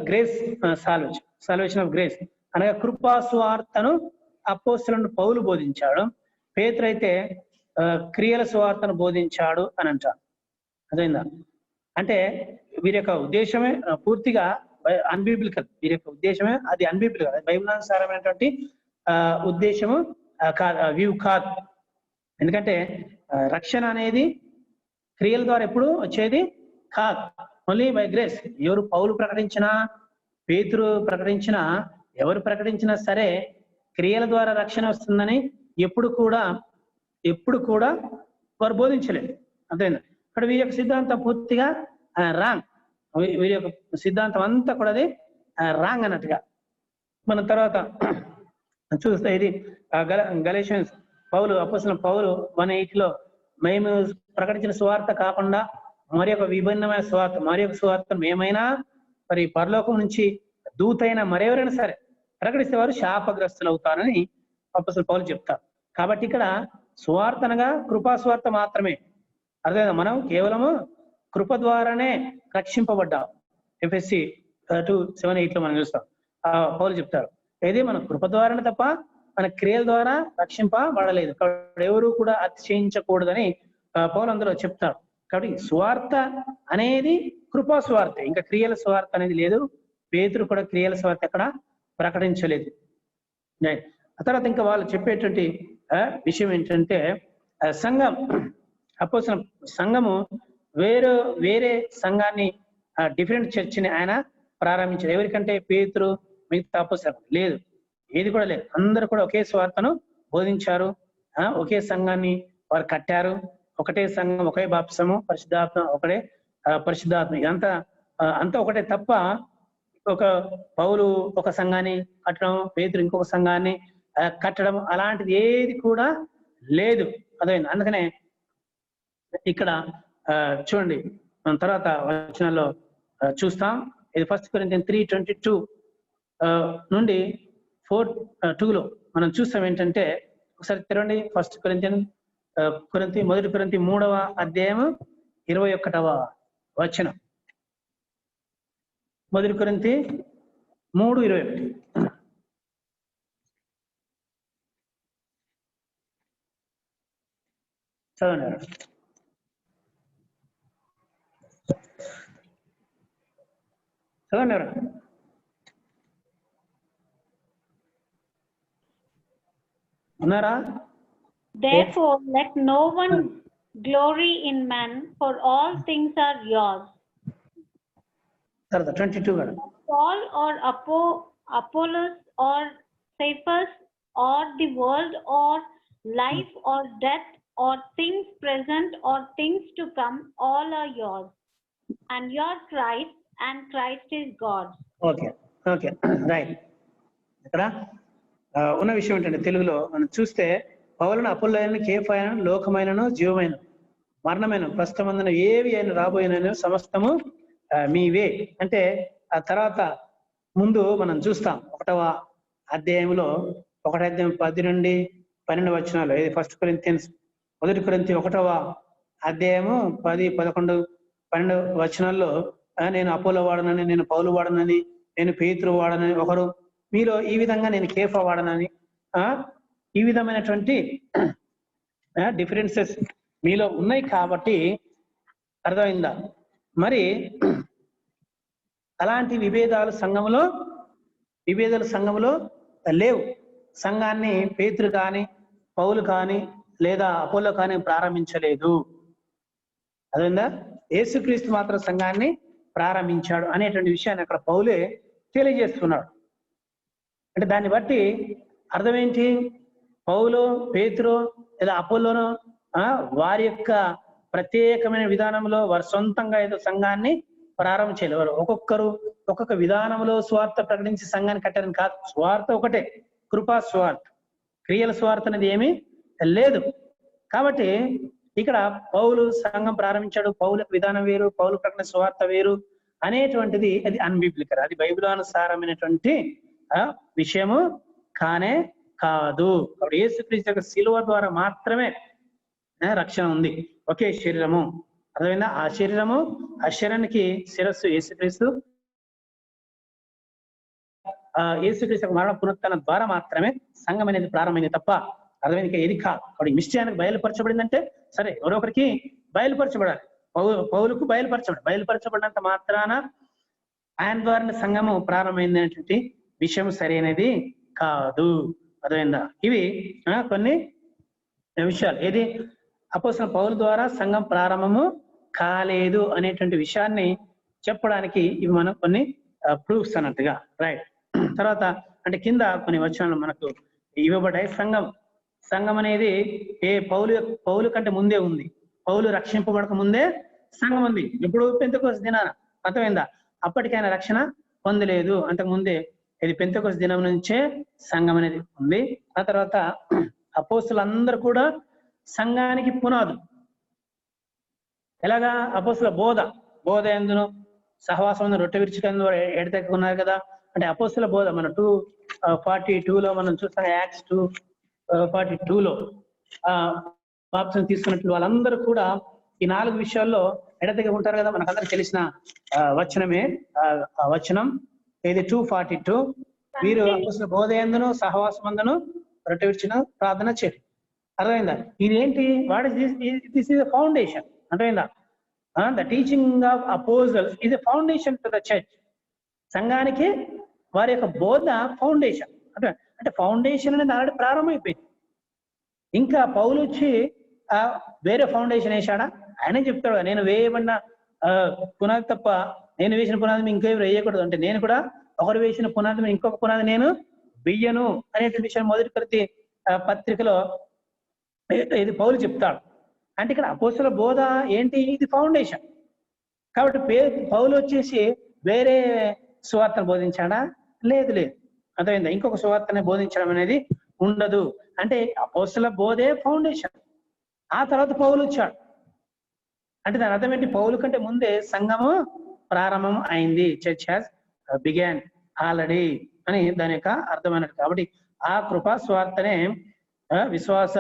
grace salvation of grace అనగా కృపా సువార్తను అపోస్తలులను పౌలు బోధించాడు, పేతురు అయితే క్రియల సువార్తను బోధించాడు అని అంటారు. అదేందా? అంటే వీరి యొక్క ఉద్దేశమే పూర్తిగా అన్బిబ్లికల్, వీరి యొక్క ఉద్దేశమే అది అన్బిబ్లికల్, బైబిలానుసారమైనటువంటి ఉద్దేశము వ్యూ కాదు. ఎందుకంటే రక్షణ అనేది క్రియల ద్వారా ఎప్పుడు వచ్చేది కాదు, ఓన్లీ బై గ్రేస్. ఎవరు పౌలు ప్రకటించినా, పేతురు ప్రకటించినా, ఎవరు ప్రకటించినా సరే క్రియల ద్వారా రక్షణ వస్తుందని ఎప్పుడు కూడా వారు బోధించలేదు. అంతేనా? ఇక్కడ వీరి యొక్క సిద్ధాంతం పూర్తిగా రాంగ్, వీరి యొక్క సిద్ధాంతం అంతా కూడా అది రాంగ్ అన్నట్టుగా. మన తర్వాత చూస్తే ఇది గలేషియన్స్ అపోస్తలుడైన పౌలు 1:8 మేము ప్రకటించిన సువార్త కాకుండా మరి ఒక విభిన్నమైన సువార్త, మరి ఒక సువార్తను మేమైనా మరి పరలోకం నుంచి దూతైన మరెవరైనా సరే ప్రకటిస్తే వారు శాపగ్రస్తులు అవుతారని అపోస్తలుడైన పౌలు చెప్తారు. కాబట్టి ఇక్కడ సువార్త అనగా కృపా సువార్త మాత్రమే. అర్థమైందా? మనం కేవలము కృప ద్వారానే రక్షింపబడ్డాం. ఎఫ్ఎస్సి 2:7-8 మనం చూస్తాం. పౌలు చెప్తారు, ఇది మన కృప ద్వారానే తప్ప మన క్రియల ద్వారా రక్షింపబడలేదు, ఎవరు కూడా అతిశయించకూడదని పౌలు అందులో చెప్తారు. కాబట్టి సువార్త అనేది కృపా సువార్త, ఇంకా క్రియల సువార్త అనేది లేదు. పేతురు కూడా క్రియల సువార్త ఎక్కడ ప్రకటించలేదు. ఆ తర్వాత ఇంకా వాళ్ళు చెప్పేటువంటి విషయం ఏంటంటే సంఘం, అపోస్తలుల సంఘము వేరే సంఘాన్ని డిఫరెంట్ చర్చిని ఆయన ప్రారంభించారు. ఎవరికంటే పేతురు మిగతా అపోస్తలులు లేదు, ఏది కూడా లేదు. అందరూ కూడా ఒకే స్వార్థను బోధించారు, ఒకే సంఘాన్ని వారు కట్టారు, ఒకటే సంఘం, ఒకే బాప్తిసము, పరిశుద్ధాత్మ ఒకటే, పరిశుద్ధాత్మ అంతా ఒకటే తప్ప ఒక పౌలు ఒక సంఘాన్ని కట్టడం, పేతురు ఇంకొక సంఘాన్ని కట్టడం అలాంటిది ఏది కూడా లేదు. అదేంటి? అందుకనే ఇక్కడ చూడండి, మనం తర్వాత వచనాల్లో చూస్తాం. ఇది 1 Corinthians 3:22 నుండి 4:2 మనం చూస్తాం. ఏంటంటే ఒకసారి తెరవండి. 1 Corinthians 1 Corinthians 3వ అధ్యాయం 21వ వచనం. 1 Corinthians 3:21 చదవండి. చదవండి. ఉన్నారా? Therefore, let no one glory in man, for all things are yours. 22 గారు. Paul or Apollos or Cephas or the world or life or death or things present or things to come, all are yours, and your Christ, and Christ is God. Okay right. ఇక్కడ ఉన్న విషయం ఏంటంటే తెలుగులో మనం చూస్తే పౌలను, అపోల్లోను, కేఫాయను, లోకమైనను, జీవమైన, మరణమైన, ప్రస్తుతమందున ఏవి అయిన రాబోయిన సమస్తము మీవే అంటే ఆ తర్వాత ముందు మనం చూస్తాం 1వ అధ్యాయంలో 1వ అధ్యాయం 10 నుండి 12 వచనాలు. ఇది 1 Corinthians 1వ అధ్యాయము 10, 11 12 వచనాల్లో నేను అపోలో వాడనని, నేను పౌలు వాడనని, నేను పేతురు వాడనని, ఒకరు మీలో ఈ విధంగా నేను కేఫా వాడనని, ఈ విధమైనటువంటి డిఫరెన్సెస్ మీలో ఉన్నాయి కాబట్టి, అర్థమైందా? మరి అలాంటి విభేదాలు సంఘములో లేవు. సంఘాన్ని పేతురు కానీ, పౌలు కానీ, లేదా అపోలో కానీ ప్రారంభించలేదు. అదేందా? యేసుక్రీస్తు మాత్రం సంఘాన్ని ప్రారంభించాడు అనేటువంటి విషయాన్ని అక్కడ పౌలే తెలియజేస్తున్నాడు. అంటే దాన్ని బట్టి అర్థం ఏంటి? పౌలు, పేతురు లేదా అపోలోను వారి యొక్క ప్రత్యేకమైన విధానంలో వారు సొంతంగా ఏదో సంఘాన్ని ప్రారంభించలేదు. వారు ఒక్కొక్కరు ఒక్కొక్క విధానంలో స్వార్థ ప్రకటించి సంఘాన్ని కట్టారని కాదు. స్వార్థ ఒకటే, కృపా స్వార్థ, క్రియల స్వార్థ అనేది ఏమీ లేదు. కాబట్టి ఇక్కడ పౌలు సంఘం ప్రారంభించాడు, పౌల విధానం వేరు, పౌలు ప్రకటన స్వార్థ వేరు అనేటువంటిది అది అన్బిబ్లికల్, అది బైబిలానుసారమైనటువంటి విషయము కానే కాదు. కాబట్టి యేసుక్రీస్తు యొక్క శిలువ ద్వారా మాత్రమే రక్షణ ఉంది. ఒకే శరీరము, అర్థమైందా? ఆ శరీరానికి శిరస్సు యేసుక్రీస్తు. యేసుక్రీస్తు మరణ పునరుత్థానం ద్వారా మాత్రమే సంఘం అనేది ప్రారంభమైంది తప్ప అర్థమైంది ఏది కాదు. కాబట్టి నిశ్చయానికి బయలుపరచబడిందంటే సరే, ఎవరొకరికి బయలుపరచబడాలి. పౌలుకు బయలుపరచబడినంత మాత్రాన ఆయన ద్వారా సంఘము ప్రారంభమైంది అనేటువంటి విషయం సరైనది కాదు. అర్థమైందా? ఇవి కొన్ని విషయాలు. ఏది? అపోస్తలుడైన పౌలు ద్వారా సంఘం ప్రారంభము కాలేదు అనేటువంటి విషయాన్ని చెప్పడానికి ఇవి మనం కొన్ని ప్రూఫ్స్ అన్నట్టుగా, రైట్. తర్వాత అంటే కింద కొన్ని వచనాలు మనకు ఇవ్వబడ్డాయి. సంఘం అనేది పౌలు కంటే ముందే ఉంది. పౌలు రక్షింపబడక ముందే సంఘం ఉంది. ఇప్పుడు పెంతెకొస్తు దినాన, అర్థమైందా? అప్పటికైనా రక్షణ పొందలేదు, అంతకు ముందే ఇది పెంతెకొస్తు దినం నుంచే సంఘం అనేది ఉంది. ఆ తర్వాత అపోస్తలులందరూ కూడా సంఘానికి పునాదులు. ఎలాగా? అపోస్తల బోధ ఎందును, సహవాసం రొట్టె విరుచుకందు ఎడతెక్కున్నారు కదా. అంటే అపోస్తల బోధ మన 2:42లో మనం చూస్తాం. యాక్ట్స్ 2:42లో బాప్తిసం తీసుకున్నట్లు వాళ్ళందరూ కూడా ఈ 4 విషయాల్లో ఎడతెగ ఉంటారు కదా. మనకందరికి తెలిసిన వచనమే వచనం. ఇది 2:42. వీరు అపోస్తల బోధ ఎందును, సహవాసం అందును రొట్టె విరిచిన ప్రార్థన చేయండి. అర్థమైందా? ఇదేంటి? What is this is the foundation. అర్థమైందా? The teaching of apostles is the foundation to the church. సంఘానికి వారి యొక్క బోధ ఫౌండేషన్. అంటే ఫౌండేషన్ అనేది ఆల్రెడీ ప్రారంభమైపోయింది. ఇంకా పౌలు వచ్చి వేరే ఫౌండేషన్ వేసాడా? ఆయనే చెప్తాడు, నేను వేయబడిన పునాది తప్ప నేను వేసిన పునాది ఇంకెవరు వేయకూడదు. అంటే నేను కూడా ఒకరు వేసిన పునాది ఇంకొక పునాది నేను వెయ్యను అనేటువంటి విషయం మొదటి కొరింథీ పత్రికలో ఇది పౌలు చెప్తాడు. అంటే ఇక్కడ అపోస్తల బోధ ఏంటి? ఇది ఫౌండేషన్. కాబట్టి పౌలు వచ్చేసి వేరే సువార్తను బోధించాడా? లేదు. అర్థమైందా? ఇంకొక సువార్తని బోధించడం అనేది ఉండదు. అంటే అపోస్తల బోధే ఫౌండేషన్. ఆ తర్వాత పౌలు వచ్చాడు. అంటే దాని అర్థం ఏంటి? పౌలు కంటే ముందే సంఘము ప్రారంభం అయింది. చర్చ్ హ్యాస్ బిగాన్ ఆల్రెడీ అని దాని యొక్క అర్థమైనది. కాబట్టి ఆ కృపా స్వార్థనే, విశ్వాస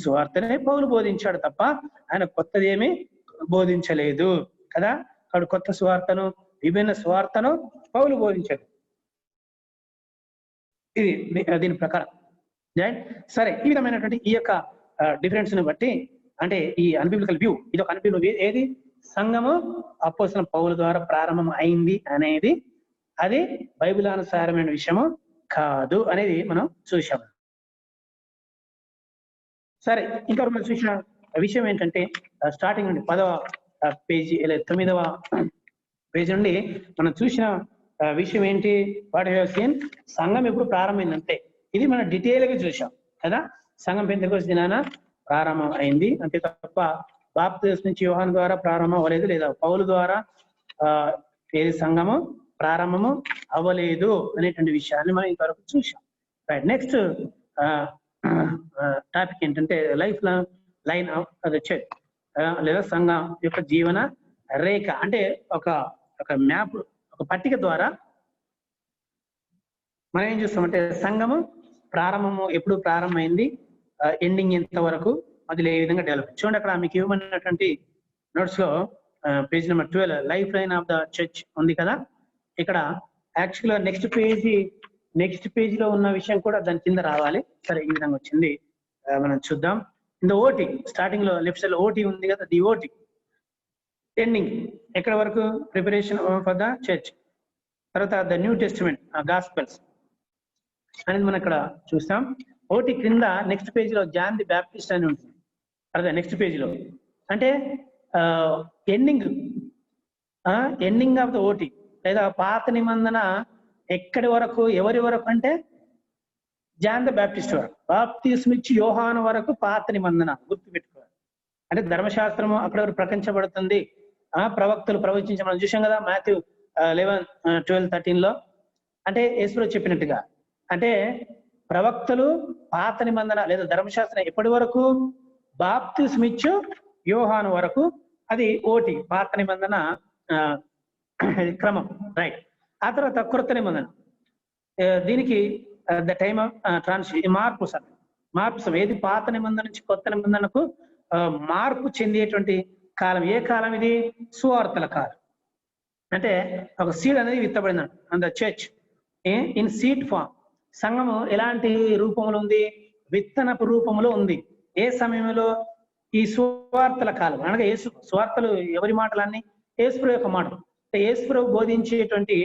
స్వార్థనే పౌలు బోధించాడు తప్ప ఆయన కొత్తది ఏమీ బోధించలేదు కదా. కాబట్టి కొత్త స్వార్థను, విభిన్న స్వార్థను పౌలు బోధించాడు. ఇది దీని ప్రకారం. సరే, ఈ విధమైనటువంటి ఈ యొక్క డిఫరెన్స్ ని బట్టి అంటే ఈ అన్బిబ్లికల్ వ్యూ, ఇది ఒక అన్బిబ్లికల్ వ్యూ. ఏది? సంఘము అపోస్తలుడైన పౌలు ద్వారా ప్రారంభం అయింది అనేది అది బైబిలానుసారమైన విషయము కాదు అనేది మనం చూసాము. సరే, ఇంకా మనం చూసిన విషయం ఏంటంటే స్టార్టింగ్ నుండి 10వ పేజీ 9వ పేజీ నుండి మనం చూసిన విషయం ఏంటి? వాట్ హ్యావ్ సీన్, సంఘం ఎప్పుడు ప్రారంభమైందంటే ఇది మనం డీటెయిల్ గా చూసాం కదా. సంఘం పెంతెకొస్తు దినాన ప్రారంభం అయింది అంతే తప్ప బాప్తిసం నుంచి యోహాను ద్వారా ప్రారంభం అవ్వలేదు, లేదా పౌలు ద్వారా ఏది సంఘము ప్రారంభము అవ్వలేదు అనేటువంటి విషయాన్ని మనం ఇంతవరకు చూసాం. రైట్, నెక్స్ట్ టాపిక్ ఏంటంటే life line of the church, లేదా సంఘం యొక్క జీవన రేఖ. అంటే ఒక మ్యాప్, ఒక పట్టిక ద్వారా మనం ఏం చూస్తామంటే సంఘము ప్రారంభము ఎప్పుడు ప్రారంభమైంది, ఎండింగ్ ఎంత వరకు, అది ఏ విధంగా డెవలప్. చూడండి, అక్కడ మీకు ఇవ్వమన్నటువంటి నోట్స్ లో page number 12 life line of the church ఉంది కదా. ఇక్కడ యాక్చువల్గా నెక్స్ట్ పేజ్ లో ఉన్న విషయం కూడా దాని కింద రావాలి. సరే, ఈ విధంగా వచ్చింది. మనం చూద్దాం. ఇన్ ద ఓటీ, స్టార్టింగ్ లో లెఫ్ట్ సైడ్ ఓటీ ఉంది కదా, ది ఓటీ ఎండింగ్ ఎక్కడ వరకు ప్రిపరేషన్ ఫర్ ద చర్చ్. తర్వాత ద న్యూ టెస్టిమెంట్ గాస్పెల్స్ అనేది మనం ఇక్కడ చూస్తాం. ఓటీ క్రింద నెక్స్ట్ పేజ్ లో జాన్ ది బ్యాప్టిస్ట్ అని ఉంటుంది. అదే నెక్స్ట్ పేజ్ లో అంటే ఎండింగ్ ఆఫ్ ద ఓటీ లేదా పాత నిబంధన ఎక్కడి వరకు, ఎవరి వరకు అంటే జాన్ ద బ్యాప్టిస్ట్ వరకు, బాప్తిస్మ ఇచ్చి యోహాను వరకు పాత నిబంధన గుర్తుపెట్టుకోవాలి. అంటే ధర్మశాస్త్రము అక్కడ వరకు ప్రకటించబడుతుంది, ప్రవక్తలు ప్రవచించ మనం చూసాం కదా మాథ్యూ 11:12-13 లో. అంటే యేసుప్రభు చెప్పినట్టుగా అంటే ప్రవక్తలు పాత నిబంధన లేదా ధర్మశాస్త్రం ఎప్పటి వరకు, బాప్తిస్మ ఇచ్చు యోహాను వరకు, అది ఓటి పాత నిబంధన క్రమం, రైట్. ఆ తర్వాత కొత్త నిబంధన, దీనికి ద టైమ్ ఆఫ్ మార్పు సమయం, ఏది పాత నిబంధన నుంచి కొత్త నిబంధనకు మార్పు చెందేటువంటి కాలం. ఏ కాలం ఇది? సువార్తల కాలం. అంటే ఒక సీడ్ అనేది విత్తబడింది and the church in seed form. సంఘము ఎలాంటి రూపంలో ఉంది? విత్తనపు రూపంలో ఉంది. ఏ సమయంలో? ఈ సువార్తల కాలం. అనగా యేసు సువార్తలు ఎవరి మాటలన్నీ? యేసుప్రభు యొక్క మాటలు. యేసుప్రభు బోధించేటువంటి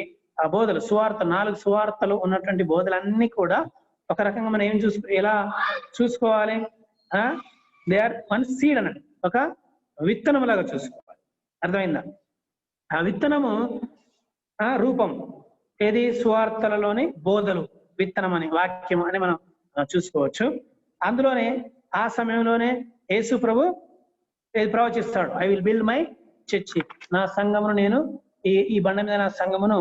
ఆ బోధలు, సువార్త 4 సువార్తలు ఉన్నటువంటి బోధలన్నీ కూడా ఒక రకంగా మనం ఏం ఎలా చూసుకోవాలి? దే ఆర్ వన్ సీడ్ అన్నట్టు, ఒక విత్తనం లాగా చూసుకోవాలి. అర్థమైందా? ఆ విత్తనము రూపం ఏది? సువార్తలలోని బోధలు, విత్తనం అని వాక్యం అని మనం చూసుకోవచ్చు. అందులోనే ఆ సమయంలోనే యేసు ప్రభు ప్రవచిస్తాడు, I will build my church, నా సంఘమును నేను ఈ బండ మీద నా సంఘమును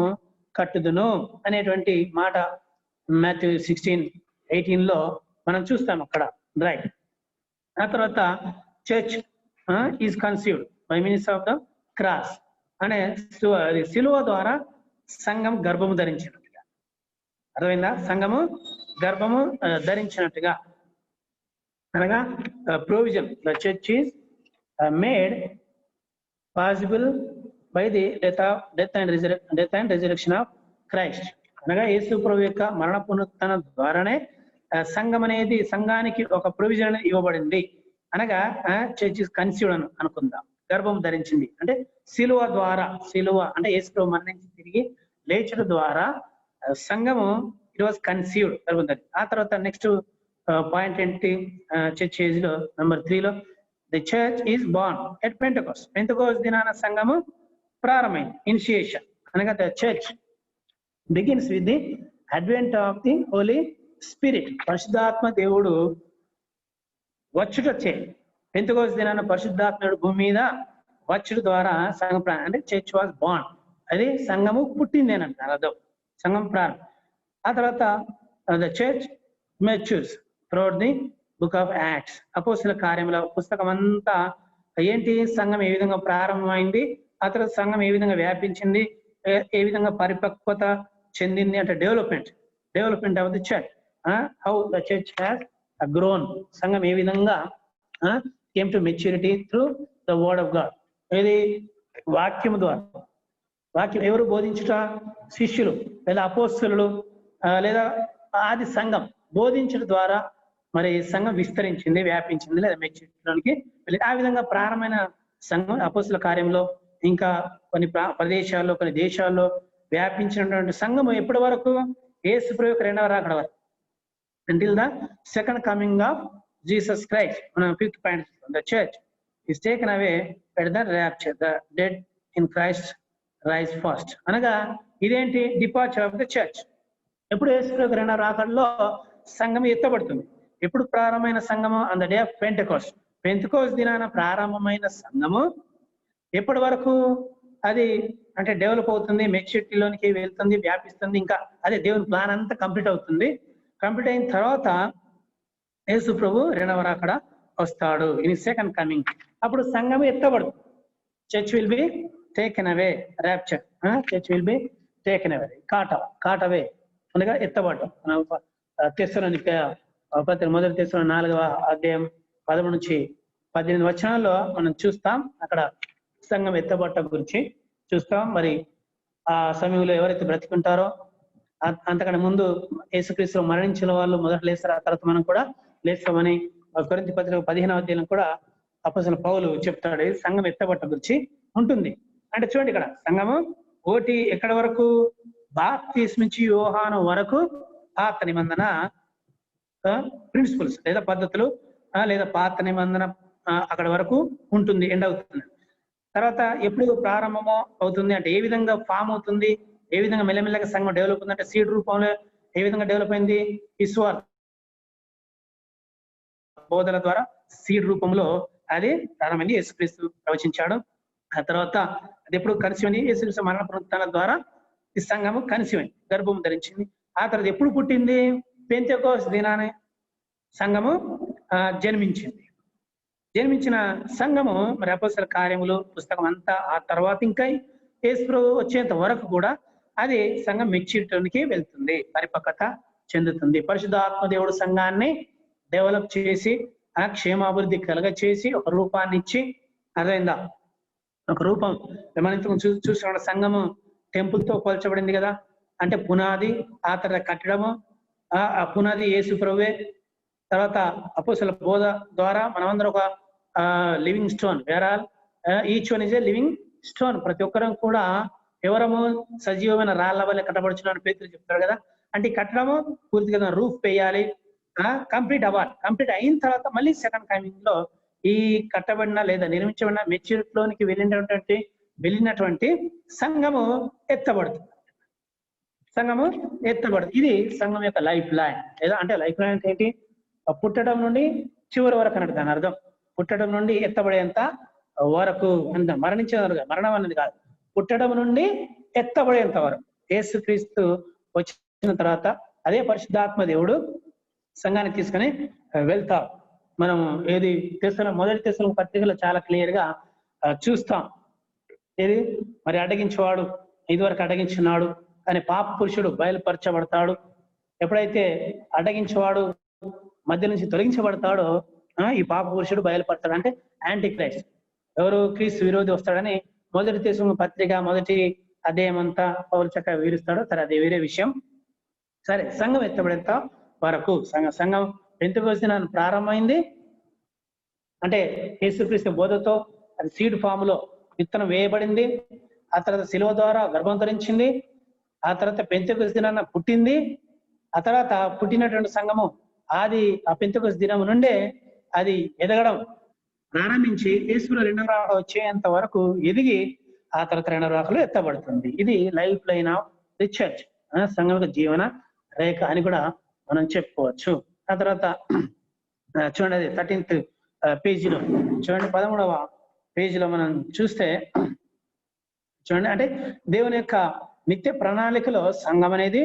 కట్టుదును అనేటువంటి మాట మాథ్యూ 16:18 లో మనం చూస్తాం అక్కడ, రైట్. ఆ తర్వాత church is conceived by means of the cross అనే సిలువ ద్వారా సంఘం గర్భము ధరించినట్టుగా. అర్థమైందా? సంఘము గర్భము ధరించినట్టుగా అనగా provision, the church is made possible by the death and resurrection of Christ. అనగా యేసు ప్రభు యొక్క మరణ పునరుత్థానం ద్వారానే సంఘం అనేది, సంఘానికి ఒక ప్రొవిజన్ ఇవ్వబడింది. అనగా చర్చ్ ఈజ్ కన్సీవ్డ్ అని అనుకుందాం, గర్భం ధరించింది. అంటే సిలువ ద్వారా, సిలువ అంటే యేసు ప్రభు మరణించి తిరిగి లేచడం ద్వారా సంఘము ఇట్ వాజ్ కన్సీవ్డ్, గర్భం ధరించింది. ఆ తర్వాత నెక్స్ట్ పాయింట్ ఏంటి? చర్చ్ ఏజ్ లో నెంబర్ 3 లో the church is born at Pentecost. Pentecost దినాన సంఘము ప్రారంభమైంది, ఇనిషియేషన్. అనగా the church begins with the advent of the Holy Spirit. పరిశుద్ధాత్మ దేవుడు వచ్చుటొచ్చే పెంటెకోస్ట్ దినాన పరిశుద్ధాత్ముడు భూమి మీద వచ్చుడు ద్వారా సంఘం అంటే చర్చ్ వాజ్ బార్న్. అది సంఘము పుట్టింది అని అంటారు, అర్థం సంఘం ప్రారంభం. ఆ తర్వాత the church matures throughout the book of Acts. అపోస్తలుల కార్యముల పుస్తకం అంతా ఏంటి? సంఘం ఏ విధంగా ప్రారంభమైంది, ఆ తర్వాత సంఘం ఏ విధంగా వ్యాపించింది, ఏ విధంగా పరిపక్వత చెందింది అంటే development of the church, how the church has grown. సంఘం ఏ విధంగా came to maturity through the word of God. ఏది? వాక్యము ద్వారా. వాక్యం ఎవరు బోధించుట? శిష్యులు లేదా అపోస్తలులు లేదా ఆది సంఘం బోధించడం ద్వారా మరి సంఘం విస్తరించింది, వ్యాపించింది లేదా మెచ్యూరిటీలోనికి వెళ్ళి. ఆ విధంగా ప్రారంభమైన సంఘం అపోస్తలుల కార్యంలో ఇంకా కొన్ని ప్రదేశాల్లో, కొన్ని దేశాల్లో వ్యాపించినటువంటి సంఘము ఎప్పటి వరకు? యేసు ప్రభు యొక్క 2వ రాకడ వరకు, until the second coming of Jesus Christ. మనం 5th point, the church is taken away at the rapture, the dead in Christ rise first. అనగా ఇదేంటి? Departure of the church. ఎప్పుడు యేసు ప్రభు 2వ రాకడలో సంఘం ఎత్తబడుతుంది. ఎప్పుడు ప్రారంభమైన సంఘము? On the day of Pentecost. Pentecost దినాన ప్రారంభమైన సంఘము ఎప్పటి వరకు అది అంటే డెవలప్ అవుతుంది, మెచ్యూరిటీలోనికి వెళ్తుంది, వ్యాపిస్తుంది. ఇంకా అదే దేవుని ప్లాన్ అంతా కంప్లీట్ అవుతుంది. కంప్లీట్ అయిన తర్వాత యేసు ప్రభు 2వ రాకడ వస్తాడు, ఇన్ సెకండ్ కమింగ్. అప్పుడు సంఘం ఎత్తబడుతుంది. Church will be taken away, rapture. Church will be taken away, caught away అనగా ఎత్తబడటం. తెస్సలోనిక మొదటి తెస్సలోనిక 4వ అధ్యాయం 13 నుంచి 18 వచనాల్లో మనం చూస్తాం. అక్కడ సంఘం ఎత్తబట్ట గురించి చూస్తాం. మరి ఆ సమయంలో ఎవరైతే బ్రతికుంటారో అంతకంటే ముందు యేసుక్రీస్తు మరణించిన వాళ్ళు మొదట లేస్తారు, ఆ తర్వాత మనం కూడా లేస్తామని కొరింథీ పత్రిక 15వ అధ్యాయం కూడా అపోస్తలుడైన పౌలు చెప్తాడు. సంఘం ఎత్తబట్ట గురించి ఉంటుంది. అంటే చూడండి, ఇక్కడ సంఘము ఒకటి ఎక్కడ వరకు, బాప్తిస్మం నుంచి యోహాను వరకు పాత నిబంధన ప్రిన్సిపల్స్ లేదా పద్ధతులు లేదా పాత నిబంధన అక్కడ వరకు ఉంటుంది, ఎండ్ అవుతుంది. తర్వాత ఎప్పుడు ప్రారంభమో అవుతుంది అంటే ఏ విధంగా ఫామ్ అవుతుంది, ఏ విధంగా మెల్లమెల్లగా సంఘం డెవలప్ అవుతుంది అంటే సీడ్ రూపంలో ఏ విధంగా డెవలప్ అయింది, విశ్వాస బోధన ద్వారా సీడ్ రూపంలో అది ప్రారంభమైంది. యేసుక్రీస్తు ప్రవచించాడు. ఆ తర్వాత అది ఎప్పుడు కన్సీవ్ యేసుక్రీస్తు మరణ పునరుత్థానం ద్వారా ఈ సంఘము కన్సీవ్ అయింది, గర్భం ధరించింది. ఆ తర్వాత ఎప్పుడు పుట్టింది, పెంతెకోస్తు దినానే సంఘము జన్మించింది. జన్మించిన సంఘము మరి అపోస్తల కార్యములు పుస్తకం అంతా ఆ తర్వాత ఇంకా యేసు ప్రభువు వచ్చేంత వరకు కూడా అది సంఘం మెచ్యూరిటీకి వెళ్తుంది, పరిపక్వత చెందుతుంది. పరిశుద్ధాత్మ దేవుడు సంఘాన్ని డెవలప్ చేసి ఆ క్షేమాభివృద్ధి కలగ చేసి ఒక రూపాన్ని ఇచ్చి, అర్థమైందా, ఒక రూపం. మనం చూసిన సంఘము టెంపుల్ తో పోల్చబడింది కదా, అంటే పునాది, ఆ తర్వాత కట్టడము, ఆ పునాది యేసు ప్రభువే. తర్వాత అపోస్తల బోధ ద్వారా మనమందరం ఒక living stone, where all each one is a living stone. ప్రతి ఒక్కరం కూడా ఎవరము సజీవమైన రాళ్ల వల్ల కట్టబడుచున్నాను పేతురు చెప్తారు కదా. అంటే ఈ కట్టడము పూర్తిగా రూఫ్ వేయాలి, కంప్లీట్ అవ్వాలి. కంప్లీట్ అయిన తర్వాత మళ్ళీ సెకండ్ కమింగ్ లో ఈ కట్టబడిన లేదా నిర్మించబడిన మెచ్యూరిటీలోనికి వెళ్ళినటువంటి సంఘము ఎత్తబడుతుంది. సంఘము ఎత్తబడుతుంది. ఇది సంఘం యొక్క లైఫ్ లైన్. లేదా అంటే లైఫ్ లైన్ అంటే ఏంటి, పుట్టడం నుండి చివరి వరకు అన్నట్టు దాని అర్థం. పుట్టడం నుండి ఎత్తబడేంత వరకు అంటే మరణించే వరకు, మరణం అనేది కాదు, పుట్టడం నుండి ఎత్తబడేంత వరకు. యేసుక్రీస్తు వచ్చిన తర్వాత అదే పరిశుద్ధాత్మ దేవుడు సంఘాన్ని తీసుకొని వెళ్తాం. మనం ఏది మొదటి తెస్సలోనికీ పత్రికలో చాలా క్లియర్ గా చూస్తాం. ఏది మరి అడ్డగించేవాడు ఇదివరకు అడ్డగించున్నాడు కానీ పాప పురుషుడు బయలుపరచబడతాడు. ఎప్పుడైతే అడ్డగించేవాడు మధ్య నుంచి తొలగించబడతాడో ఈ పాప పురుషుడు బయలుపడతాడు. అంటే యాంటీ క్రైస్ట్, ఎవరు క్రీస్తు విరోధి వస్తాడని మొదటి తెస్సలోనికీ పత్రిక మొదటి అధ్యాయం అంతా పౌలు చక్కగా వివరిస్తాడు. సరే, అది వేరే విషయం. సరే, సంఘం ఎత్తబడేంత వరకు సంఘం పెంతెకోస్తు దినాన ప్రారంభమైంది. అంటే యేసుక్రీస్తు బోధతో అది సీడ్ ఫామ్ లో విత్తనం వేయబడింది. ఆ తర్వాత శిలువ ద్వారా గర్భం ధరించింది. ఆ తర్వాత పెంతెకోస్తు దినాన పుట్టింది. ఆ తర్వాత పుట్టినటువంటి సంఘము అది ఆ పెంతెకోస్తు దినం నుండే అది ఎదగడం ప్రారంభించి యేసుప్రభువు రెండవ రాకడ వచ్చేంత వరకు ఎదిగి ఆ తర్వాత రెండవ రాకడలో ఎత్తబడుతుంది. ఇది life line of the church, సంఘం యొక్క జీవన రేఖ అని కూడా మనం చెప్పుకోవచ్చు. ఆ తర్వాత చూడండి, అది 13th పేజీలో చూడండి, 13వ పేజీలో మనం చూస్తే చూడండి, అంటే దేవుని యొక్క నిత్య ప్రణాళికలో సంఘం అనేది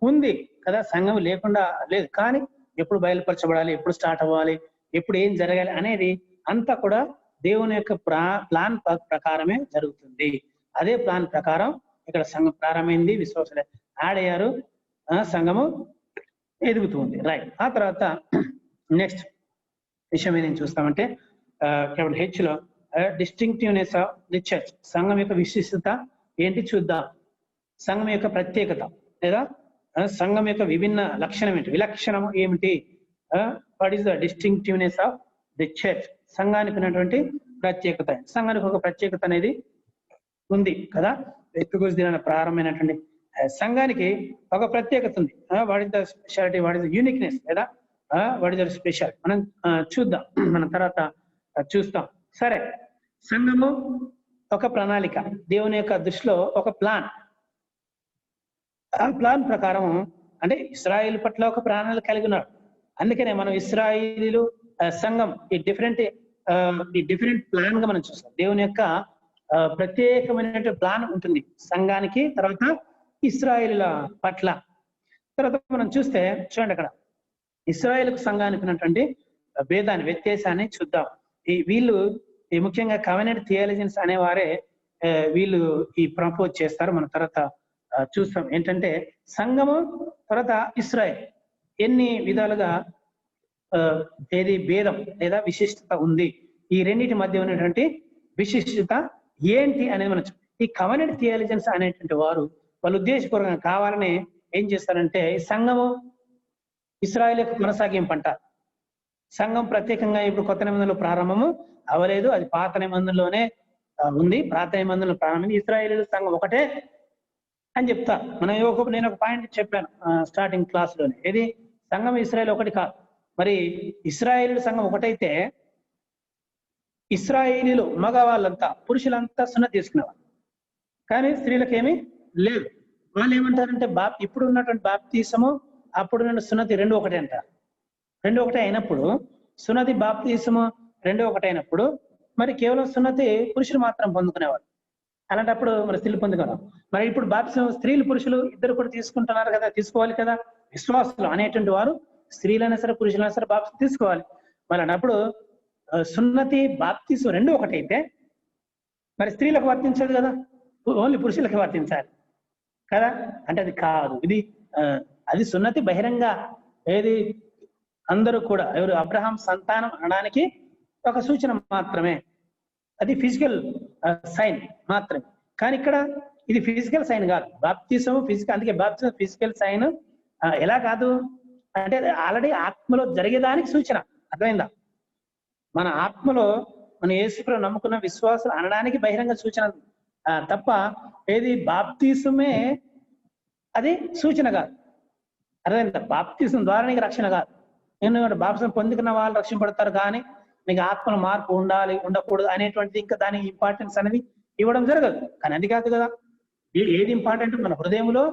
ఉంది కదా. సంఘం లేకుండా లేదు, కానీ ఎప్పుడు బయలుపరచబడాలి, ఎప్పుడు స్టార్ట్ అవ్వాలి, ఎప్పుడు ఏం జరగాలి అనేది అంతా కూడా దేవుని యొక్క ప్లాన్ ప్రకారమే జరుగుతుంది. అదే ప్లాన్ ప్రకారం ఇక్కడ సంఘం ప్రారంభమైంది, విశ్వాసులు యాడ్ అయ్యారు, సంఘము ఎదుగుతుంది. రైట్. ఆ తర్వాత నెక్స్ట్ విషయం ఏం చూస్తామంటే కేవలం హెచ్ లో డిస్టింక్టివ్నెస్ ఆఫ్ ది చర్చ్, సంఘం యొక్క విశిష్టత ఏంటి చూద్దాం. సంఘం యొక్క ప్రత్యేకత లేదా సంఘం యొక్క విభిన్న లక్షణం ఏంటి, విలక్షణం ఏమిటి, what is the distinctiveness of the church, సంఘానికి ఉన్నటువంటి ప్రత్యేకత. సంఘానికి ఒక ప్రత్యేకత అనేది ఉంది కదా. పెంతెకోస్తు దినాన ప్రారంభమైనటువంటి సంఘానికి ఒక ప్రత్యేకత ఉంది. What is the speciality, what is the uniqueness లేదా వాట్ ఇస్ ద స్పెషల్ మనం చూద్దాం, మనం తర్వాత చూస్తాం. సరే, సంఘము ఒక ప్రణాళిక, దేవుని యొక్క దృష్టిలో ఒక ప్లాన్. ఆ ప్లాన్ ప్రకారం అంటే ఇశ్రాయేల్ పట్ల ఒక ప్రణాళిక కలిగి ఉన్నాడు. అందుకనే మనం ఇశ్రాయేలీలు సంఘం ఈ డిఫరెంట్ ప్లాన్ గా మనం చూస్తాం. దేవుని యొక్క ప్రత్యేకమైనటువంటి ప్లాన్ ఉంటుంది సంఘానికి, తర్వాత ఇశ్రాయేలుల పట్ల. తర్వాత మనం చూస్తే చూడండి, అక్కడ ఇశ్రాయేలుకు సంఘానికి ఉన్నటువంటి భేదాన్ని, వ్యత్యాసాన్ని చూద్దాం. వీళ్ళు ముఖ్యంగా కవెనెంట్ థియాలజియన్స్ అనేవారే వీళ్ళు ఈ ప్రపోజ్ చేస్తారు. మన తర్వాత చూస్తాం ఏంటంటే సంఘము తర్వాత ఇశ్రాయేల్ ఎన్ని విధాలుగా ఏది భేదం లేదా విశిష్టత ఉంది, ఈ రెండింటి మధ్య ఉన్నటువంటి విశిష్టత ఏంటి అనేది మనం ఈ కవెనెంట్ థియాలజన్స్ అనేటువంటి వారు వాళ్ళ ఉద్దేశపూర్వకంగా కావాలని ఏం చేస్తారంటే ఈ సంఘము ఇశ్రాయేలు యొక్క కొనసాగింపు అంటారు. సంఘం ప్రత్యేకంగా ఇప్పుడు కొత్త నిబంధనలో ప్రారంభము అవ్వలేదు, అది పాత నిబంధనలోనే ఉంది. పాత నిబంధనలో ప్రారంభం ఇశ్రాయేలు సంఘం ఒకటే అని చెప్తారు. నేను ఒక పాయింట్ చెప్పాను స్టార్టింగ్ క్లాస్ లోనే, ఏది సంఘం ఇశ్రాయేలు ఒకటి కాదు. మరి ఇశ్రాయేలు సంఘం ఒకటైతే ఇశ్రాయేలీలు మగవాళ్ళంతా పురుషులంతా సున్నతి తీసుకునేవాళ్ళు, కానీ స్త్రీలకు ఏమీ లేదు. వాళ్ళు ఏమంటారంటే ఇప్పుడు ఉన్నటువంటి బాప్తీసము అప్పుడు ఉన్న సున్నతి రెండు ఒకటే అంటారు. రెండు ఒకటే అయినప్పుడు సున్నతి బాప్తీసము రెండు ఒకటే అయినప్పుడు మరి కేవలం సున్నతి పురుషులు మాత్రం పొందుకునేవాళ్ళు. అలాంటప్పుడు మరి స్త్రీలు పొందుకున్నారు. మరి ఇప్పుడు బాప్తిసం స్త్రీలు పురుషులు ఇద్దరు కూడా తీసుకుంటున్నారు కదా, తీసుకోవాలి కదా. విశ్వాసులు అనేటువంటి వారు స్త్రీలైనా సరే పురుషులైనా సరే బాప్తిసం తీసుకోవాలి. మరి అన్నప్పుడు సున్నతి బాప్తిసం రెండు ఒకటైతే మరి స్త్రీలకు వర్తించదు కదా, ఓన్లీ పురుషులకు వర్తించాలి కదా. అంటే అది కాదు, ఇది అది సున్నతి బహిరంగ, ఏది అందరూ కూడా ఎవరు అబ్రహాం సంతానం అనడానికి ఒక సూచన మాత్రమే, అది ఫిజికల్ సైన్ మాత్రమే. కానీ ఇక్కడ ఇది ఫిజికల్ సైన్ కాదు, బాప్తిసం ఫిజికల్. అందుకే బాప్తిసం ఫిజికల్ సైన్ ఎలా కాదు అంటే ఆల్రెడీ ఆత్మలో జరిగేదానికి సూచన. అర్థమైందా? మన ఆత్మలో మన యేసుప్రభువును నమ్ముకున్న విశ్వాసం అనడానికి బహిరంగ సూచన తప్ప ఏది బాప్తిసమే అది సూచన కాదు. అర్థమైందా? బాప్తిసం ద్వారా నీకు రక్షణ కాదు. ఎందుకంటే బాప్తిసం పొందుకున్న వాళ్ళు రక్షింపడతారు, కానీ నీకు ఆత్మల మార్పు ఉండాలి ఉండకూడదు అనేటువంటిది ఇంకా దానికి ఇంపార్టెన్స్ అనేది ఇవ్వడం జరగదు. కానీ అది కాదు కదా, ఏది ఇంపార్టెంట్ మన హృదయంలో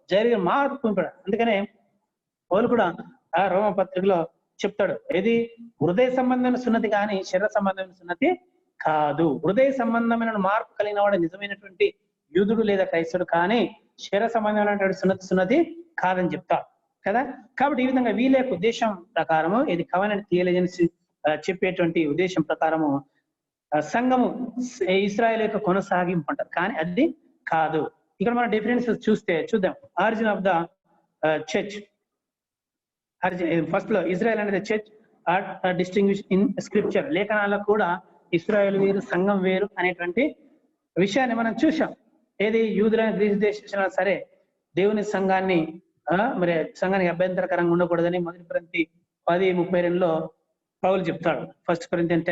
జరిగిన మార్పు ఇంపార్టెంట్. అందుకనే పౌలు కూడా ఆ రోమ పత్రికలో చెప్తాడు, ఏది హృదయ సంబంధమైన సున్నతి కానీ శరీర సంబంధమైన సున్నతి కాదు. హృదయ సంబంధమైన మార్పు కలిగిన వాడు నిజమైనటువంటి యూదుడు లేదా క్రైస్తవుడు, కానీ శరీర సంబంధమైనటువంటి సున్నతి కాదని చెప్తాడు కదా. కాబట్టి ఈ విధంగా వీళ్ళ యొక్క ఉద్దేశం ప్రకారము ఇది కవెనెంట్ థియాలజన్స్ చెప్పేటువంటి ఉద్దేశం ప్రకారము సంఘము ఇశ్రాయేలు యొక్క కొనసాగింపు అంటారు, కానీ అది కాదు. ఇక్కడ మనం డిఫరెన్సెస్ చూద్దాం. Origin of the church, first లో ఇజ్రాయెల్ అనేది church or distinguish in scripture. లేఖనాలకు కూడా ఇశ్రాయేల్ వేరు సంఘం వేరు అనేటువంటి విషయాన్ని మనం చూసాం. ఏది యూదులైన గ్రీసు దేశం సరే దేవుని సంఘాన్ని మరి సంఘానికి అభ్యంతరకరంగా ఉండకూడదని 1 కొరింథీ 10:32 పౌలు చెప్తాడు. 1 కొరింథియన్స్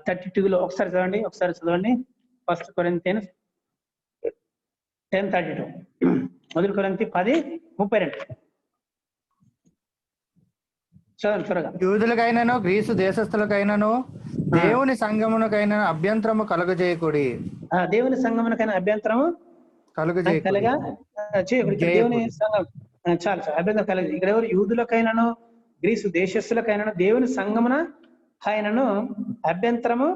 10:32 ఒకసారి చదవండి 1 కొరింథియన్స్ 10:32 1 కొరింథీ 10:32 చదవండి త్వరగా. యూదులకైనను గ్రీసు దేశస్థులకైనను దేవుని సంఘమునకైనా అభ్యంతరము కలుగజేయకుడి. దేవుని సంఘమునకైనా అభ్యంతరము చేయకూడదు. దేవుని సంఘం చాలు అభ్యంతరం కలగదు. ఇక్కడ ఎవరు యూదులకైనాను గ్రీసు దేశస్థులకైనాను దేవుని సంఘమున ఆయనను అభ్యంతరము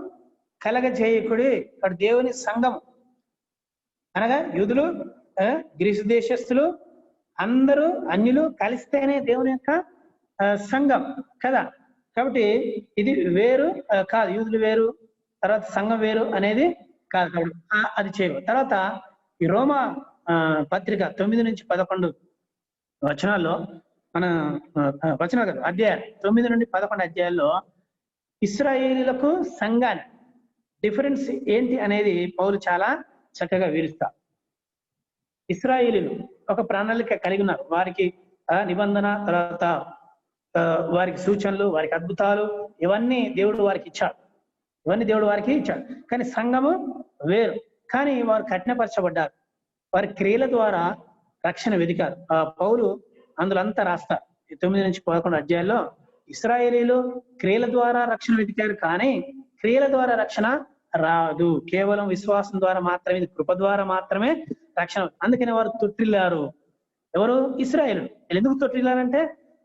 కలగజేయకుడి. ఇక్కడ దేవుని సంఘము అనగా యూదులు గ్రీసు దేశస్థులు అందరూ అన్యులు కలిస్తేనే దేవుని యొక్క సంఘం కదా. కాబట్టి ఇది వేరు కాదు, యూదులు వేరు తర్వాత సంఘం వేరు అనేది కాదు. కాబట్టి అది చేయకూడదు. తర్వాత ఈ రోమా పత్రిక 9 నుంచి 11 వచనాల్లో మన వచనాలు కదా అధ్యాయాలు 9 నుండి 11 అధ్యాయాల్లో ఇశ్రాయేలీలకు సంఘాన్ని డిఫరెన్స్ ఏంటి అనేది పౌలు చాలా చక్కగా వివరిస్తారు. ఇశ్రాయేలీలు ఒక ప్రణాళిక కలిగి ఉన్నారు. వారికి నిబంధన, తర్వాత వారికి సూచనలు, వారికి అద్భుతాలు, ఇవన్నీ దేవుడు వారికి ఇచ్చాడు. కానీ సంఘము వేరు. కానీ వారు కఠినపరచబడ్డారు. వారి క్రియల ద్వారా రక్షణ వెదికారు. పౌలు అందులో అంతా రాస్తారు. 9 నుంచి 11 అధ్యాయాల్లో ఇశ్రాయేలీలు క్రియల ద్వారా రక్షణ వెతికారు, కానీ క్రియల ద్వారా రక్షణ రాదు. కేవలం విశ్వాసం ద్వారా మాత్రమే, కృప ద్వారా మాత్రమే రక్షణ. అందుకని వారు తొట్టిల్లారు. ఎవరు? ఇశ్రాయేలు. ఎందుకు తొట్టిల్లారంటే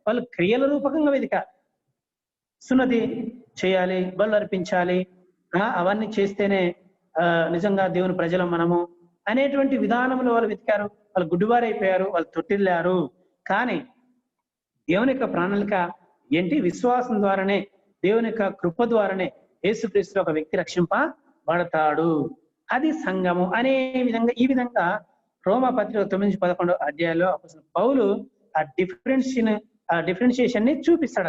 వాళ్ళు క్రియల రూపకంగా వెతికారు. సున్నతి చేయాలి, బలు అర్పించాలి, అవన్నీ చేస్తేనే నిజంగా దేవుని ప్రజలు మనము అనేటువంటి విధానంలో వాళ్ళు వెతికారు. వాళ్ళు గుడ్డివారైపోయారు, వాళ్ళు తొట్టిల్లారు. కానీ దేవుని యొక్క ప్రణాళిక ఏంటి? విశ్వాసం ద్వారానే, దేవుని యొక్క కృప ద్వారానే యేసుక్రీస్తు ఒక వ్యక్తి రక్షింపబడతాడు. అది సంఘము అనే విధంగా, ఈ విధంగా రోమా పత్రిక 9-11 అధ్యాయాల్లో పౌలు ఆ డిఫరెన్షియేషన్ ని చూపిస్తాడు.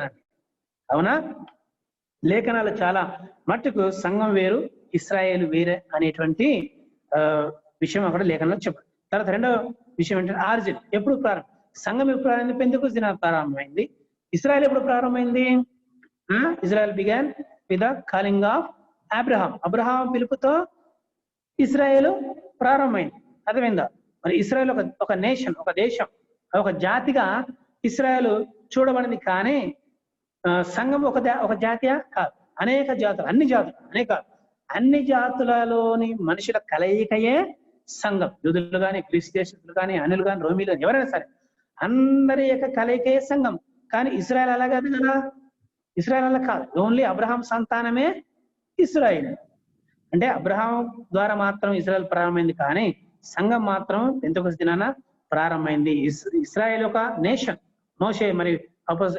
అవునా? లేఖనాలు చాలా మట్టుకు సంఘం వేరు, ఇస్రాయేల్ వేరే అనేటువంటి విషయం అక్కడ లేఖనంలో చెప్పారు. తర్వాత రెండవ విషయం ఏంటంటే ఆరిజిన్ ఎప్పుడు ప్రారంభం, సంఘం ఎప్పుడు ప్రారంభమైంది? పెంతెకొస్తు దినాన ప్రారంభమైంది. ఇస్రాయేల్ ఎప్పుడు ప్రారంభమైంది? Israel began with the calling of Abraham. Abraham పిలుపుతో ఇస్రాయేల్ ప్రారంభమైంది. అర్థమైందా? మరి ఇస్రాయేల్ ఒక నేషన్, ఒక దేశం, ఒక జాతిగా ఇస్రాయేల్ చూడబడింది. కానీ సంఘం ఒక జాతీయ కాదు, అనేక జాతులు, అన్ని జాతులలోని మనుషుల కలయికయే సంఘం. యూదులు కానీ, గ్రీసు దేశస్తులు కానీ, అన్యులు కానీ, రోమీలు కానీ, ఎవరైనా సరే అందరి యొక్క కలయికయే సంఘం. కానీ ఇస్రాయేల్ అలా కాదు కదా, ఇస్రాయేల్ అలా కాదు. ఓన్లీ అబ్రహాం సంతానమే ఇస్రాయేల్. అంటే అబ్రహాం ద్వారా మాత్రం ఇస్రాయేల్ ప్రారంభమైంది, కానీ సంఘం మాత్రం పెంతెకొస్తు దినాన ప్రారంభమైంది. ఇస్రాయేల్ ఒక నేషన్. మోషే మరి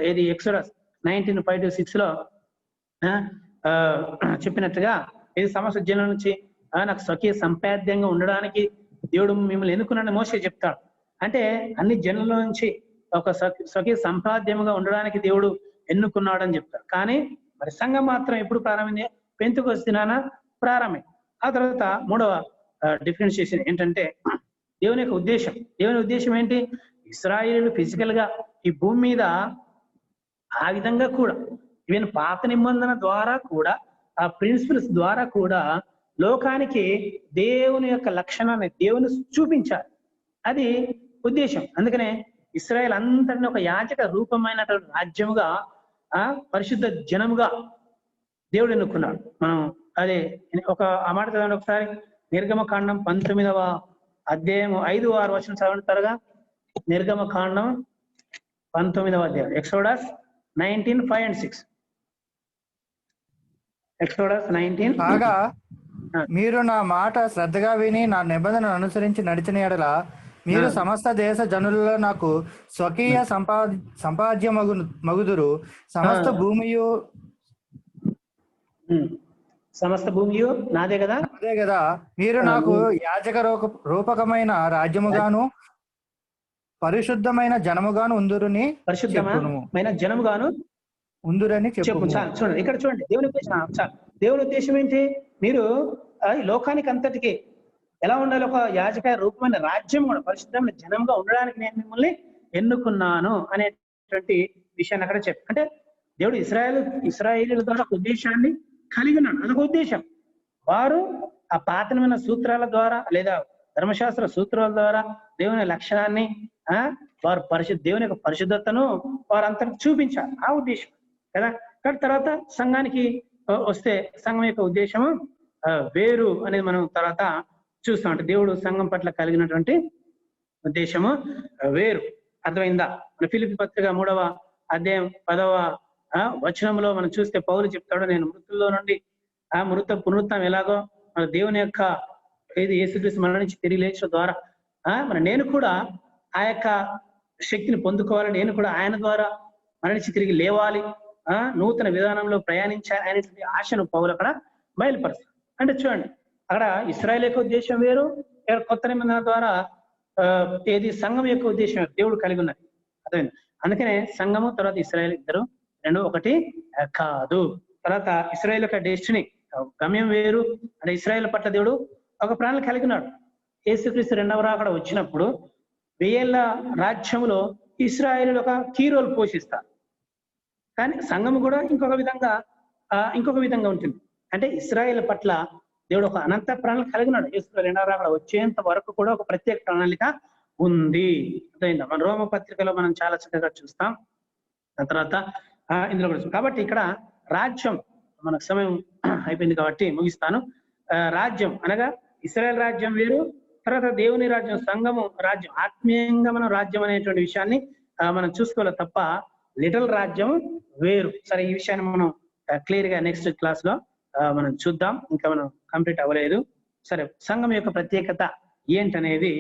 ఏది ఎక్సోడస్ 19:5-6 లో చెప్పినట్టుగా ఇది సమస్త జనుల నుంచి నాకు స్వకీయ సంపాద్యంగా ఉండడానికి దేవుడు మిమ్మల్ని ఎన్నుకున్నాడని మోషే చెప్తాడు. అంటే అన్ని జనుల నుంచి ఒక స్వకీయ సంపాద్యంగా ఉండడానికి దేవుడు ఎన్నుకున్నాడు అని చెప్తాడు. కానీ మరి సంఘం మాత్రం ఎప్పుడు ప్రారంభమైంది? పెంతెకొస్తు దినాన ప్రారంభమైంది. ఆ తర్వాత మూడవ డిఫరెన్షియేషన్ ఏంటంటే దేవుని యొక్క ఉద్దేశం. దేవుని ఉద్దేశం ఏంటి? ఇశ్రాయేలు ఫిజికల్ గా ఈ భూమి మీద ఆ విధంగా కూడా ఈవెన్ పాత నిబంధన ద్వారా కూడా ఆ ప్రిన్సిపల్స్ ద్వారా కూడా లోకానికి దేవుని యొక్క లక్షణాన్ని దేవుని చూపించాలి. అది ఉద్దేశం. అందుకనే ఇశ్రాయేల్ అంతటిని ఒక యాజక రూపమైనటువంటి రాజ్యముగా పరిశుద్ధ జనముగా దేవుడు ఎన్నుకున్నాడు. మనం అదే ఆ మాట చదవండి ఒకసారి. నిర్గమకాండం 19వ అధ్యాయం 5-6 వచనం చదవండి త్వరగా. నిర్గమకాండం 19వ అధ్యాయం. ఎక్సోడస్ 19:5-6. ఎక్సోడస్ 19. కాగా మీరు నా మాట శ్రద్ధగా విని నా నిబంధనను అనుసరించి నడిచిన యెడల మీరు సమస్త దేశ జనులలో నాకు స్వకీయ సంపాద్య మగుదురు. సమస్త భూమియు నాదే కదా. అదే కదా. మీరు నాకు యాజక రూపకమైన రాజ్యముగాను పరిశుద్ధమైన జనముగాను ఉందురని పరిశుద్ధమైన జనముగాను ఉందురని చెప్పు. చూడండి ఇక్కడ చూడండి దేవుని ఉద్దేశం. దేవుని ఉద్దేశం ఏంటి? మీరు లోకానికి అంతటికి ఎలా ఉండాలి? ఒక యాజక రూపమైన రాజ్యం కూడా పరిశుద్ధమైన జనంగా ఉండడానికి నేను మిమ్మల్ని ఎన్నుకున్నాను అనేటువంటి విషయాన్ని అక్కడ చెప్పు. అంటే దేవుడు ఇశ్రాయేలీయుల ద్వారా ఒక ఉద్దేశాన్ని కలిగి ఉన్నాడు. అదొక ఉద్దేశం. వారు ఆ పాతనమైన సూత్రాల ద్వారా లేదా ధర్మశాస్త్ర సూత్రాల ద్వారా దేవుని లక్షణాన్ని వారు దేవుని యొక్క పరిశుద్ధతను వారంతటికి చూపించాలి. ఆ ఉద్దేశం కదా. కానీ తర్వాత సంఘానికి వస్తే సంఘం యొక్క ఉద్దేశము వేరు అనేది మనం తర్వాత చూస్తాం. అంటే దేవుడు సంఘం పట్ల కలిగినటువంటి ఉద్దేశము వేరు. అర్థమైందా? మన ఫిలిప్పీ పత్రిక 3వ అధ్యాయం 10వ వచనంలో మనం చూస్తే పౌలు చెప్తాడు, నేను మృతుల్లో నుండి పునరుత్థానం ఎలాగో మన దేవుని యొక్క యేసుక్రీస్తు మన నుంచి తిరిగి లేచడం ద్వారా నేను కూడా ఆ యొక్క శక్తిని పొందుకోవాలి, నేను కూడా ఆయన ద్వారా మన నుంచి తిరిగి లేవాలి, నూతన విధానంలో ప్రయాణించాలి అనేటువంటి ఆశను పౌలు అక్కడ బయలుపరుస్తాడు. అంటే చూడండి, అక్కడ ఇశ్రాయేల్ యొక్క ఉద్దేశం వేరు, ఇక్కడ కొత్త నిబంధన ద్వారా సంఘం యొక్క ఉద్దేశం దేవుడు కలిగి ఉన్నది. అర్థమైంది? అందుకనే సంఘము తర్వాత ఇశ్రాయేల్ ఇద్దరు రెండు ఒకటి కాదు. తర్వాత ఇశ్రాయేల్ యొక్క డెస్టినీ గమ్యం వేరు. అంటే ఇశ్రాయేల్ పట్ల దేవుడు ఒక ప్రాణాలు కలిగి ఉన్నాడు. యేసుక్రీస్తు రెండవ రాకడ వచ్చినప్పుడు 1000 ఏళ్ల రాజ్యంలో ఇశ్రాయేలు ఒక కీ రోల్ పోషిస్తారు. కానీ సంఘము కూడా ఇంకొక విధంగా ఉంటుంది. అంటే ఇశ్రాయేల్ పట్ల దేవుడు ఒక అనంత ప్రణాళిక కలిగి ఉన్నాడు. యేసు రెండవ రాకడ వచ్చేంత వరకు కూడా ఒక ప్రత్యేక ప్రణాళిక ఉంది. అర్థమైందా? మన రోమ పత్రికలో మనం చాలా చక్కగా చూస్తాం. దాని తర్వాత ఇందులో కూడా. కాబట్టి ఇక్కడ రాజ్యం, మనకు సమయం అయిపోయింది కాబట్టి ముగిస్తాను. రాజ్యం అనగా ఇశ్రాయేల్ రాజ్యం వేరు, తర్వాత దేవుని రాజ్యం సంఘము రాజ్యం, ఆత్మీయంగా మనం రాజ్యం అనేటువంటి విషయాన్ని మనం చూసుకోవాలి తప్ప లిటిల్ రాజ్యం వేరు. సరే, ఈ విషయాన్ని మనం క్లియర్ గా నెక్స్ట్ క్లాస్ లో మనం చూద్దాం. ఇంకా మనం కంప్లీట్ అవ్వలేదు. సరే, సంఘం యొక్క ప్రత్యేకత ఏంటనేది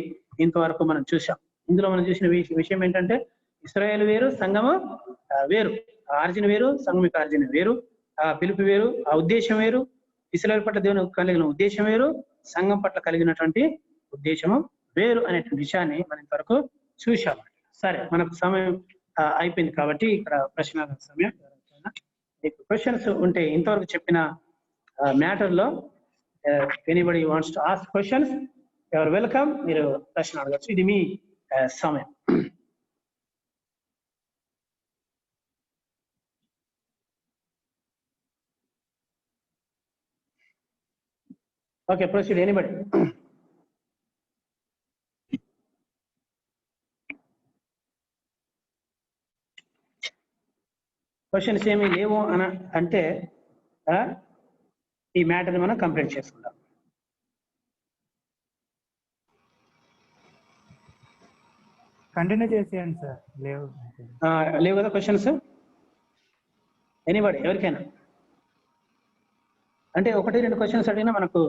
ఇంతవరకు మనం చూసాం. ఇందులో మనం చూసిన విషయం ఏంటంటే ఇశ్రాయేల్ వేరు, సంఘము వేరు. ఆర్జిన్ వేరు, సంఘం యొక్క ఆర్జిన్ వేరు, పిలుపు వేరు, ఆ ఉద్దేశం వేరు. ఇశ్రాయేల్ పట్ల దేవుని కలిగిన ఉద్దేశం వేరు, సంఘం పట్ల కలిగినటువంటి ఉద్దేశము వేరు అనేటువంటి విషయాన్ని మనం ఇంతవరకు చూసాం. సరే, మనకు సమయం అయిపోయింది కాబట్టి ఇక్కడ ప్రశ్న సమయం. క్వశ్చన్స్ ఉంటే ఇంతవరకు చెప్పిన మ్యాటర్ లో anybody wants to ask questions, ఎవరు వెల్కమ్, మీరు ప్రశ్న అడగచ్చు. ఇది మీ సమయం. Okay, proceed anybody. క్వశ్చన్స్ ఏమీ లేవు అని అంటే ఈ మ్యాటర్ని మనం కంప్లీట్ చేసుకుందాం. కంటిన్యూ చేసేయండి సార్. లేవు కదా క్వశ్చన్స్? ఎనీబడి, ఎవరికైనా అంటే 1-2 క్వశ్చన్స్ అడిగినా మనకు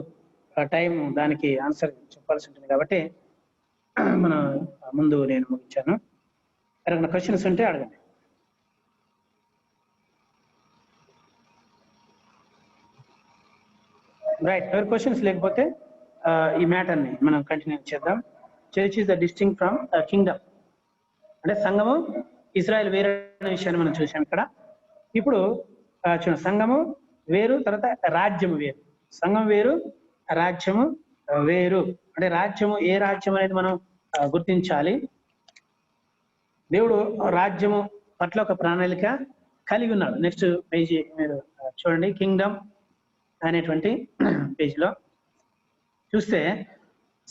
టైం దానికి ఆన్సర్ చెప్పాల్సి ఉంటుంది కాబట్టి మన ముందు నేను ముగించాను. ఎవరైనా క్వశ్చన్స్ ఉంటే అడగండి. రైట్, ఎవరి క్వశ్చన్స్ లేకపోతే ఈ మ్యాటర్ని మనం కంటిన్యూ చేద్దాం. Church is the distinct from Kingdom. అంటే సంఘము ఇజ్రాయెల్ వేరే విషయాన్ని మనం చూసాం ఇక్కడ. ఇప్పుడు సంఘము వేరు, తర్వాత రాజ్యము వేరు. సంఘం వేరు, రాజ్యము వేరు. అంటే రాజ్యము ఏ రాజ్యం అనేది మనం గుర్తించాలి. దేవుడు రాజ్యము పట్ల ఒక ప్రణాళిక కలిగి ఉన్నాడు. నెక్స్ట్ పేజీ మీరు చూడండి, కింగ్డమ్ అనేటువంటి పేజీలో చూస్తే,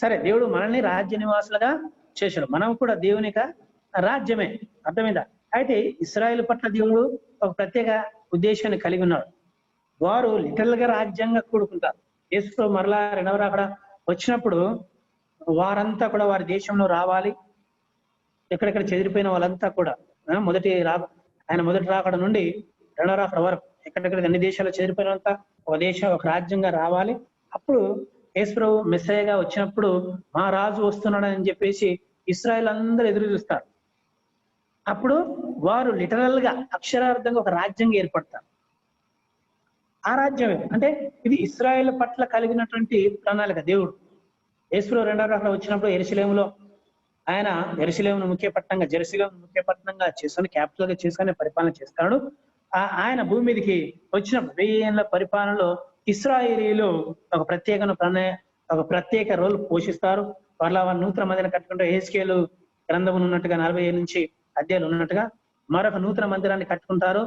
సరే దేవుడు మనల్ని రాజ్య నివాసులుగా చేశాడు, మనం కూడా దేవుని రాజ్యమే, అర్థమైందా? అయితే ఇశ్రాయేలు పట్ల దేవుడు ఒక ప్రత్యేక ఉద్దేశాన్ని కలిగి ఉన్నాడు. వారు లిటరల్ గా రాజ్యంగా కూడుకుంటారు. యేసు మరలా రెండవ రాకడ వచ్చినప్పుడు వారంతా కూడా వారి దేశంలో రావాలి. ఎక్కడెక్కడ చెదిరిపోయిన వాళ్ళంతా కూడా ఆయన మొదటి రాకడ నుండి రెండవ రాకడ వరకు ఎక్కడెక్కడ అన్ని దేశాల్లో చెదిరిపోయినంతా ఒక దేశం, ఒక రాజ్యంగా రావాలి. అప్పుడు యేసు ప్రభు మెస్సయ్యగా వచ్చినప్పుడు మా రాజు వస్తున్నాడని చెప్పేసి ఇశ్రాయేల్ అందరూ ఎదురు చూస్తారు. అప్పుడు వారు లిటరల్ గా అక్షరార్థంగా ఒక రాజ్యంగా ఏర్పడతారు. ఆ రాజ్యమే అంటే ఇది ఇశ్రాయేల్ పట్ల కలిగినటువంటి ప్రణాళిక. దేవుడు యేసు ప్రభు రెండవ రాకడ వచ్చినప్పుడు యెరూషలేములో ఆయన యెరూషలేమును ముఖ్య పట్టణంగా చేసుకొని, క్యాపిటల్ గా చేసుకొని పరిపాలన చేస్తాడు. ఆయన భూమి మీదకి వచ్చినప్పుడు 1000 ఏళ్ల పరిపాలనలో ఇశ్రాయేలీలు ఒక ప్రత్యేక రోల్ పోషిస్తారు. వాళ్ళ నూతన మందిరం కట్టుకుంటే యెహెజ్కేలు గ్రంథం ఉన్నట్టుగా 40 నుంచి అధ్యాయాలు ఉన్నట్టుగా మరొక నూతన మందిరాన్ని కట్టుకుంటారు.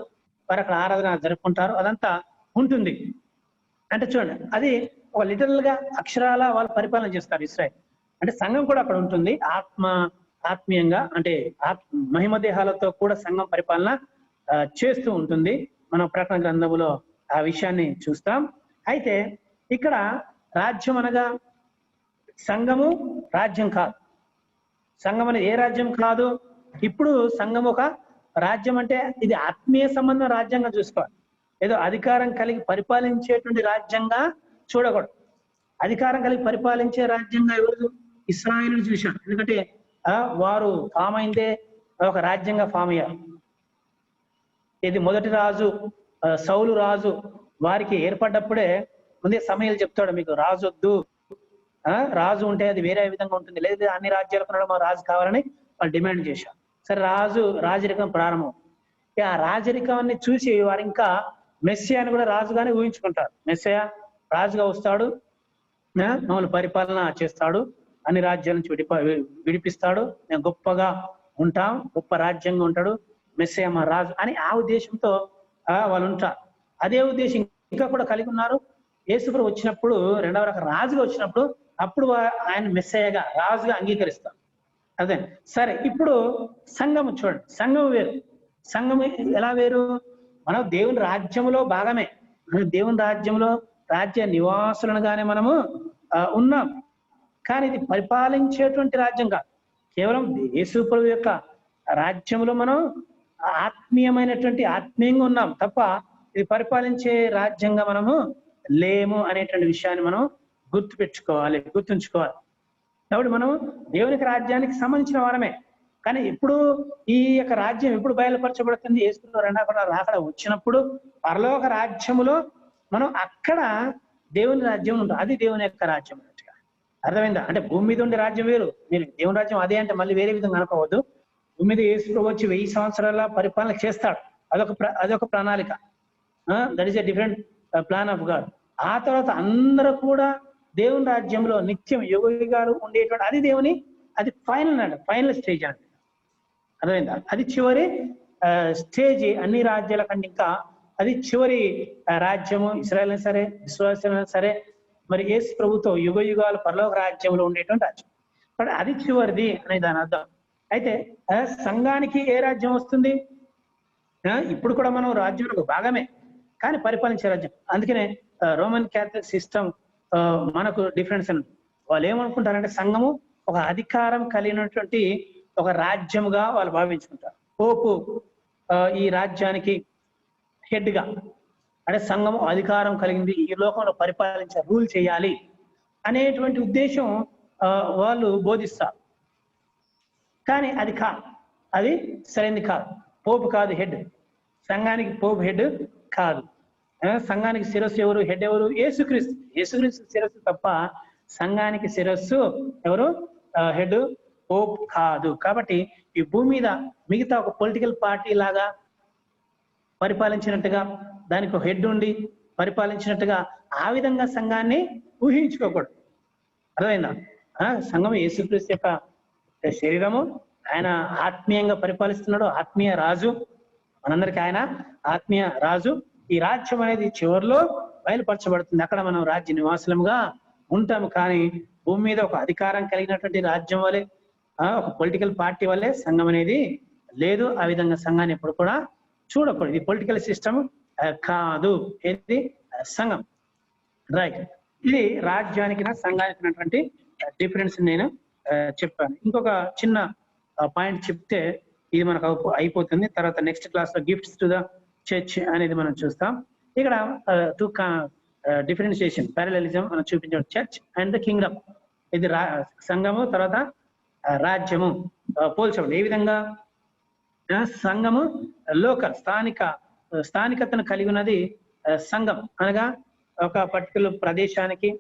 వారు అక్కడ ఆరాధన జరుపుకుంటారు. అదంతా ఉంటుంది. అంటే చూడండి, అది ఒక లిటరల్ గా అక్షరాల వాళ్ళు పరిపాలన చేస్తారు ఇశ్రాయేల్. అంటే సంఘం కూడా అక్కడ ఉంటుంది. ఆత్మీయంగా అంటే మహిమ దేహాలతో కూడా సంఘం పరిపాలన చేస్తూ ఉంటుంది. మనం ప్రకటన గ్రంథములో ఆ విషయాన్ని చూస్తాం. అయితే ఇక్కడ రాజ్యం అనగా సంఘము రాజ్యం కాదు. సంఘం అనేది ఏ రాజ్యం కాదు. ఇప్పుడు సంఘం ఒక రాజ్యం అంటే ఇది ఆత్మీయ సంబంధం రాజ్యంగా చూసుకోవాలి. ఏదో అధికారం కలిగి పరిపాలించేటువంటి రాజ్యంగా చూడకూడదు. అధికారం కలిగి పరిపాలించే రాజ్యంగా ఎవరు? ఇశ్రాయేలును చూశారు. ఎందుకంటే వారు ఫామ్ అయిందే ఒక రాజ్యంగా ఫామ్ అయ్యారు. ఇది మొదటి రాజు సౌలు రాజు వారికి ఏర్పడ్డప్పుడే ముందే సమయాలు చెప్తాడు, మీకు రాజు వద్దు, రాజు ఉంటే అది వేరే విధంగా ఉంటుంది, లేదా అన్ని రాజ్యాలకు మా రాజు కావాలని వాళ్ళు డిమాండ్ చేశారు. సరే రాజరికం ప్రారంభం. ఆ రాజరికాన్ని చూసి వారు ఇంకా మెస్సియాని కూడా రాజుగానే ఊహించుకుంటారు. మెస్సియా రాజుగా వస్తాడు, మమ్మల్ని పరిపాలన చేస్తాడు, అన్ని రాజ్యాల నుంచి విడిపిస్తాడు, మేము గొప్పగా ఉంటాం, గొప్ప రాజ్యంగా ఉంటాడు మెస్సియా మా రాజు అని ఆ ఉద్దేశంతో వాళ్ళు ఉంటారు. అదే ఉద్దేశం ఇంకా కూడా కలిగి ఉన్నారు. యేసుప్రభు వచ్చినప్పుడు రెండవ రకం రాజుగా వచ్చినప్పుడు అప్పుడు ఆయన మెస్సియాగా రాజుగా అంగీకరిస్తారు. అదే సరే, ఇప్పుడు సంఘం చూడండి, సంఘం వేరు. సంఘం ఎలా వేరు? మనం దేవుని రాజ్యంలో భాగమే. దేవుని రాజ్యంలో రాజ్య నివాసులనుగానే మనము ఉన్నాం. కానీ ఇది పరిపాలించేటువంటి రాజ్యం కాదు. కేవలం యేసుప్రభు యొక్క రాజ్యంలో మనం ఆత్మీయంగా ఉన్నాం తప్ప ఇది పరిపాలించే రాజ్యంగా మనము లేము అనేటువంటి విషయాన్ని మనం గుర్తుంచుకోవాలి. కాబట్టి మనం దేవునికి రాజ్యానికి సంబంధించిన వారమే. కానీ ఇప్పుడు ఈ యొక్క రాజ్యం ఎప్పుడు బయలుపరచబడుతుంది? యేసు రెండవ రాకడ వచ్చినప్పుడు పరలోక రాజ్యములో మనం అక్కడ దేవుని రాజ్యం ఉంటుంది. అది దేవుని యొక్క రాజ్యం అన్నట్టుగా అర్థమైందా? అంటే భూమి మీద ఉండే రాజ్యం వేరు, మీరు దేవుని రాజ్యం అదే అంటే మళ్ళీ వేరే విధంగా అనుకోవద్దు. భూమి మీద యేసు వచ్చి 1000 సంవత్సరాల పరిపాలన చేస్తాడు. అదొక ప్రణాళిక. That is a different plan of God. ఆ తర్వాత అందరూ కూడా దేవుని రాజ్యంలో నిత్యం యుగ యుగాలు ఉండేటువంటి అది దేవుని, అది ఫైనల్ స్టేజ్ అండి. అర్థమైందా? అది చివరి స్టేజ్. అన్ని రాజ్యాల కంటే ఇంకా అది చివరి రాజ్యము. ఇశ్రాయేల్ అయినా సరే, విశ్వాసాలైనా సరే, మరి యేసు ప్రభుతో యుగ యుగాలు పరలోక రాజ్యంలో ఉండేటువంటి రాజ్యం. కాబట్టి అది చివరిది అనే దాని అర్థం. అయితే సంఘానికి ఏ రాజ్యం వస్తుంది? ఇప్పుడు కూడా మనం రాజ్యంలో భాగమే, కానీ పరిపాలించే రాజ్యం. అందుకనే రోమన్ క్యాథలిక్ సిస్టమ్ మనకు డిఫరెన్స్ అని. వాళ్ళు ఏమనుకుంటారంటే సంఘము ఒక అధికారం కలిగినటువంటి ఒక రాజ్యముగా వాళ్ళు భావించుకుంటారు. పోపు ఈ రాజ్యానికి హెడ్ గా, అంటే సంఘము అధికారం కలిగింది, ఈ లోకంలో పరిపాలించే, రూల్ చేయాలి అనేటువంటి ఉద్దేశం వాళ్ళు బోధిస్తారు. కానీ అది కాదు, అది సరైనది కాదు. పోపు కాదు హెడ్, సంఘానికి పోపు హెడ్ కాదు. సంఘానికి శిరస్సు ఎవరు? హెడ్ ఎవరు? యేసుక్రీస్తు. యేసుక్రీస్తు శిరస్సు తప్ప సంఘానికి శిరస్సు ఎవరు? హెడ్ పోప్ కాదు. కాబట్టి ఈ భూమి మీద మిగతా ఒక పొలిటికల్ పార్టీ లాగా పరిపాలించినట్టుగా, దానికి ఒక హెడ్ ఉండి పరిపాలించినట్టుగా ఆ విధంగా సంఘాన్ని ఊహించుకోకూడదు. అర్థమైందా? సంఘం యేసుక్రీస్తు యొక్క శరీరము. ఆయన ఆత్మీయంగా పరిపాలిస్తున్నాడు, ఆత్మీయ రాజు. మనందరికీ ఆయన ఆత్మీయ రాజు. ఈ రాజ్యం అనేది చివరిలో బయలుపరచబడుతుంది. అక్కడ మనం రాజ్య నివాసులముగా ఉంటాము. కానీ భూమి మీద ఒక అధికారం కలిగినటువంటి రాజ్యం వలె, ఒక పొలిటికల్ పార్టీ వల్లే సంఘం అనేది లేదు. ఆ విధంగా సంఘాన్ని ఎప్పుడు కూడా చూడకూడదు. ఇది పొలిటికల్ సిస్టమ్ కాదు, ఇది సంఘం. రైట్. ఇది రాజ్యానికి సంఘానికి ఉన్నటువంటి డిఫరెన్స్ నేను చెప్పాను. ఇంకొక చిన్న పాయింట్ చెప్తే ఇది మనకు అయిపోతుంది. తర్వాత నెక్స్ట్ క్లాస్ లో గిఫ్ట్స్ టు ద చర్చ్ అనేది మనం చూస్తాం. ఇక్కడ టూ డిఫరెన్షియేషన్, ప్యారలలిజం మనం చూపించాం. చర్చ్ అండ్ ద కింగ్డమ్, ఇది సంఘము, తర్వాత రాజ్యము పోల్చబడి. ఏ విధంగా? సంఘము లోకల్, స్థానికతను కలిగి ఉన్నది సంఘం. అనగా ఒక పర్టికులర్ ప్రదేశానికి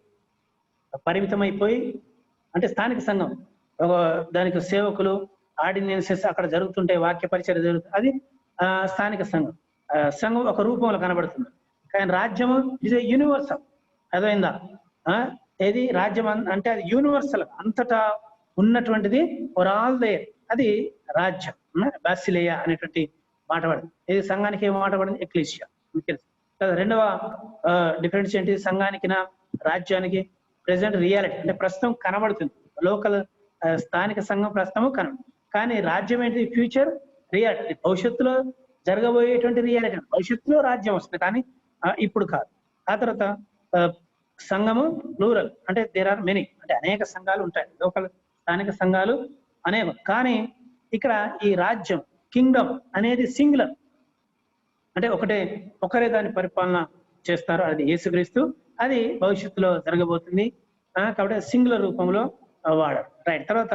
పరిమితమైపోయి, అంటే స్థానిక సంఘం, దానికి సేవకులు, ఆర్డినెన్సెస్ అక్కడ జరుగుతుంటే, వాక్య పరిచయం జరుగుతుంది, అది స్థానిక సంఘం. సంఘం ఒక రూపంలో కనబడుతుంది. కానీ రాజ్యము ఇది యూనివర్సల్. అదైందా? ఏది రాజ్యం అంటే అది యూనివర్సల్, అంతటా ఉన్నటువంటిది, ఫర్ ఆల్ దేర్, అది రాజ్యం. బాసిలేయా అనేటువంటి మాట పడింది. ఇది సంఘానికి ఏం మాట పడింది? ఎక్లీషియా. రెండవ డిఫరెన్స్ ఏంటి? సంఘానికి రాజ్యానికి ప్రెసెంట్ రియాలిటీ, అంటే ప్రస్తుతం కనబడుతుంది. లోకల్ స్థానిక సంఘం ప్రస్తుతం కనబడుతుంది. కానీ రాజ్యం ఏంటి? ఫ్యూచర్ రియాలిటీ, భవిష్యత్తులో జరగబోయేటువంటి రియాలిటీ. భవిష్యత్తులో రాజ్యం వస్తుంది, కానీ ఇప్పుడు కాదు. ఆ తర్వాత సంఘము ప్లూరల్, అంటే దేర్ ఆర్ మెనీ, అంటే అనేక సంఘాలు ఉంటాయి. లోకల్ స్థానిక సంఘాలు అనేక. కానీ ఇక్కడ ఈ రాజ్యం, కింగ్డమ్ అనేది సింగులర్, అంటే ఒకరే దాని పరిపాలన చేస్తారు. అది యేసుక్రీస్తు. అది భవిష్యత్తులో జరగబోతుంది. కాబట్టి సింగులర్ రూపంలో వాడారు. రైట్. తర్వాత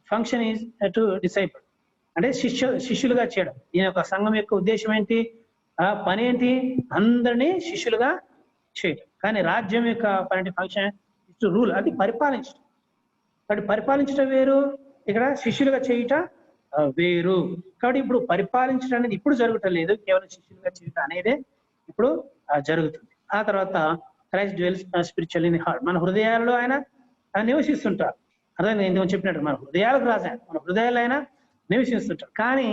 ఫంక్షన్ ఈజ్ టు డిసైపుల్, అంటే శిష్యులుగా చేయడం. ఈయన యొక్క సంఘం యొక్క ఉద్దేశం ఏంటి? పని ఏంటి? అందరినీ శిష్యులుగా చేయడం. కానీ రాజ్యం యొక్క పని ఫంక్షన్ టు రూల్, అది పరిపాలించడం. కాబట్టి పరిపాలించడం వేరు, ఇక్కడ శిష్యులుగా చేయట వేరు. కాబట్టి ఇప్పుడు పరిపాలించడం అనేది ఇప్పుడు జరగటం లేదు, కేవలం శిష్యులుగా చేయటం అనేదే ఇప్పుడు జరుగుతుంది. ఆ తర్వాత Christ dwells spiritual in the heart, మన హృదయాలలో ఆయన నివసిస్తుంటారు. అదే నేను చెప్పినట్టు మన హృదయాలకు రాశాను, మన హృదయాలు ఆయన నివసిస్తుంటారు. కానీ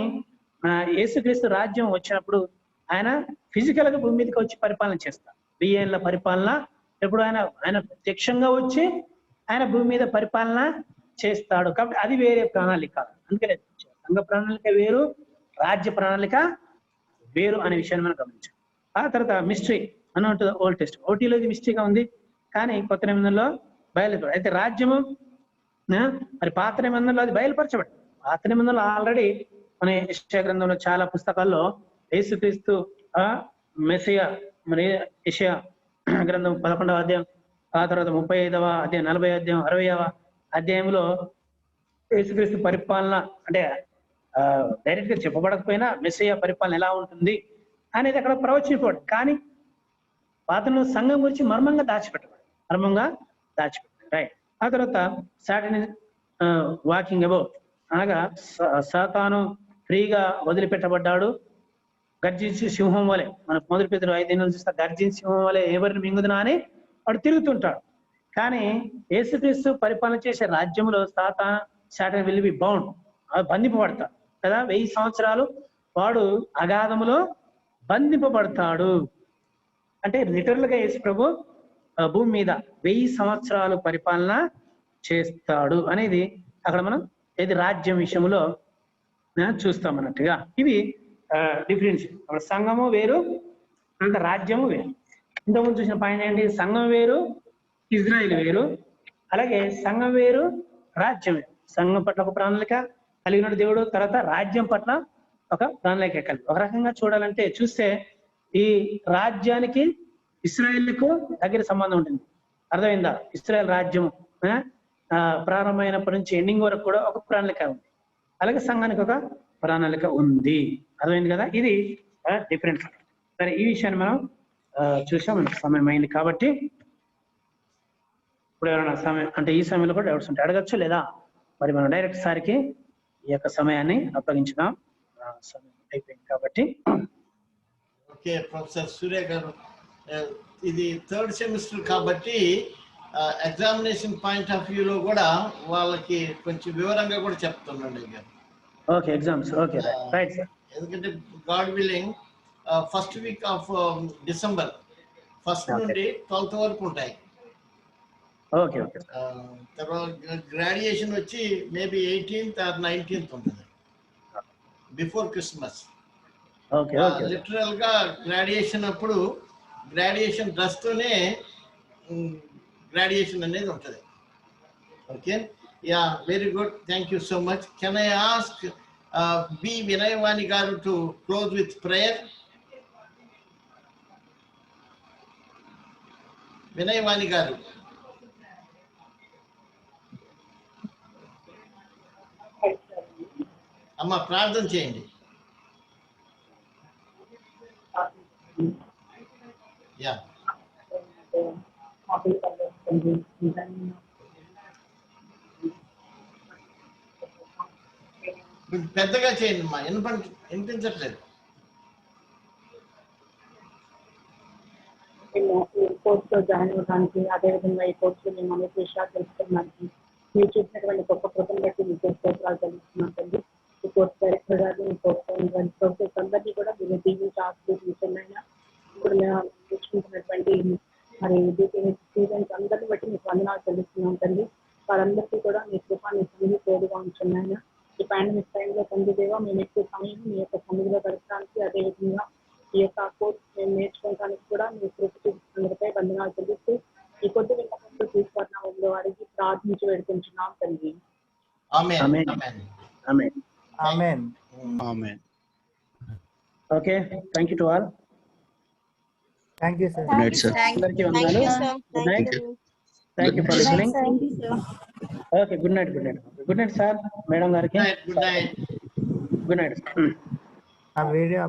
యేసుక్రీస్తు రాజ్యం వచ్చినప్పుడు ఆయన ఫిజికల్ గా భూమి మీదకి వచ్చి పరిపాలన చేస్తారు. 1000 ఏళ్ల పరిపాలన ఎప్పుడు ఆయన ప్రత్యక్షంగా వచ్చి ఆయన భూమి మీద పరిపాలన చేస్తాడు. కాబట్టి అది వేరే ప్రణాళిక. అందుకనే సంఘ ప్రణాళిక వేరు, రాజ్య ప్రణాళిక వేరు అనే విషయాన్ని మనం గమనించాం. ఆ తర్వాత మిస్టరీ అన్నట్టు ఓల్డ్ టెస్ట్, ఓటీలో ఇది మిస్టరీగా ఉంది, కానీ కొత్త నిబంధనలో బయలుపడి. అయితే రాజ్యము మరి పాత నిబంధనలో అది బయలుపరచబడి. పాత నిబంధనలు ఆల్రెడీ మన యెషయా గ్రంథంలో చాలా పుస్తకాల్లో యేసుక్రీస్తు మెస్సియా, మరి యెషయా గ్రంథం 11వ అధ్యాయం, ఆ తర్వాత 35వ అధ్యాయం, 40వ అధ్యాయం, 60వ అధ్యాయంలో యేసుక్రీస్తు పరిపాలన అంటే డైరెక్ట్ గా చెప్పబడకపోయినా మెస్సియా పరిపాలన ఎలా ఉంటుంది అనేది అక్కడ ప్రవచించబడి. కానీ పాతను సంఘం గురించి మర్మంగా దాచిపెట్టబడి. రైట్. ఆ తర్వాత సాటన్ వాకింగ్ అబౌట్, అనగా సాతాను ఫ్రీగా వదిలిపెట్టబడ్డాడు. గర్జించి సింహం వలె, మన మొదటి పేతురు 5 చూస్తే గర్జించి సింహం వలె ఎవరిని మింగుదునా అని వాడు తిరుగుతుంటాడు. కానీ యేసుక్రీస్తు పరిపాలన చేసే రాజ్యంలో సాతాన్ విల్ బి బౌండ్, బంధింపబడతాడు కదా. 1000 సంవత్సరాలు వాడు అగాధములో బంధింపబడతాడు. అంటే లిటరల్ గా యేసు ప్రభు భూమి మీద 1000 సంవత్సరాలు పరిపాలన చేస్తాడు అనేది అక్కడ మనం ఏది రాజ్యం విషయంలో చూస్తాం అన్నట్టుగా. ఇవి డిఫరెన్స్. అక్కడ సంఘము వేరు, అంటే రాజ్యము వేరు. ఇంతకుముందు చూసిన పాయింట్ ఏంటి? సంఘం వేరు, ఇజ్రాయిల్ వేరు. అలాగే సంఘం వేరు, రాజ్యం వేరు. సంఘం పట్ల ఒక ప్రణాళిక కలిగిన దేవుడు, తర్వాత రాజ్యం పట్ల ఒక ప్రణాళిక కలిగి. ఒక రకంగా చూస్తే ఈ రాజ్యానికి ఇస్రాయేల్కు దగ్గర సంబంధం ఉంటుంది. అర్థమైందా? ఇస్రాయేల్ రాజ్యం ప్రారంభమైనప్పటి నుంచి ఎండింగ్ వరకు కూడా ఒక ప్రణాళిక ఉంది. అలాగే సంఘానికి ఒక ప్రణాళిక ఉంది. అర్థమైంది కదా? ఇది డిఫరెంట్. సరే, ఈ విషయాన్ని మనం చూసాం. సమయం అయింది కాబట్టి ఇప్పుడు ఎవరైనా సమయం అంటే ఈ సమయంలో కూడా డౌట్స్ ఉంటే అడగచ్చు, లేదా మరి మనం డైరెక్ట్ సారికి ఈ యొక్క సమయాన్ని అప్పగించుదాం. సమయం అయిపోయింది కాబట్టి. ఓకే ప్రొఫెసర్ సూర్య గారు, ఇది 3rd సెమిస్టర్ కాబట్టి ఎగ్జామినేషన్ పాయింట్ ఆఫ్ వ్యూలో కూడా వాళ్ళకి కొంచెం వివరంగా కూడా చెప్తున్నాండి గారు. Okay, exams. Okay, right sir. ఎందుకంటే God willing first week of December 1st నుండి 12th వరకు ఉంటాయి. ఓకే ఓకే. తర్వాత గ్రాడ్యుయేషన్ వచ్చి మేబీ 18th or 19th ఉంటుంది, before Christmas. Okay okay. Literal గా గ్రాడ్యుయేషన్ అప్పుడు గ్రాడ్యుయేషన్ డ్రెస్ తోనే గ్రాడ్యుయేషన్ అనేది ఉంటుంది. Okay, ya, very good, thank you so much. Can I ask be Vinayavani garu to close with prayer? Vinayavani garu, అమ్మ ప్రార్థన చేయండి. యా, పెద్దగా చేయండి అమ్మా, వినిపించట్లేదు. కోర్సులో జాయిన్ అవ్వడానికి, అదేవిధంగా ఈ కోర్సులో మేము అనేక విషయాలు తెలుసుకోవడానికి మీరు చూసినటువంటి గొప్ప కృపను బట్టి మీకు స్తోత్రాలు తెలుస్తున్నాం తండ్రి. ఈ కోర్సు డైరెక్టర్ గారు, ఈ కోర్సు ప్రొఫెసర్స్ అందరినీ కూడా మీరు దీవించి ఆశీర్వదించండి. ఇప్పుడు మేము నేర్చుకుంటున్నటువంటి మరి స్టూడెంట్స్ అందరిని బట్టి మీకు వందనాలు తెలుస్తున్నాం తండ్రి. వారందరికీ కూడా మీ కృపాన్ని సన్నిధి తోడుగా ఉంటున్నాయి. ఈ పాండమిక్ టైంలో తండ్రి దేవా, మేము ఎక్కువ సమయం మీ యొక్క సన్నిధిలో గడపడానికి, అదేవిధంగా ఈ యొక్క కోర్సు మేము నేర్చుకోవడానికి కూడా మీ కృప చూపిస్తున్నందుపై వందనాలు తెలుస్తూ ఈ కొద్ది విన్నపంలో తీసుకున్నాము అడిగి ప్రార్థించి వేడుకుంటున్నాం తండ్రి. Okay, thank you to all. Thank you sir. Good night, sir. అందరికీ వందనాలు. Good night. Thank you for listening. Okay, good night. Good night sir, madam గారికి. Good night. Good night. ఆ వీడియో